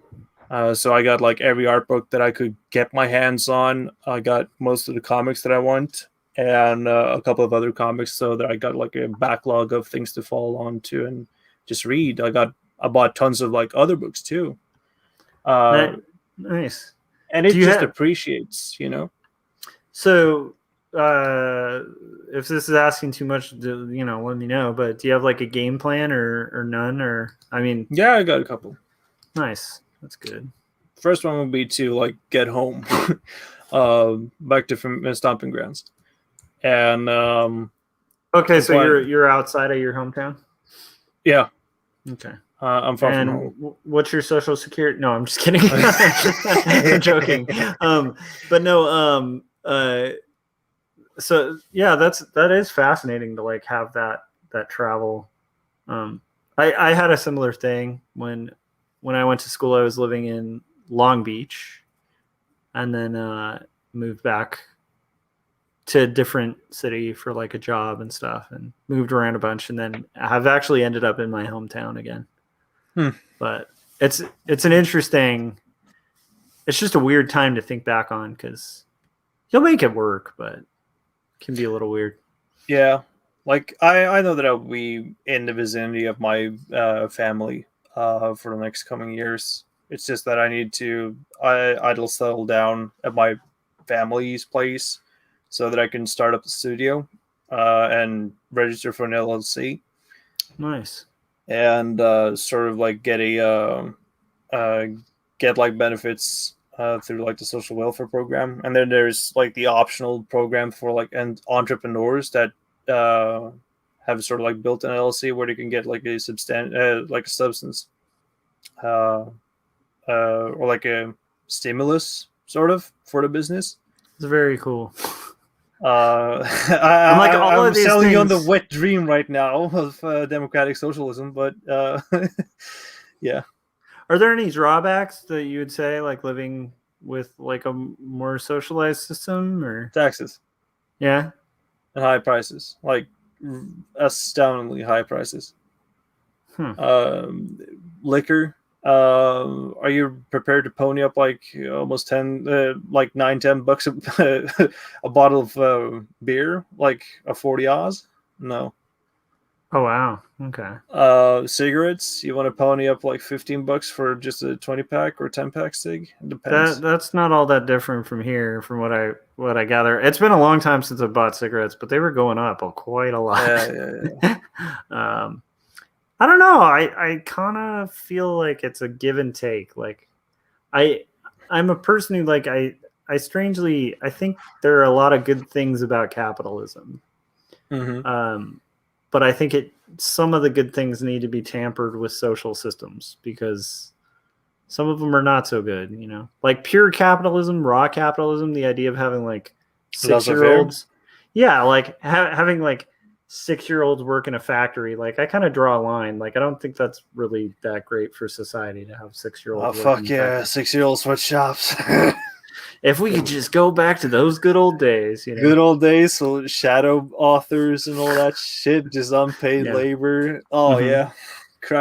So I got like every art book that I could get my hands on. I got most of the comics that I want, and a couple of other comics, so that I got like a backlog of things to fall on to and just read. I bought tons of like other books too. Nice. And it just appreciates, you know. So if this is asking too much, let me know. But do you have like a game plan or none? Or I mean, yeah, I got a couple. Nice, that's good. First one would be to like get home, back to stomping grounds, and okay. So you're outside of your hometown. Yeah. Okay. I'm far from home. What's your social security? No, I'm just kidding. I'm joking. But no. So yeah, that is fascinating to like have that travel. I had a similar thing when I went to school. I was living in Long Beach, and then moved back to a different city for like a job and stuff, and moved around a bunch, and then I've actually ended up in my hometown again. But it's an interesting. It's just a weird time to think back on, because you'll make it work, but it can be a little weird. Yeah, like I know that I'll be in the vicinity of my family for the next coming years. It's just that I'll settle down at my family's place so that I can start up the studio and register for an LLC. Nice. And sort of like get like benefits through like the social welfare program, and then there's like the optional program for like entrepreneurs that have sort of like built an LLC where they can get like a substance or like a stimulus sort of for the business. It's very cool. I'm like all of these selling things. you on the wet dream right now of democratic socialism, but yeah. Are there any drawbacks that you would say, like living with like a more socialized system, or taxes? Yeah, and high prices, like astoundingly high prices. Liquor. Are you prepared to pony up like almost 10, like $9-10 a bottle of beer, like a 40 Oz? No. Oh wow. Okay. Cigarettes. You want to pony up like $15 for just a 20-pack or 10-pack cig? It depends. That's not all that different from here, from what I gather. It's been a long time since I bought cigarettes, but they were going up quite a lot. Yeah. I don't know. I kind of feel like it's a give and take. Like I'm a person who like I think there are a lot of good things about capitalism. Mm-hmm. But I think some of the good things need to be tampered with social systems, because some of them are not so good, like pure capitalism, raw capitalism, the idea of having like 6-year-olds. Yeah. Like having like 6-year-olds work in a factory. Like I kind of draw a line. Like I don't think that's really that great for society to have 6-year-olds. Oh, fuck yeah. 6-year-old sweatshops. If we could just go back to those good old days, Good old days, so shadow authors and all that shit, just unpaid labor. Oh yeah,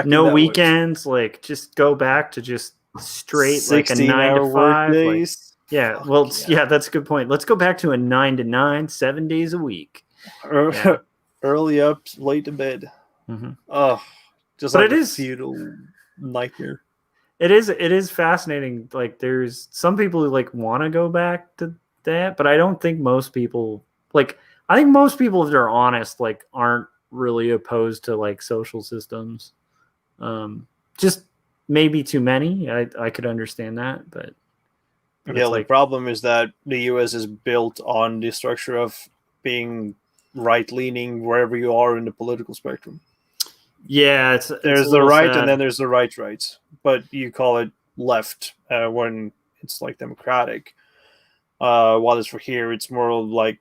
no weekends. Like just go back to just straight like a 9 to 5 days. Like, yeah, well, yeah, that's a good point. Let's go back to a 9 to 9, 7 days a week. Early up, late to bed. Mm-hmm. Oh, just but like it a is feudal nightmare. It is fascinating. Like there's some people who like want to go back to that, but I don't think most people I think most people, if they're honest, like aren't really opposed to like social systems. Just maybe too many. I could understand that, but the problem is that the US is built on the structure of being right leaning wherever you are in the political spectrum. Yeah, there's the right, and then there's the right, but you call it left when it's like democratic. while it's for here, it's more like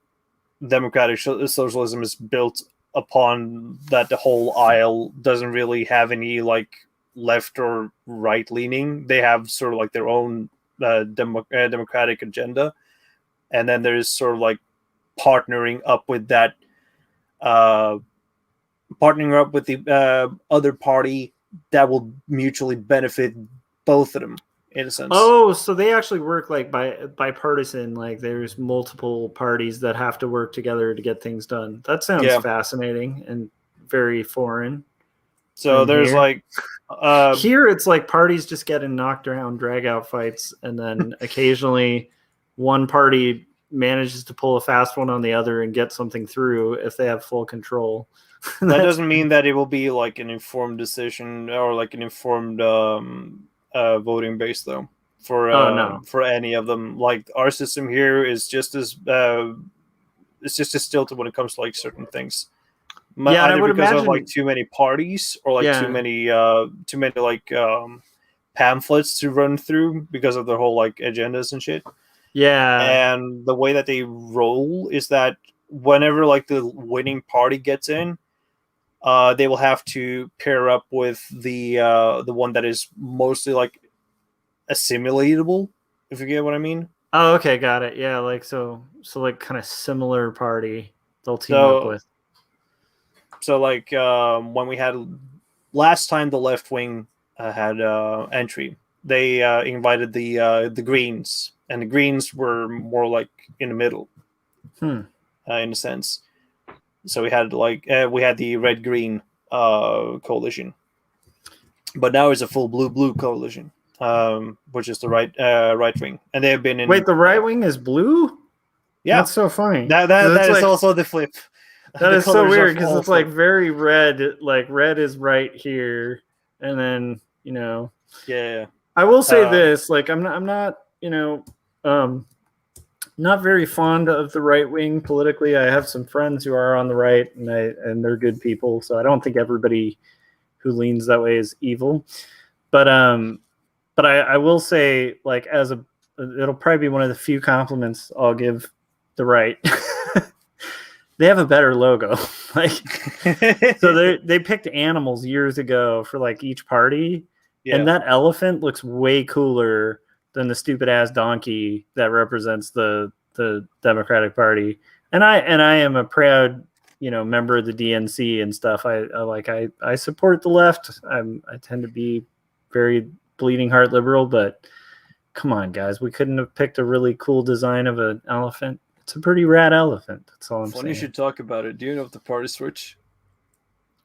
democratic socialism is built upon that the whole aisle doesn't really have any like left or right leaning. They have sort of like their own democratic agenda, and then there's sort of like partnering up with that, partnering up with the other party that will mutually benefit both of them in a sense. Oh, so they actually work like bipartisan. Like there's multiple parties that have to work together to get things done. That sounds fascinating and very foreign. So there's here. like here it's like parties just getting knocked around, drag out fights, and then occasionally one party manages to pull a fast one on the other and get something through if they have full control. That doesn't mean that it will be like an informed decision or like an informed voting base though for any of them. Like our system here is just as it's just as stilted when it comes to like certain things. Yeah, either because of like too many parties or like too many like pamphlets to run through because of their whole like agendas and shit. Yeah, and the way that they roll is that whenever like the winning party gets in, they will have to pair up with the one that is mostly like assimilatable, if you get what I mean. Oh, okay, got it. Yeah, like so like kind of similar party they'll team up with. So like when we had last time the left wing had entry, they invited the Greens, and the Greens were more like in the middle, in a sense. So we had the red green coalition, but now it's a full blue coalition, which is the right wing, and they have been in. Wait, the right wing is blue? Yeah, that's so funny. That is like, also the flip. That is so weird because it's like very red. Like red is right here, and then Yeah. I will say this: like I'm not not very fond of the right wing politically. I have some friends who are on the right, and they're good people. So I don't think everybody who leans that way is evil. But I will say, like it'll probably be one of the few compliments I'll give the right. They have a better logo. Like, so they picked animals years ago for like each party, and that elephant looks way cooler than the stupid ass donkey that represents the Democratic Party. And I am a proud member of the DNC and stuff. I support the left. I tend to be very bleeding heart liberal, but come on, guys, we couldn't have picked a really cool design of an elephant. It's a pretty rad elephant. That's all I'm saying. You should talk about it. Do you know of the party switch?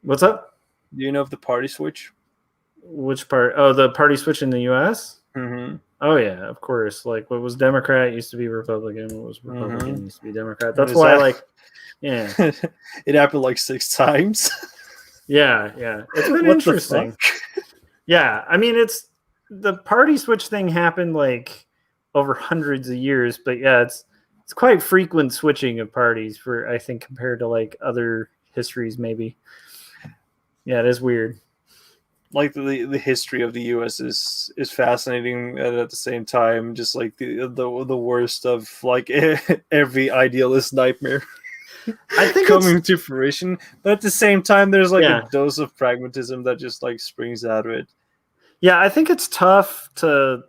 What's up? Do you know of the party switch? Which part? Oh, the party switch in the U.S.? Mm-hmm. Oh, yeah, of course. Like, what was Democrat used to be Republican. What was Republican used to be Democrat. That's why, yeah. It happened like 6 times. Yeah. It's been interesting. Yeah, I mean, the party switch thing happened, like, over hundreds of years. But, yeah, it's quite frequent switching of parties for, I think, compared to like other histories, maybe. Yeah, it is weird. Like the history of the U.S. is fascinating, and at the same time, just like the worst of like every idealist nightmare. I think coming to fruition, but at the same time, there's like a dose of pragmatism that just like springs out of it. Yeah, I think it's tough to.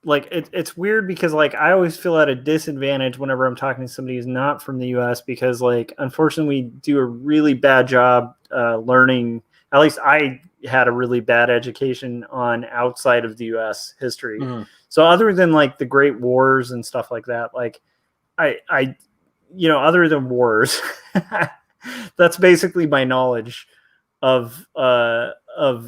Like it's weird because like I always feel at a disadvantage whenever I'm talking to somebody who's not from the U.S. because like unfortunately we do a really bad job learning. At least I had a really bad education on outside of the U.S. history. Mm-hmm. So other than like the Great Wars and stuff like that, like I other than wars, that's basically my knowledge of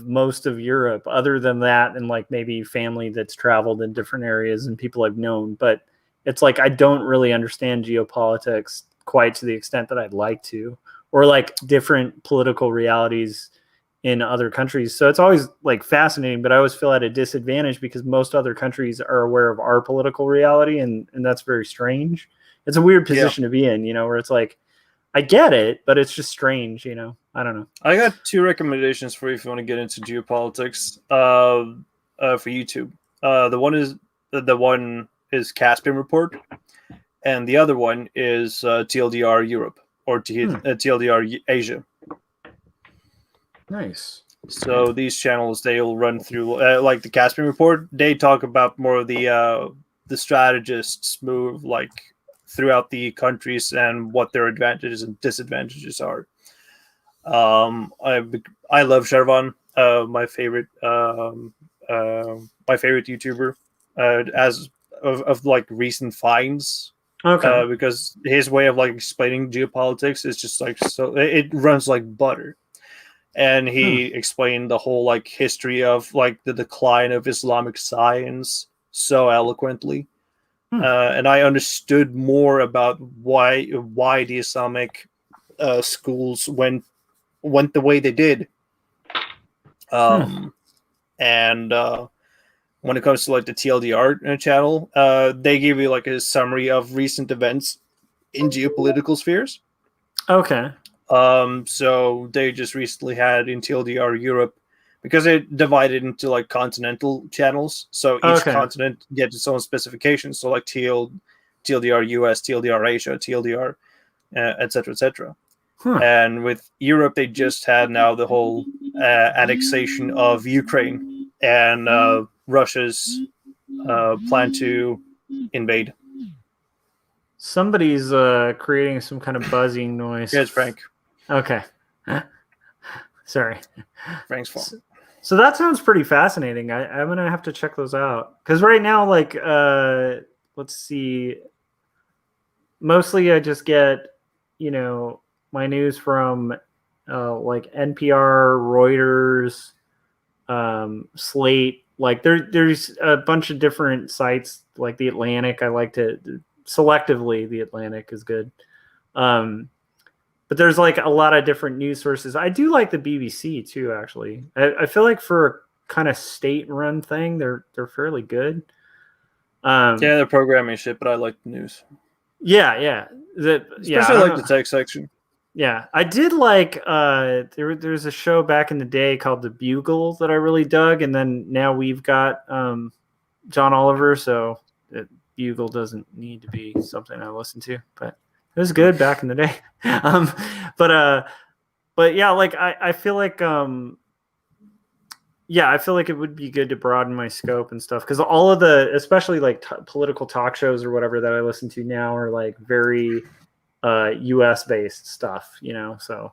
most of Europe. Other than that, and like maybe family that's traveled in different areas and people I've known, but it's like I don't really understand geopolitics quite to the extent that I'd like to, or like different political realities in other countries. So it's always like fascinating, but I always feel at a disadvantage because most other countries are aware of our political reality, and that's very strange. It's a weird position to be in, where it's like I get it, but it's just strange, I don't know. I got 2 recommendations for you if you want to get into geopolitics for YouTube. The one is Caspian Report. and the other one is TLDR Europe or TLDR Asia. Nice. So these channels, they'll run through like the Caspian Report. They talk about more of the strategists move like throughout the countries and what their advantages and disadvantages are. I love Shervan, my favorite YouTuber, as of like recent finds. Okay. Because his way of like explaining geopolitics is just like so it runs like butter. And he explained the whole like history of like the decline of Islamic science so eloquently. And I understood more about why the Islamic schools went the way they did. And when it comes to like the TLDR channel, they give you like a summary of recent events in geopolitical spheres. Okay. So they just recently had in TLDR Europe, because it divided into like continental channels. So each continent gets its own specifications. So like TLDR US, TLDR Asia, TLDR, etc., etc. And with Europe, they just had now the whole annexation of Ukraine and Russia's plan to invade. Somebody's creating some kind of buzzing noise. Yes, Frank. Okay. Sorry. Frank's fault. So that sounds pretty fascinating. I'm going to have to check those out. Because right now, like, let's see. Mostly I just get, my news from like NPR, Reuters, Slate. Like there's a bunch of different sites like The Atlantic. I like to selectively, The Atlantic is good. But there's like a lot of different news sources. I do like the BBC too, actually. I feel like for a kind of state-run thing, they're fairly good. Yeah, they're programming shit, but I like the news. Yeah. Especially like the tech section. Yeah, I did like there's a show back in the day called The Bugle that I really dug, and then now we've got John Oliver, so Bugle doesn't need to be something I listen to, but it was good back in the day. But yeah, like I feel like I feel like it would be good to broaden my scope and stuff, because all of the, especially like political talk shows or whatever that I listen to now are like very US based stuff, so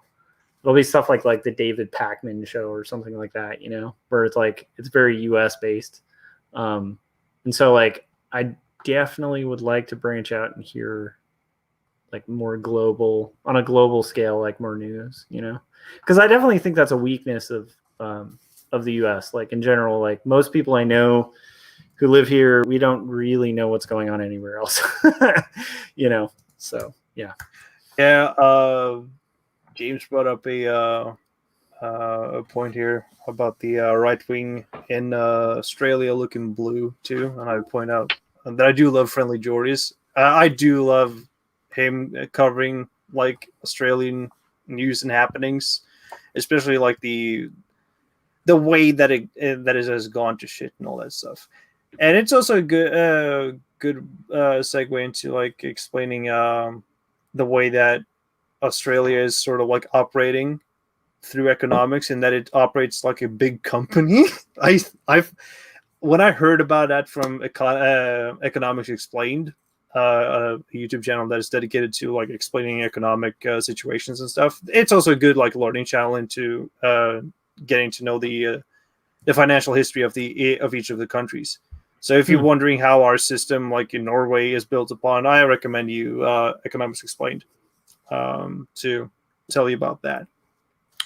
it'll be stuff like the David Pakman show or something like that, where it's like it's very US based, and so like I definitely would like to branch out and hear like more global, on a global scale, like more news, because I definitely think that's a weakness of the US. Like in general, like most people I know who live here, we don't really know what's going on anywhere else. So yeah. James brought up a point here about the right wing in Australia looking blue too, and I would point out that I do love Friendly Jordies. I do love him covering like Australian news and happenings, especially like the way that it has gone to shit and all that stuff. And it's also a good segue into like explaining the way that Australia is sort of like operating through economics, and that it operates like a big company. When I heard about that from Economics Explained, a YouTube channel that is dedicated to like explaining economic situations and stuff, it's also a good like learning channel into getting to know the financial history of each of the countries. So if you're wondering how our system, like in Norway, is built upon, I recommend you Economics Explained to tell you about that.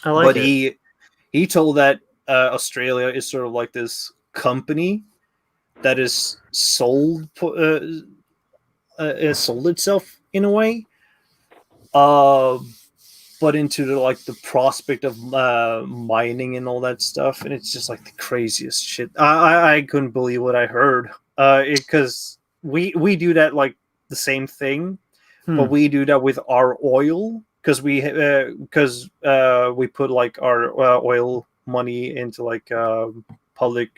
I like it. He told that Australia is sort of like this company that is sold itself in a way, but into the prospect of mining and all that stuff, and it's just like the craziest shit. I couldn't believe what I heard, because we do that like the same thing, but we do that with our oil, because we put like our oil money into like public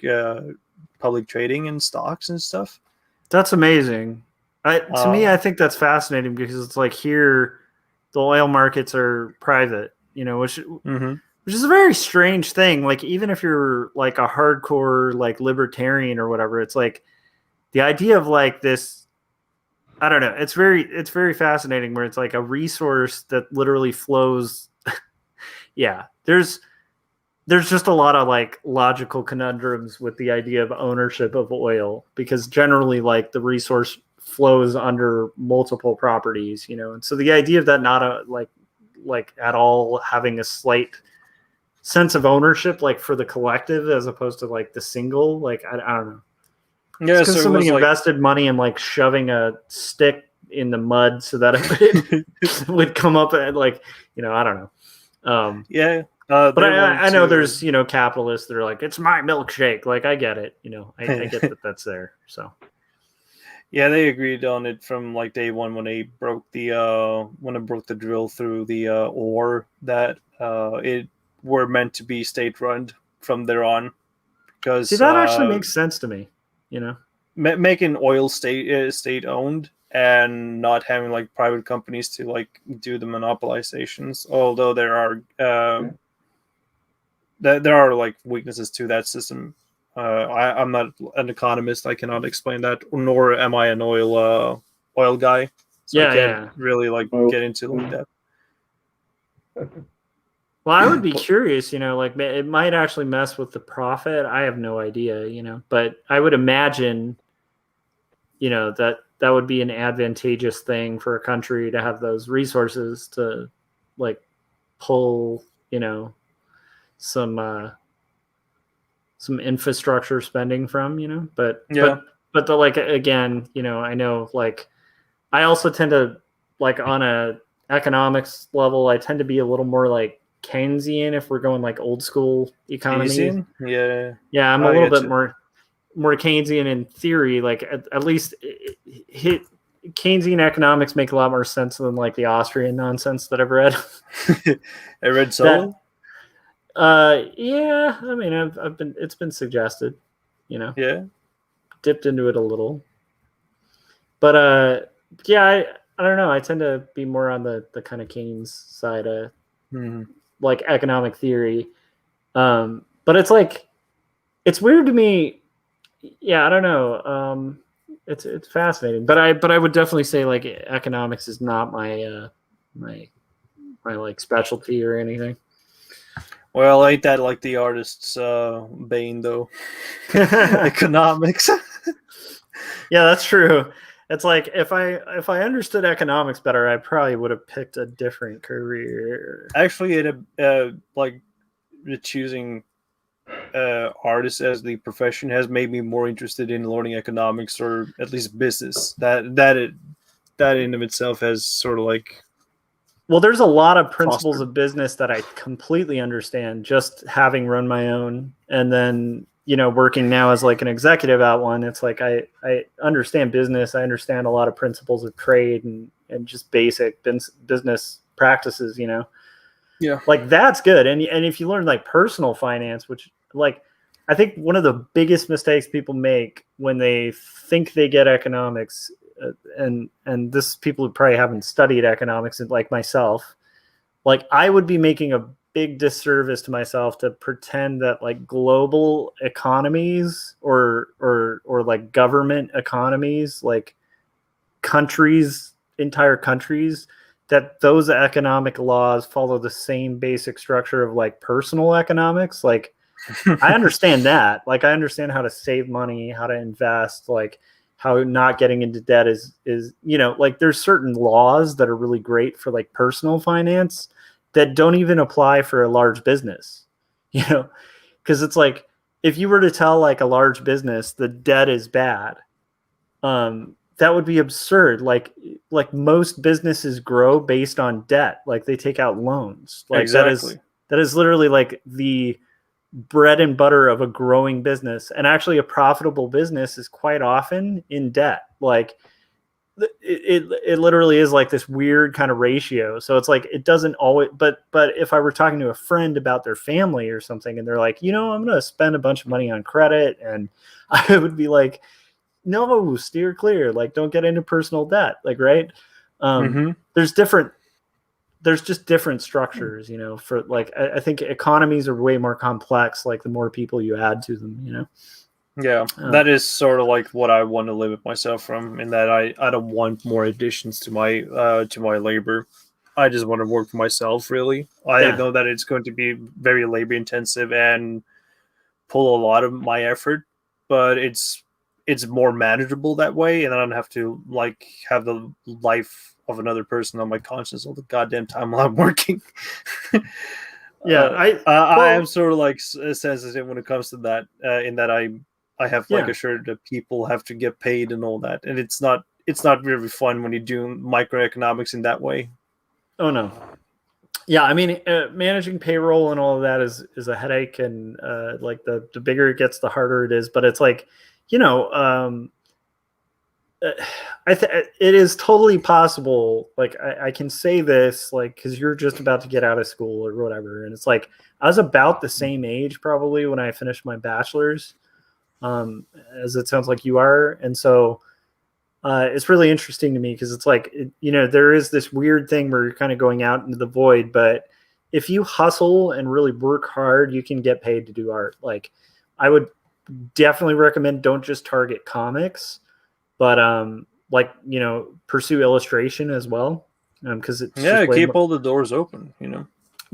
trading and stocks and stuff. That's amazing. To me, I think that's fascinating because it's like here, the oil markets are private, which is a very strange thing. Like even if you're like a hardcore like libertarian or whatever, it's like the idea of like this. I don't know. It's very fascinating where it's like a resource that literally flows. Yeah, there's just a lot of like logical conundrums with the idea of ownership of oil because generally like the resource flows under multiple properties, and so the idea of that not like at all having a slight sense of ownership like for the collective as opposed to like the single, like I don't know. Yeah, because somebody invested money in like shoving a stick in the mud so that it would come up and like I don't know. But I know there's capitalists that are like, it's my milkshake. Like I get it, I get that that's there. So yeah, they agreed on it from like day one when it broke the drill through the ore that it were meant to be state run from there on. Because see, that actually makes sense to me. Making oil state owned and not having like private companies to like do the monopolizations. Although there are like weaknesses to that system. I'm not an economist. I cannot explain that, nor am I an oil guy. So I can't really like get into like that. Well, I would be curious, like it might actually mess with the profit. I have no idea, but I would imagine, that would be an advantageous thing for a country to have those resources to like pull, some infrastructure spending from, but the like, again, I know like I also tend to like on a economics level, I tend to be a little more like Keynesian if we're going like old school economy. Yeah, I'm a little bit more Keynesian in theory. Like at least Keynesian economics make a lot more sense than like the Austrian nonsense that I've read. I read so. Yeah, I mean it's been suggested, dipped into it a little, but yeah, I don't know. I tend to be more on the kind of Keynes side of like economic theory. But it's like, it's weird to me. Yeah, I don't know. It's fascinating, but I would definitely say like economics is not my my like specialty or anything. Well, ain't that like the artist's bane though? Economics. Yeah, that's true. It's like if I understood economics better, I probably would have picked a different career. Actually, like choosing artists as the profession has made me more interested in learning economics or at least business. That in of itself has sort of like. Well, there's a lot of principles of business that I completely understand just having run my own, and then working now as like an executive at one. It's like I understand business. I understand a lot of principles of trade and just basic business practices. Yeah, like that's good. And if you learn like personal finance, which like I think one of the biggest mistakes people make when they think they get economics. And this people who probably haven't studied economics like myself, like I would be making a big disservice to myself to pretend that like global economies or like government economies, like entire countries, that those economic laws follow the same basic structure of like personal economics. Like I understand that, like I understand how to save money, how to invest, like how not getting into debt is like there's certain laws that are really great for like personal finance that don't even apply for a large business, because it's like if you were to tell like a large business the debt is bad, that would be absurd. Like most businesses grow based on debt, like they take out loans. Like exactly. That is literally like the bread and butter of a growing business. And actually a profitable business is quite often in debt. Like it literally is like this weird kind of ratio. So it's like it doesn't always, but if I were talking to a friend about their family or something and they're like, I'm going to spend a bunch of money on credit, and I would be like, no, steer clear. Like, don't get into personal debt. Like, right. There's just different structures, you know, for like, I think economies are way more complex. Like the more people you add to them, you know? Yeah, that is sort of like what I want to limit myself from, in that I don't want more additions to my labor. I just want to work for myself, really. I know that it's going to be very labor intensive and pull a lot of my effort, but it's more manageable that way, and I don't have to like have the life of another person on my conscience all the goddamn time while I'm working. I am sort of like sensitive when it comes to that, in that I have like assured that people have to get paid and all that, and it's not really fun when you do microeconomics in that way. Oh no. Yeah, I mean, managing payroll and all of that is a headache, and like the bigger it gets, the harder it is. But it's like, you know, it is totally possible. Like I can say this, like, because you're just about to get out of school or whatever, and it's like I was about the same age probably when I finished my bachelor's, as it sounds like you are, and so. It's really interesting to me because it's like, you know, there is this weird thing where you're kind of going out into the void, but if you hustle and really work hard, you can get paid to do art. Like I would definitely recommend don't just target comics, but like, you know, pursue illustration as well. Because it's keep all the doors open, you know.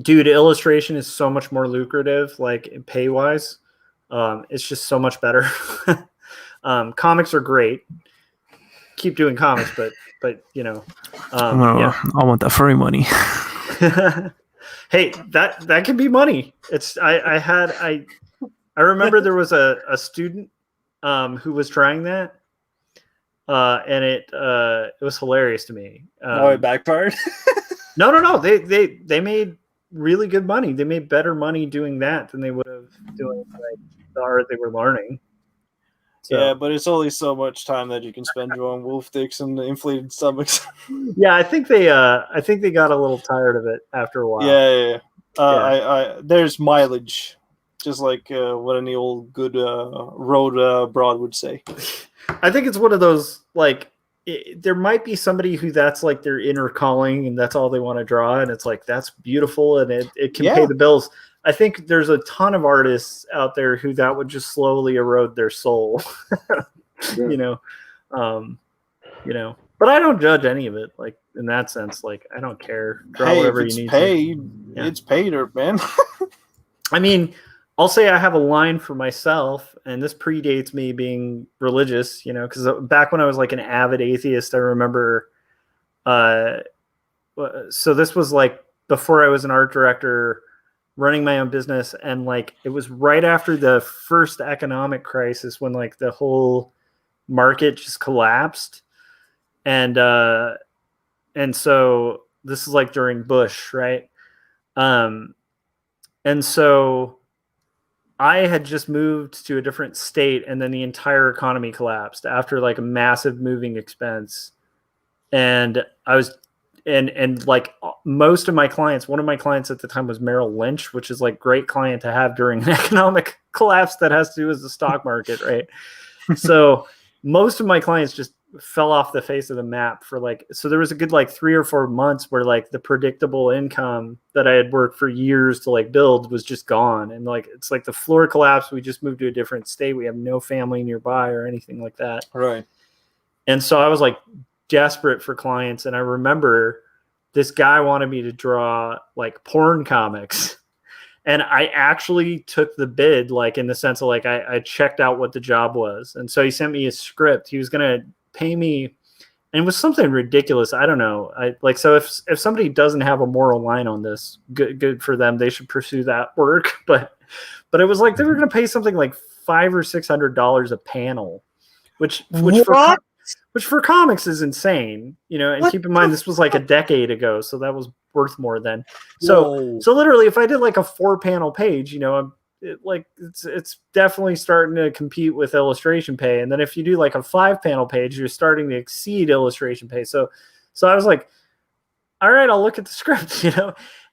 Dude, illustration is so much more lucrative, like pay wise. It's just so much better. Comics are great. Keep doing comics, but you know, I want that furry money. Hey, that can be money. It's I remember there was a student who was trying that, and it was hilarious to me. It backfired. No, they made really good money. They made better money doing that than they would have doing like the art they were learning. So. Yeah, but it's only so much time that you can spend drawing wolf dicks and inflated stomachs. Yeah, I think they got a little tired of it after a while. Yeah. There's mileage, just like what any old good road broad would say. I think it's one of those, like, there might be somebody who that's like their inner calling and that's all they want to draw, and it's like that's beautiful and it can pay the bills. I think there's a ton of artists out there who that would just slowly erode their soul. you know, but I don't judge any of it. Like in that sense, like I don't care. Draw whatever you need. It's paid, man. I mean, I'll say I have a line for myself, and this predates me being religious, you know, because back when I was like an avid atheist, I remember. So this was like before I was an art director, running my own business, and like it was right after the first economic crisis when like the whole market just collapsed, and so this is like during Bush, right? And so I had just moved to a different state, and then the entire economy collapsed after like a massive moving expense, and I was. And like most of my clients, one of my clients at the time was Merrill Lynch, which is like great client to have during an economic collapse that has to do with the stock market, right? So most of my clients just fell off the face of the map for like, so there was a good like 3 or 4 months where like the predictable income that I had worked for years to like build was just gone. And like, it's like the floor collapsed. We just moved to a different state. We have no family nearby or anything like that. Right. And so I was like, desperate for clients, and I remember this guy wanted me to draw like porn comics, and I actually took the bid, like in the sense of like I checked out what the job was, and so he sent me a script. He was gonna pay me, and it was something ridiculous. I don't know. So if somebody doesn't have a moral line on this, good for them. They should pursue that work. But it was like they were gonna pay something like $500 or $600 a panel, which for comics is insane, you know, and keep in mind, this was like a decade ago. So that was worth more then. So literally if I did like a 4-panel page, you know, it's definitely starting to compete with illustration pay. And then if you do like a 5-panel page, you're starting to exceed illustration pay. So I was like, all right, I'll look at the script,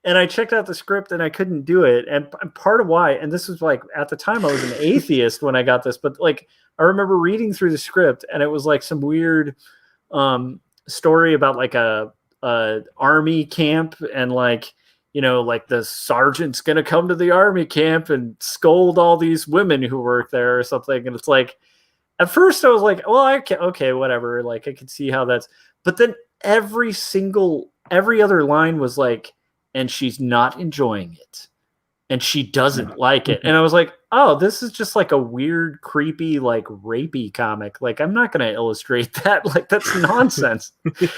And I checked out the script and I couldn't do it. And part of why, and this was like at the time I was an atheist when I got this, but like I remember reading through the script and it was like some weird story about like a army camp and like, like the sergeant's gonna come to the army camp and scold all these women who work there or something. And it's like, at first I was like, well, okay, whatever. Like I could see how that's, but then every other line was like, and she's not enjoying it. And she doesn't like it. And I was like, oh, this is just like a weird, creepy, like rapey comic. Like, I'm not going to illustrate that. Like, that's nonsense.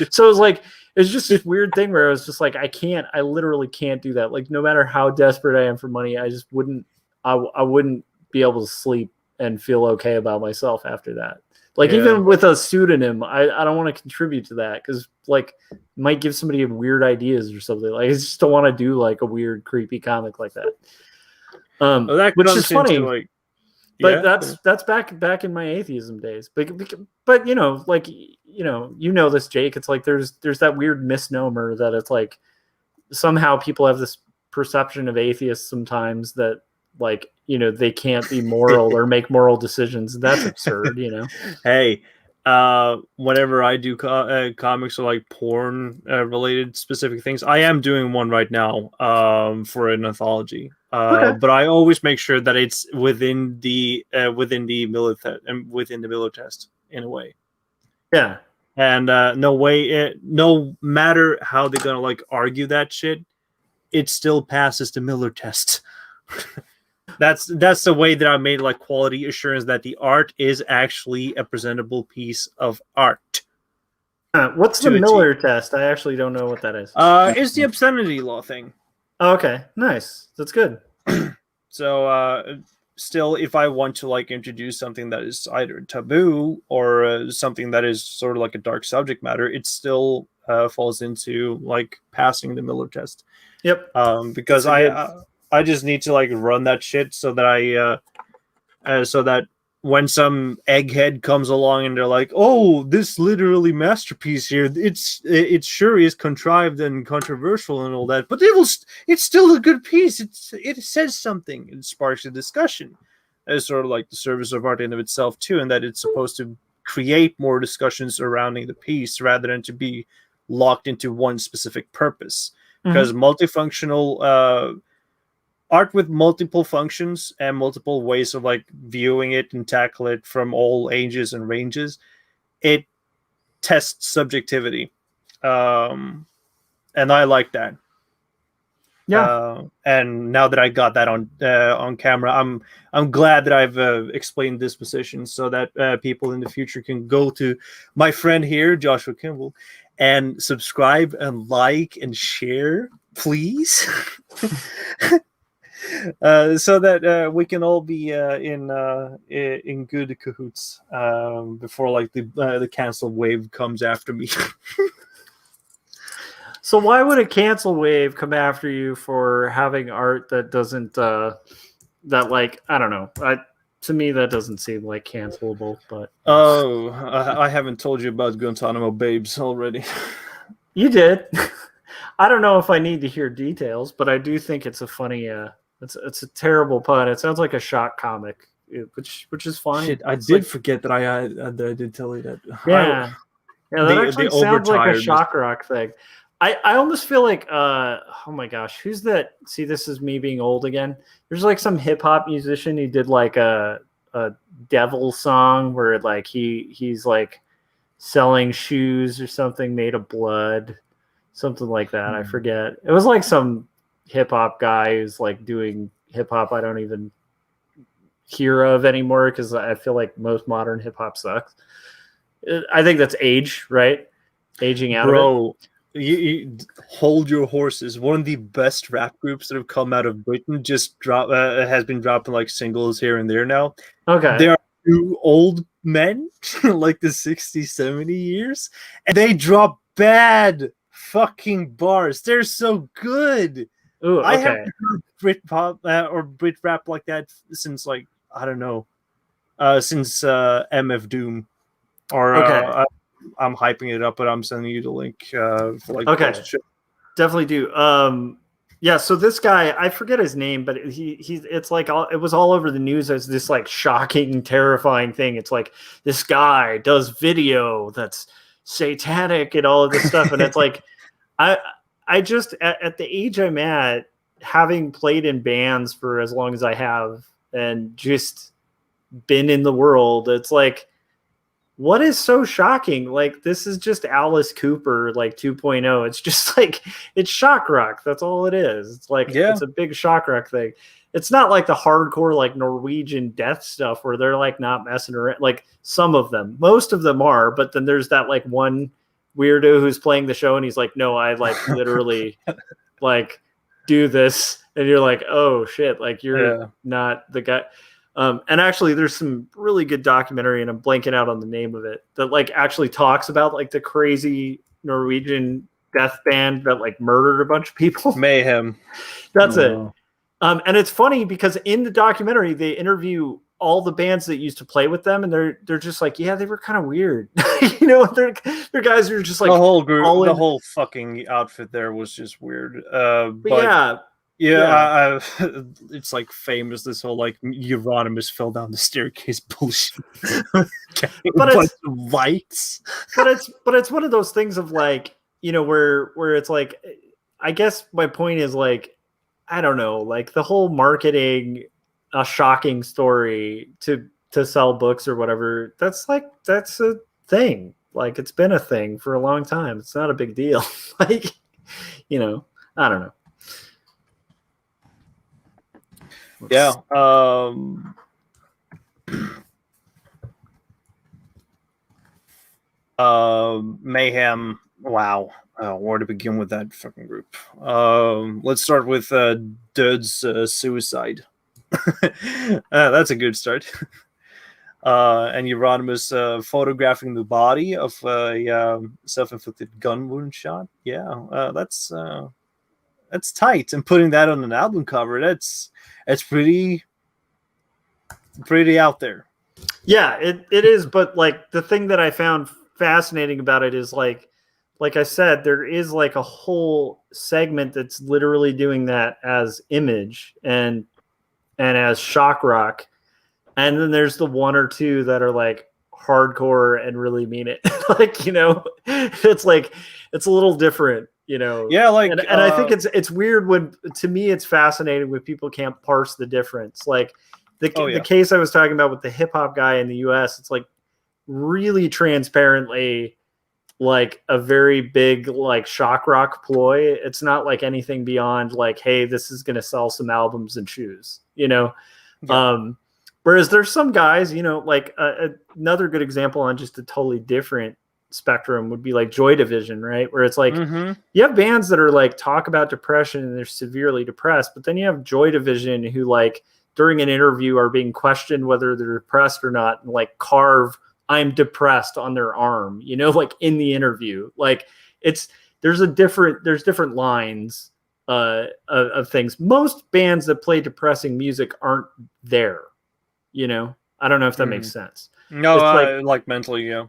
So it was like, it's just this weird thing where I was just like, I literally can't do that. Like, no matter how desperate I am for money, I just wouldn't be able to sleep and feel okay about myself after that. Like, even with a pseudonym, I don't want to contribute to that because, like, might give somebody weird ideas or something. Like, I just don't want to do, like, a weird, creepy comic like that. Which is funny. But that's back in my atheism days. But like, this, Jake. It's like there's that weird misnomer that it's like somehow people have this perception of atheists sometimes that, like, they can't be moral or make moral decisions. That's absurd, Hey, whenever I do comics or like porn related specific things, I am doing one right now for an anthology. But I always make sure that it's within the militest in a way. Yeah. And no matter how they're gonna like argue that shit, it still passes the Miller test. That's the way that I made like quality assurance that the art is actually a presentable piece of art. What's the Miller test? I actually don't know what that is. It's the obscenity law thing. Oh, okay, nice. That's good. So, still, if I want to like introduce something that is either taboo or something that is sort of like a dark subject matter, it still falls into like passing the Miller test. Yep. Because I just need to like run that shit so that so that when some egghead comes along and they're like, oh, this literally masterpiece here, it sure is contrived and controversial and all that, but it's still a good piece. It says something. It sparks a discussion. It's sort of like the service of art in of itself too, and that it's supposed to create more discussions surrounding the piece rather than to be locked into one specific purpose. Because multifunctional art with multiple functions and multiple ways of like viewing it and tackle it from all ages and ranges, it tests subjectivity, and I like that. Yeah. And now that I got that on camera, I'm glad that I've explained this position so that people in the future can go to my friend here, Joshua Kemble, and subscribe and like and share, please. So that we can all be in good cahoots before like the cancel wave comes after me. So why would a cancel wave come after you for having art that doesn't that, like, I don't know. To me, that doesn't seem like cancelable. But I haven't told you about Guantanamo Babes already. You did. I don't know if I need to hear details, but I do think it's a funny. It's a terrible pun. It sounds like a shock comic, which is fine. Shit, I did forget that I did tell you that. Yeah, that actually sounds like a shock rock thing. I almost feel like, oh my gosh, who's that? See, this is me being old again. There's like some hip hop musician who did like a devil song where like he's like selling shoes or something made of blood, something like that. I forget. It was like some hip hop guy who's like doing hip hop I don't even hear of anymore because I feel like most modern hip hop sucks. I think that's age, right? Aging out, bro. Of it. You hold your horses. One of the best rap groups that have come out of Britain just has been dropping like singles here and there now. Okay. There are two old men, like the 60, 70 years, and they drop bad fucking bars. They're so good. Ooh, okay. I haven't heard Brit pop or Brit rap like that since like, I don't know, since MF Doom. Or okay. I'm hyping it up, but I'm sending you the link for like. Okay. definitely do. Yeah, so this guy, I forget his name, but it's like it was all over the news as this like shocking, terrifying thing. It's like this guy does video that's satanic and all of this stuff, and it's like I just at the age I'm at, having played in bands for as long as I have, and just been in the world, it's like, what is so shocking? Like, this is just Alice Cooper, like 2.0. It's just like, it's shock rock. That's all it is. It's like, it's a big shock rock thing. It's not like the hardcore, like Norwegian death stuff where they're like not messing around. Like some of them, most of them are, but then there's that like one weirdo who's playing the show and he's like, no, I like literally like do this. And you're like, oh shit. Like you're not the guy. And actually there's some really good documentary, and I'm blanking out on the name of it, that like actually talks about like the crazy Norwegian death band that like murdered a bunch of people. Mayhem. That's it. And it's funny because in the documentary, they interview all the bands that used to play with them, and they're just like, yeah, they were kind of weird. You know, they're guys who are just like the whole group, the whole fucking outfit there was just weird. But yeah, it's like famous, this whole like Euronymous fell down the staircase bullshit. But it's lights. But it's one of those things of like, you know, where it's like, I guess my point is like, I don't know, like the whole marketing a shocking story to sell books or whatever, that's a thing. Like it's been a thing for a long time. It's not a big deal. Like, you know, I don't know. Yeah. Mayhem. Wow. Where to begin with that fucking group? Let's start with Dud's Suicide. That's a good start. And Euronymous photographing the body of a self-inflicted gun wound shot. Yeah, that's tight. And putting that on an album cover, it's pretty out there. Yeah, it is. But like the thing that I found fascinating about it is like I said, there is like a whole segment that's literally doing that as image and as shock rock. And then there's the one or two that are like hardcore and really mean it. Like, you know, it's like, it's a little different, you know? Yeah. Like, and I think it's weird when, to me, it's fascinating when people can't parse the difference. Like the case I was talking about with the hip hop guy in the US, it's like really transparently like a very big like shock rock ploy. It's not like anything beyond like, hey, this is going to sell some albums and shoes, you know? Yeah. Whereas there's some guys, you know, like another good example on just a totally different spectrum would be like Joy Division, right? Where it's like you have bands that are like talk about depression and they're severely depressed, but then you have Joy Division who like during an interview are being questioned whether they're depressed or not, and like carve I'm depressed on their arm, you know, like in the interview. Like there's different lines of things. Most bands that play depressing music aren't there, you know. I don't know if that makes sense. No, like mentally, yeah.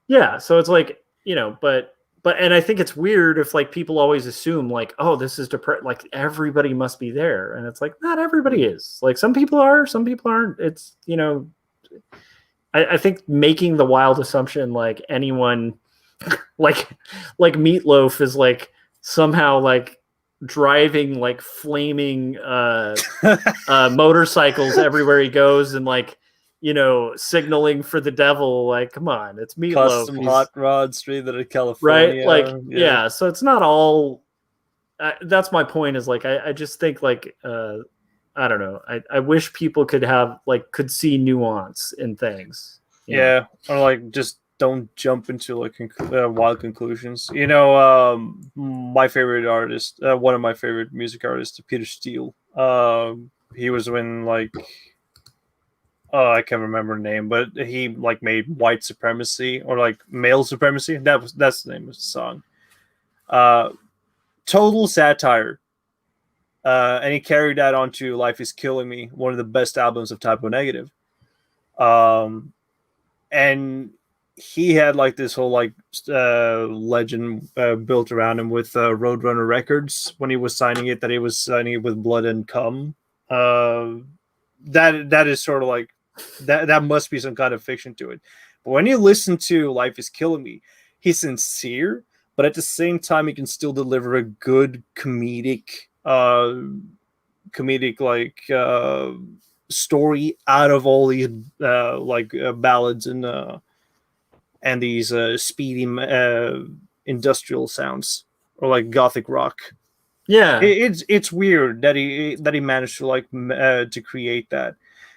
Yeah, so it's like, you know, but and I think it's weird if like people always assume like, oh, this is like everybody must be there, and it's like not everybody is. Like some people are, some people aren't. It's, you know, I think making the wild assumption like anyone like Meatloaf is like somehow like driving like flaming motorcycles everywhere he goes and like, you know, signaling for the devil. Like, come on, it's Meatloaf. Custom hot rod straight out of California. Right? Like, yeah. So it's not all. That's my point. Is like I just think like I don't know. I wish people could see nuance in things. Yeah, or like just don't jump into like wild conclusions. You know, my favorite artist, one of my favorite music artists, Peter Steele. He was in like, I can't remember the name, but he like made White Supremacy or like Male Supremacy. That's the name of the song. Total satire. And he carried that onto Life Is Killing Me, one of the best albums of Typo Negative. And he had like this whole like legend built around him with Roadrunner Records when he was signing it, that he was signing it with blood and cum. That is sort of like that must be some kind of fiction to it. But when you listen to Life Is Killing Me, he's sincere, but at the same time he can still deliver a good comedic like story out of all the ballads and these speedy industrial sounds, or like gothic rock. Yeah, It's weird that he managed to like to create that,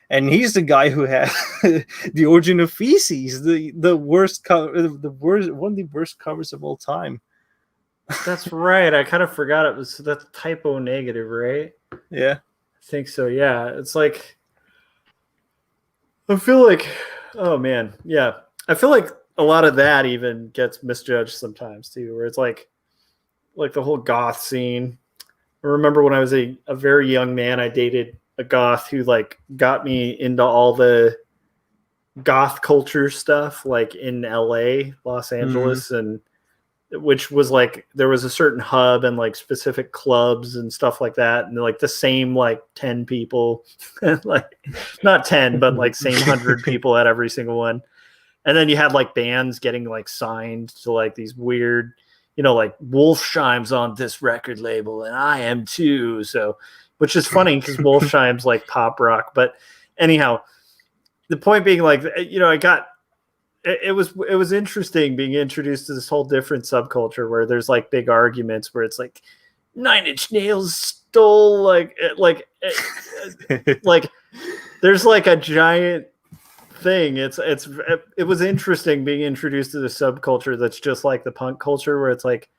and he's the guy who had the Origin of Feces, the worst cover, the worst, one of the worst covers of all time. that's right. I kind of forgot it was that's typo negative, right? Yeah, I think so. Yeah, it's like I feel like, oh man, yeah, I feel like a lot of that even gets misjudged sometimes too, where it's like the whole goth scene. I remember when I was a very young man, I dated a goth who like got me into all the goth culture stuff, like in LA, Los Angeles, and which was like there was a certain hub and like specific clubs and stuff like that, and like the same like 10 people, like not 10, but like same 100 people at every single one. And then you had like bands getting like signed to like these weird, like Wolfsheim's on this record label and I am too. So, which is funny because Wolfsheim's like pop rock. But anyhow, the point being like, it was interesting being introduced to this whole different subculture where there's like big arguments where it's like Nine Inch Nails stole like there's like a giant thing. It was interesting being introduced to the subculture that's just like the punk culture, where it's like,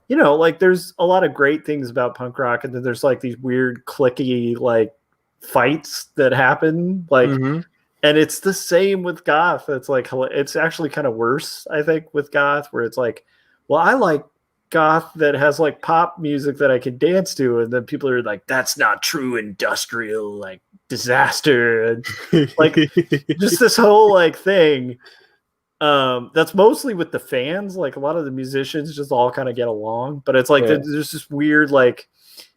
like there's a lot of great things about punk rock, and then there's like these weird clicky like fights that happen, like, and it's the same with goth. It's like it's actually kind of worse, I think, with goth, where it's like, well, I like goth that has like pop music that I can dance to, and then people are like, that's not true industrial like disaster, and like just this whole like thing that's mostly with the fans. Like a lot of the musicians just all kind of get along, but it's like there's this weird like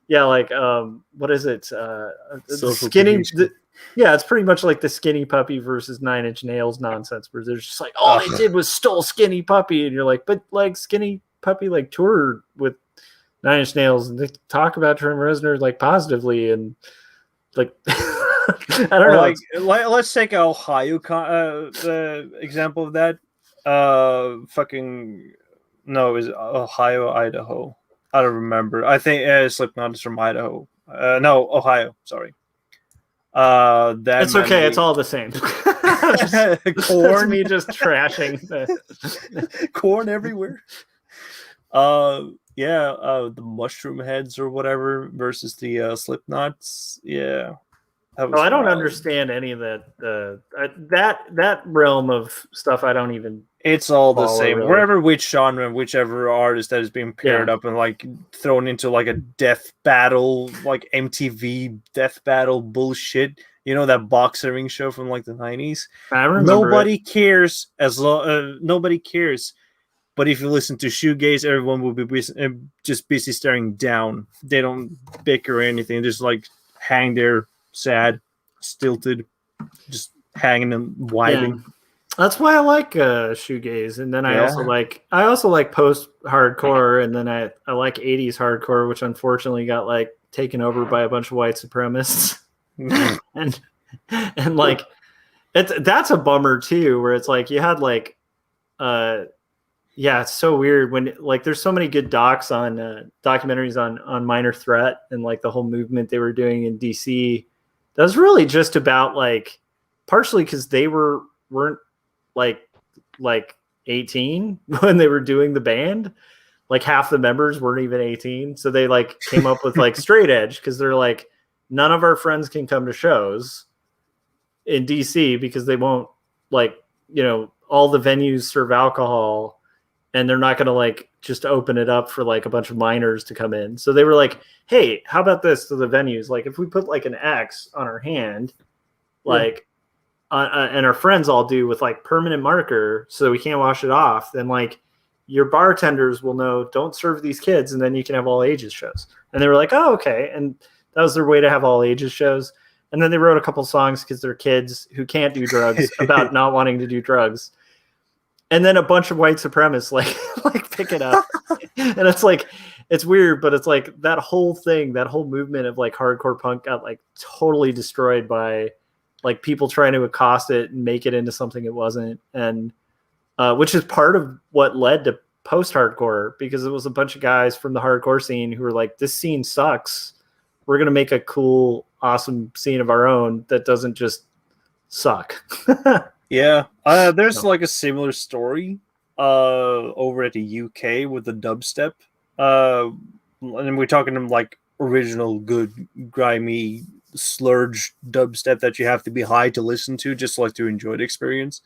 what is it, skinny it's pretty much like the Skinny Puppy versus Nine Inch Nails nonsense, where they're just like, all they did was stole Skinny Puppy, and you're like, but like Skinny Puppy like toured with Nine Inch Nails and they talk about Trent Reznor like positively, and like I don't know. Like, let's take an Ohio example of that. Is Ohio, Idaho? I don't remember. I think Slipknot is from Idaho. No, Ohio. Sorry. It's okay. It's all the same. Corn. Me just trashing corn everywhere. The Mushroom Heads or whatever versus the Slipknots. Yeah. I don't understand any of that. That realm of stuff. I don't even. It's all the same. Really. Wherever, which genre, whichever artist that is being paired up and like thrown into like a death battle, like MTV death battle bullshit. That boxing show from like the 90s. I remember. Nobody cares nobody cares. But if you listen to shoegaze, everyone will be just busy staring down. They don't bicker or anything. They just like hang there, sad, stilted, just hanging and vibing. Yeah. That's why I like shoegaze, and then I also like post hardcore, and then I like 80s hardcore, which unfortunately got like taken over by a bunch of white supremacists, and like that's a bummer too, where it's like you had like it's so weird when like there's so many good documentaries on Minor Threat and like the whole movement they were doing in DC. That was really just about like partially because they weren't like 18 when they were doing the band. Like half the members weren't even 18, so they like came up with like straight edge, because they're like, none of our friends can come to shows in DC because they won't, like, all the venues serve alcohol, and they're not going to like just open it up for like a bunch of minors to come in. So they were like, hey, how about this to the venues? Like if we put like an X on our hand, like and our friends all do with like permanent marker, so we can't wash it off, then like your bartenders will know, don't serve these kids, and then you can have all ages shows. And they were like, oh, okay. And that was their way to have all ages shows. And then they wrote a couple songs because they're kids who can't do drugs about not wanting to do drugs. And then a bunch of white supremacists like pick it up. And it's like, it's weird, but it's like that whole thing, that whole movement of like hardcore punk got like totally destroyed by like people trying to accost it and make it into something it wasn't. And which is part of what led to post-hardcore, because it was a bunch of guys from the hardcore scene who were like, this scene sucks. We're going to make a cool, awesome scene of our own that doesn't just suck. Yeah. There's like a similar story over at the UK with the dubstep. And we're talking like original, good, grimy, slurge dubstep that you have to be high to listen to, just like to enjoy the experience.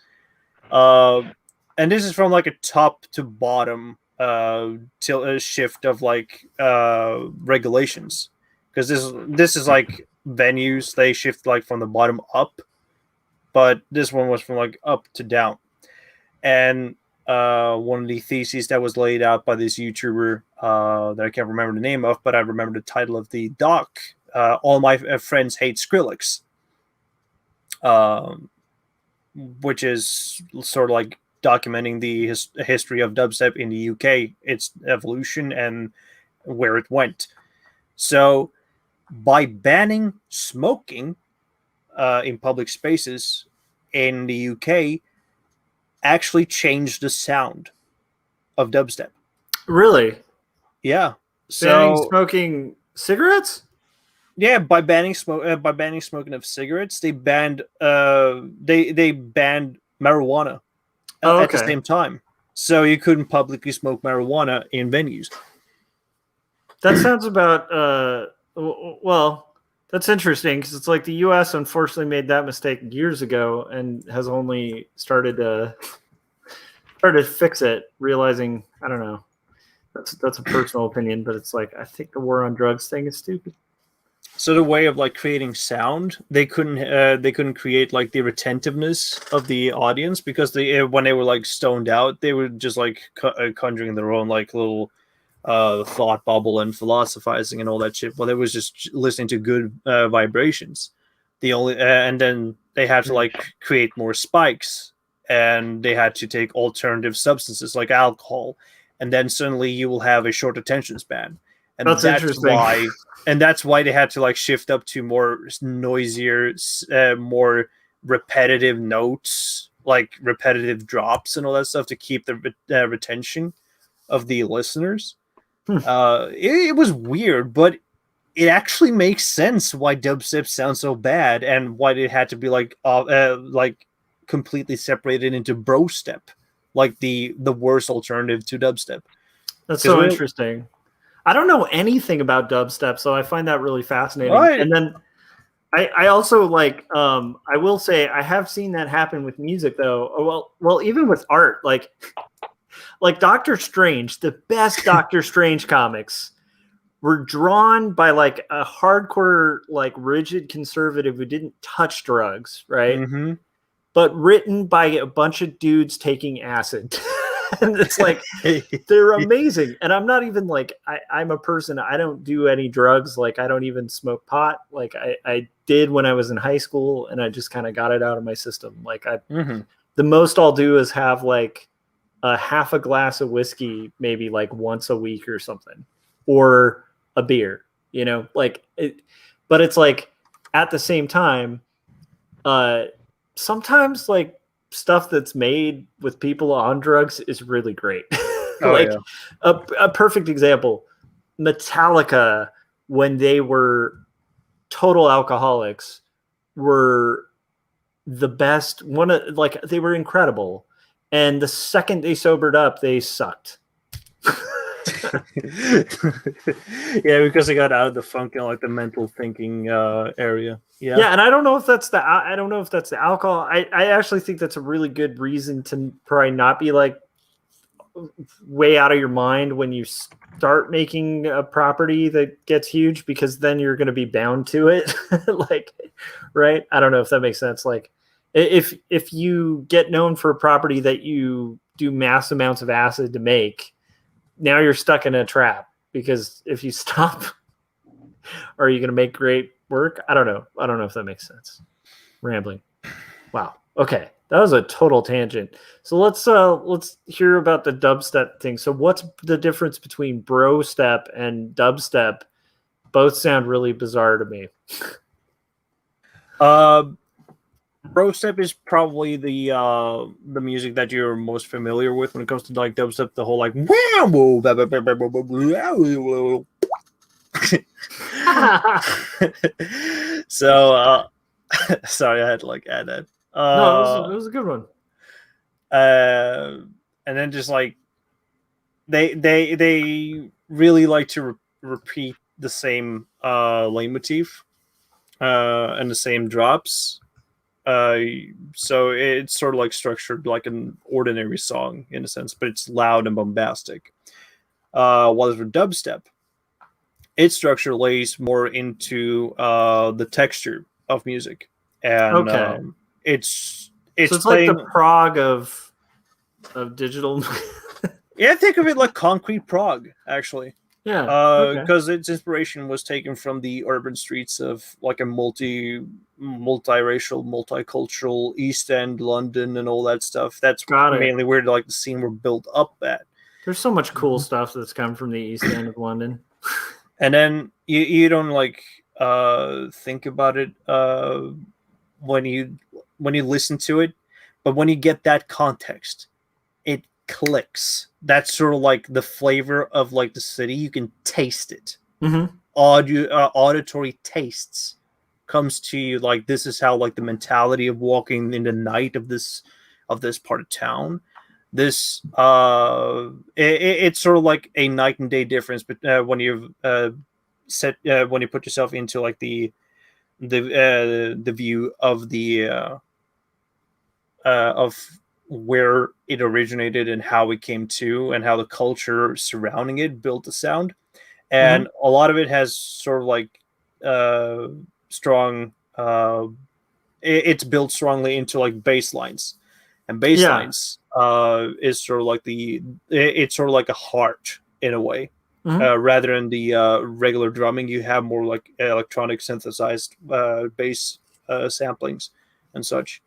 And this is from like a top to bottom till a shift of like regulations, because this is like venues, they shift like from the bottom up, but this one was from like up to down. And one of the theses that was laid out by this YouTuber that I can't remember the name of, but I remember the title of the doc, All My Friends Hate Skrillex, which is sort of like documenting the history of dubstep in the UK, its evolution and where it went. So by banning smoking in public spaces in the UK actually changed the sound of dubstep. Really? Yeah. Banning smoking cigarettes? Yeah, by banning smoking of cigarettes, they banned they banned marijuana at the same time. So you couldn't publicly smoke marijuana in venues. That sounds about well, that's interesting, because it's like the US unfortunately made that mistake years ago and has only started to fix it, realizing, I don't know, that's a personal opinion, but it's like, I think the war on drugs thing is stupid. So the way of like creating sound, they couldn't create like the retentiveness of the audience, because they when they were like stoned out, they were just like conjuring their own like little thought bubble and philosophizing and all that shit. Well, they was just listening to good vibrations. The only and then they had to like create more spikes, and they had to take alternative substances like alcohol, and then suddenly you will have a short attention span. And that's interesting. That's why they had to like shift up to more noisier, more repetitive notes, like repetitive drops and all that stuff to keep the retention of the listeners. It was weird, but it actually makes sense why dubstep sounds so bad and why it had to be like completely separated into bro step, like the worst alternative to dubstep. That's so interesting. I don't know anything about dubstep, so I find that really fascinating. Right. And then I also like, I will say I have seen that happen with music though. Well, even with art, like Doctor Strange, the best Doctor Strange comics were drawn by like a hardcore, like rigid conservative who didn't touch drugs, right? Mm-hmm. But written by a bunch of dudes taking acid. And it's like, they're amazing. And I'm not even like, I'm a person, I don't do any drugs. Like, I don't even smoke pot. Like I did when I was in high school, and I just kind of got it out of my system. Like the most I'll do is have like a half a glass of whiskey, maybe like once a week or something, or a beer, you know, like it, but it's like at the same time, sometimes like stuff that's made with people on drugs is really great. Like a perfect example, Metallica, when they were total alcoholics, were the best. They were incredible. And the second they sobered up, they sucked. Yeah, because they got out of the funk and like the mental thinking area. Yeah, and I don't know if that's the alcohol. I actually think that's a really good reason to probably not be like way out of your mind when you start making a property that gets huge, because then you're going to be bound to it. Like, right? I don't know if that makes sense. Like, if you get known for a property that you do mass amounts of acid to make, now you're stuck in a trap, because if you stop, are you going to make great work? I don't know if that makes sense. Rambling. Wow. Okay, that was a total tangent. So let's hear about the dubstep thing. So what's the difference between bro step and dubstep? Both sound really bizarre to me. Bro step is probably the music that you're most familiar with when it comes to like dubstep. The whole like so sorry, I had to like add that. No, it was a good one. And then just like they really like to repeat the same leitmotif and the same drops. So it's sort of like structured like an ordinary song in a sense, but it's loud and bombastic. While for dubstep, its structure lays more into the texture of music, and Okay. it's So it's playing, like the prog of digital. yeah, think of it like concrete prog, actually. Yeah. Okay. Because its inspiration was taken from the urban streets of like a multiracial, multicultural East End London and all that stuff. That's Got it. mainly where like the scene were built up at. There's so much cool stuff that's come from the East End of London. And then you don't like think about it when you listen to it, but when you get that context, it clicks. That's sort of like the flavor of like the city. You can taste it. Mm-hmm. Auditory tastes comes to you like this is how like the mentality of walking in the night of this part of town. This it's sort of like a night and day difference, but when you when you put yourself into like the view of the of where it originated and how it came to and how the culture surrounding it built the sound, and a lot of it has sort of like strong it's built strongly into like bass lines, and bass lines is sort of like it's sort of like a heart in a way. Rather than the regular drumming, you have more like electronic synthesized bass samplings and such.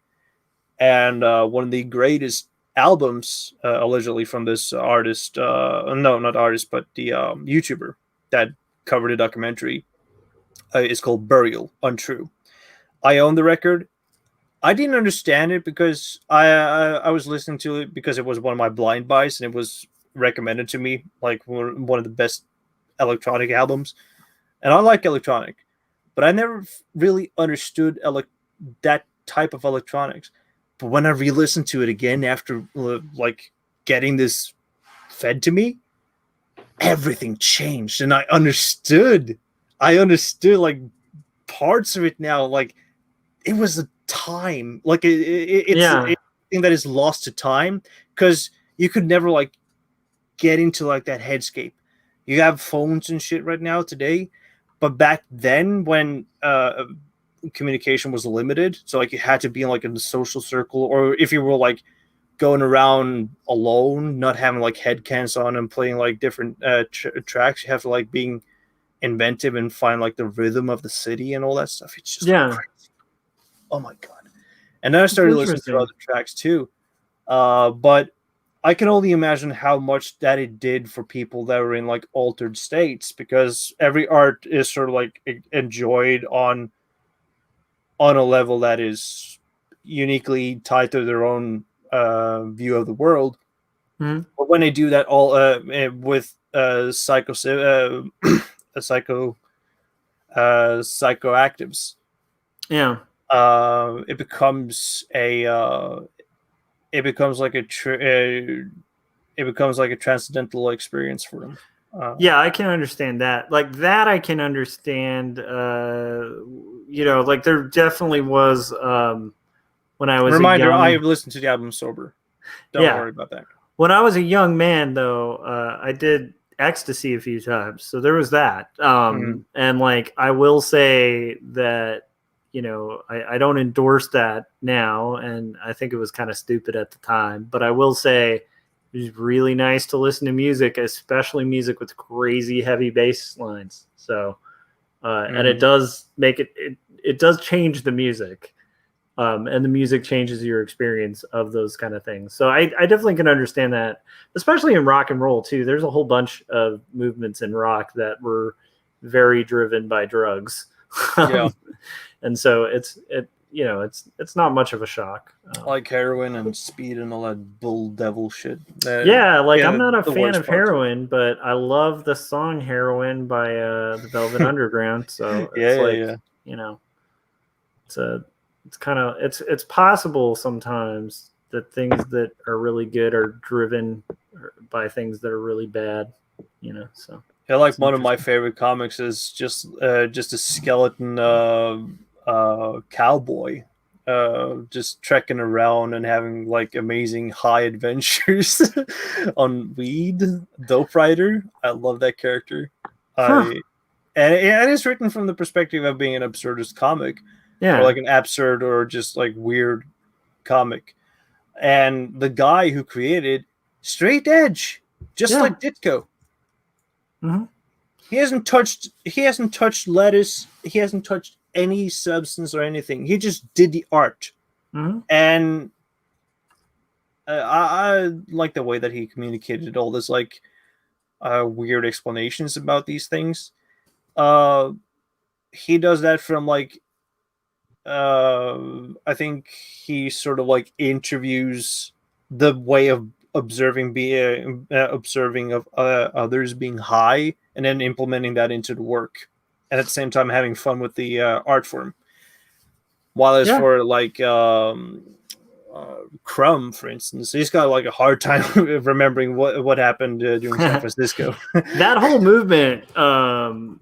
And one of the greatest albums, allegedly from this artist, no, not artist, but the YouTuber that covered a documentary, is called Burial, Untrue. I own the record. I didn't understand it because I was listening to it because it was one of my blind buys and it was recommended to me like one of the best electronic albums. And I like electronic, but I never really understood that type of electronics. But when I re-listened to it again after like getting this fed to me, everything changed, and I understood like parts of it now. Like it was a time, like it's a thing that is lost to time because you could never like get into like that headscape. You have phones and shit right now today, but back then when communication was limited, so like you had to be in like in the social circle, or if you were like going around alone, not having like headcans on and playing like different tracks, you have to like being inventive and find like the rhythm of the city and all that stuff. It's just crazy. Oh my god. And then I started listening to other tracks too, but I can only imagine how much that it did for people that were in like altered states, because every art is sort of like enjoyed on a level that is uniquely tied to their own view of the world. But when they do that all with psychoactives, it becomes like a transcendental experience for them. I can understand that. Like that, I can understand. Like there definitely was when I was reminder. I listened to the album sober. Don't worry about that. When I was a young man, though, I did ecstasy a few times, so there was that. And like I will say that I don't endorse that now, and I think it was kind of stupid at the time. But I will say it's really nice to listen to music, especially music with crazy heavy bass lines. So, and it does make it does change the music, and the music changes your experience of those kind of things. So I definitely can understand that, especially in rock and roll too. There's a whole bunch of movements in rock that were very driven by drugs. Yeah. And so it's not much of a shock. Like heroin and speed and all that bull devil shit. I'm not a fan of heroin, but I love the song "Heroin" by the Velvet Underground. So it's possible sometimes that things that are really good are driven by things that are really bad. So. Yeah, like one of my favorite comics is just a skeleton cowboy just trekking around and having like amazing high adventures on weed. Dope Rider. I love that character. And it's written from the perspective of being an absurdist comic. Yeah. Or like an absurd or just like weird comic. And the guy who created straight edge, just like Ditko. Mm-hmm. He hasn't touched lettuce. He hasn't touched any substance or anything. He just did the art. Mm-hmm. And I like the way that he communicated all this like weird explanations about these things. He does that from like I think he sort of like interviews the way of observing of others being high and then implementing that into the work, and at the same time having fun with the art form. While as for like Crumb, for instance, he's got like a hard time remembering what happened during San Francisco. That whole movement, the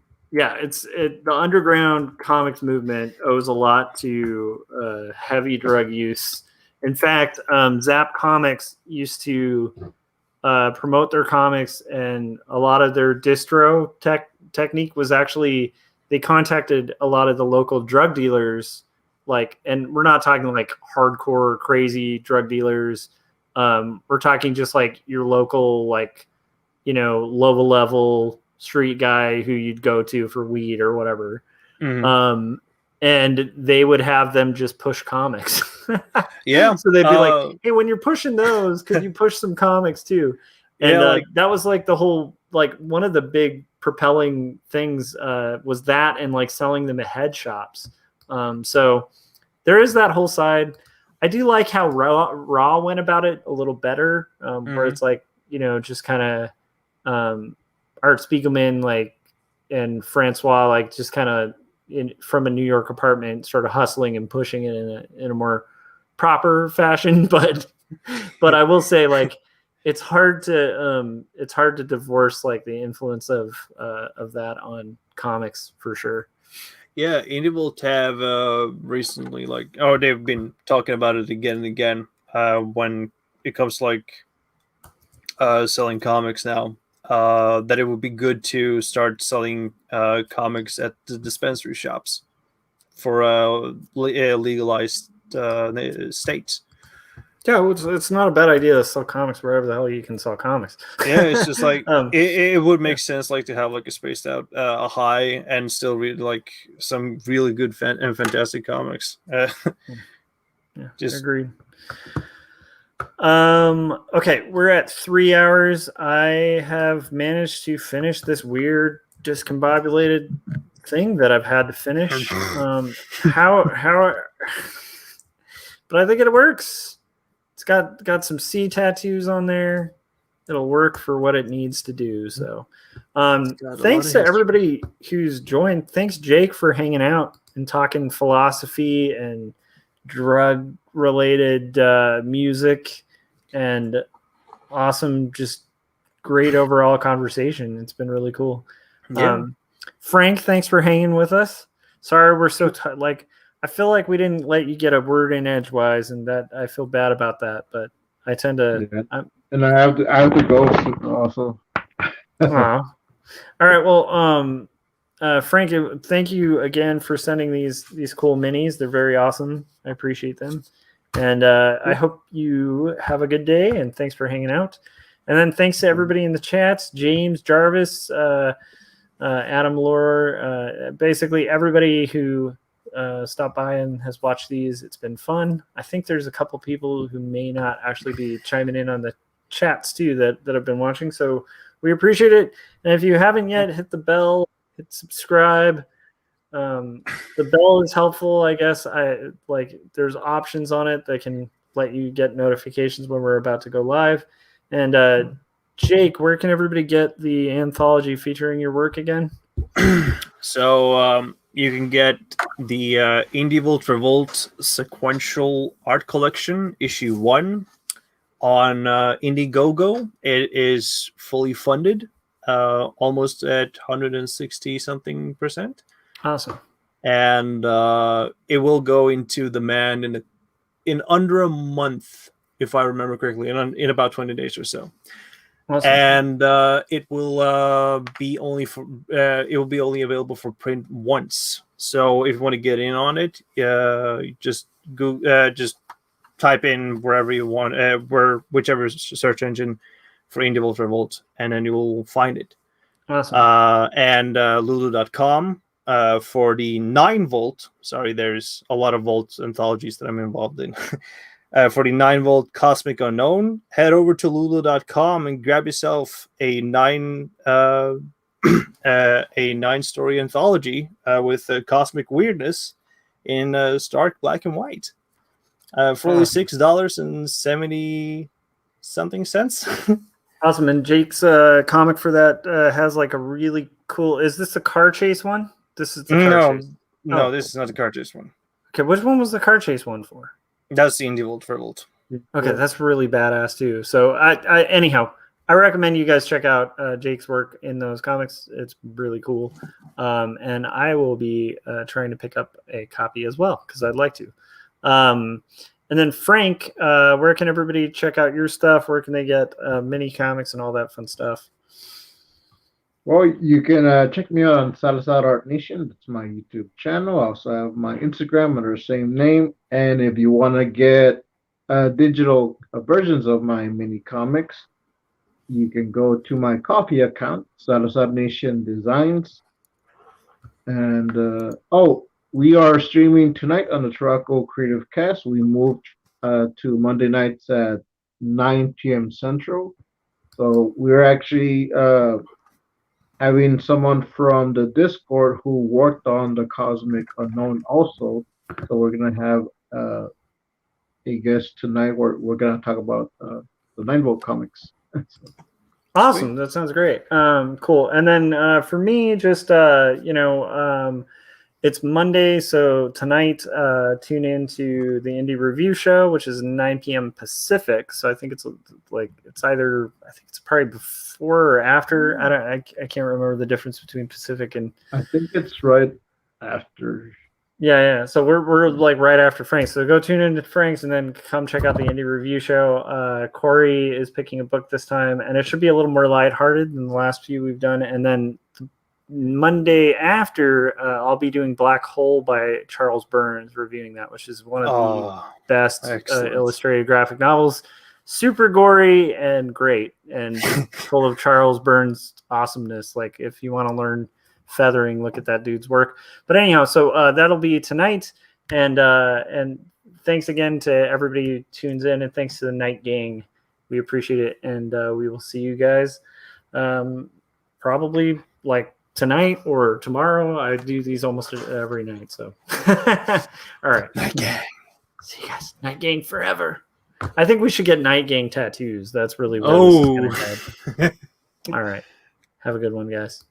underground comics movement owes a lot to heavy drug use. In fact, Zap Comics used to promote their comics, and a lot of their distro technique was actually they contacted a lot of the local drug dealers, and we're not talking like hardcore crazy drug dealers. We're talking just like your local low level street guy who you'd go to for weed or whatever. Mm-hmm. And they would have them just push comics. Yeah. So they'd be like, hey, when you're pushing those, could you push some comics too? And that was like the whole, one of the big propelling things was that, and like selling them at head shops. So there is that whole side. I do like how Raw went about it a little better, where it's like, just kind of Art Spiegelman, and Francois, just kind of from a New York apartment, sort of hustling and pushing it in a more proper fashion. But I will say, it's hard to divorce the influence of that on comics for sure. Yeah, Indievolt have recently they've been talking about it again and again when it comes to selling comics now. That it would be good to start selling comics at the dispensary shops for legalized states. Yeah, it's not a bad idea to sell comics wherever the hell you can sell comics. Yeah, it's just it would make sense to have a spaced out a high and still read some really good and fantastic comics. Just agreed. Okay, we're at 3 hours. I have managed to finish this weird discombobulated thing that I've had to finish. How but I think it works. It's got some C tattoos on there. It'll work for what it needs to do. So thanks to everybody who's joined. Thanks, Jake, for hanging out and talking philosophy and drug related music and awesome, just great overall conversation. It's been really cool. Frank, thanks for hanging with us. Sorry we're so I feel like we didn't let you get a word in edgewise, and that I feel bad about that, but I tend to and I have to go also. All right, well Frank, thank you again for sending these cool minis. They're very awesome. I appreciate them. And I hope you have a good day, and thanks for hanging out. And then thanks to everybody in the chats, James, Jarvis, Adam, Lore, basically everybody who stopped by and has watched these. It's been fun. I think there's a couple people who may not actually be chiming in on the chats too that have been watching. So we appreciate it. And if you haven't yet, hit the bell, hit subscribe. The bell is helpful, I guess. There's options on it that can let you get notifications when we're about to go live. And Jake, where can everybody get the anthology featuring your work again? So you can get the Indie Volt Revolt sequential art collection issue 1 on Indiegogo. It is fully funded, almost at 160 something %. Awesome. And it will go into demand in under a month, if I remember correctly, in about 20 days or so. Awesome. And it will be only available for print once. So if you want to get in on it, just type in wherever you want, whichever search engine for Indie Volt Revolt, and then you will find it. Awesome. And Lulu.com for the 9 volt. Sorry, there's a lot of Volt anthologies that I'm involved in. For the 9 volt Cosmic Unknown, head over to Lulu.com and grab yourself a 9 story anthology with cosmic weirdness in stark black and white for only $6.70 something cents. Awesome. And Jake's comic for that has like a really cool. Is this a car chase one? This is the car chase. No, this is not the car chase one. Okay, which one was the car chase one for? That's the Indie Volt Revolt. Okay, that's really badass too. So anyhow, I recommend you guys check out Jake's work in those comics. It's really cool. And I will be trying to pick up a copy as well because I'd like to. And then Frank, where can everybody check out your stuff? Where can they get mini comics and all that fun stuff? Well, you can check me out on Salazar Art Nation. That's my YouTube channel. I also have my Instagram under the same name. And if you want to get digital versions of my mini comics, you can go to my Coffee account, Salazar Nation Designs. And we are streaming tonight on the Taraco Creative Cast. We moved to Monday nights at 9 p.m. Central. So we're actually having someone from the Discord who worked on the Cosmic Unknown also. So we're going to have a guest tonight. We're going to talk about the 9 volt comics. Awesome. That sounds great. Cool. And then for me, just, it's Monday. So tonight, tune into the Indie Review Show, which is 9 p.m. Pacific. So I think it's probably before or after. I can't remember the difference between Pacific and. I think it's right after. Yeah. So we're like right after Frank's. So go tune into Frank's and then come check out the Indie Review Show. Corey is picking a book this time, and it should be a little more lighthearted than the last few we've done. And then Monday after, I'll be doing Black Hole by Charles Burns, reviewing that, which is one of the best illustrated graphic novels. Super gory and great, and full of Charles Burns awesomeness. Like if you want to learn feathering, look at that dude's work. But anyhow, so that'll be tonight, and thanks again to everybody who tunes in, and thanks to the Night Gang. We appreciate it, and we will see you guys probably like tonight or tomorrow. I do these almost every night, so all right. Night Gang. See you guys. Night Gang forever. I think we should get Night Gang tattoos. That's really what this is gonna head. All right. Have a good one, guys.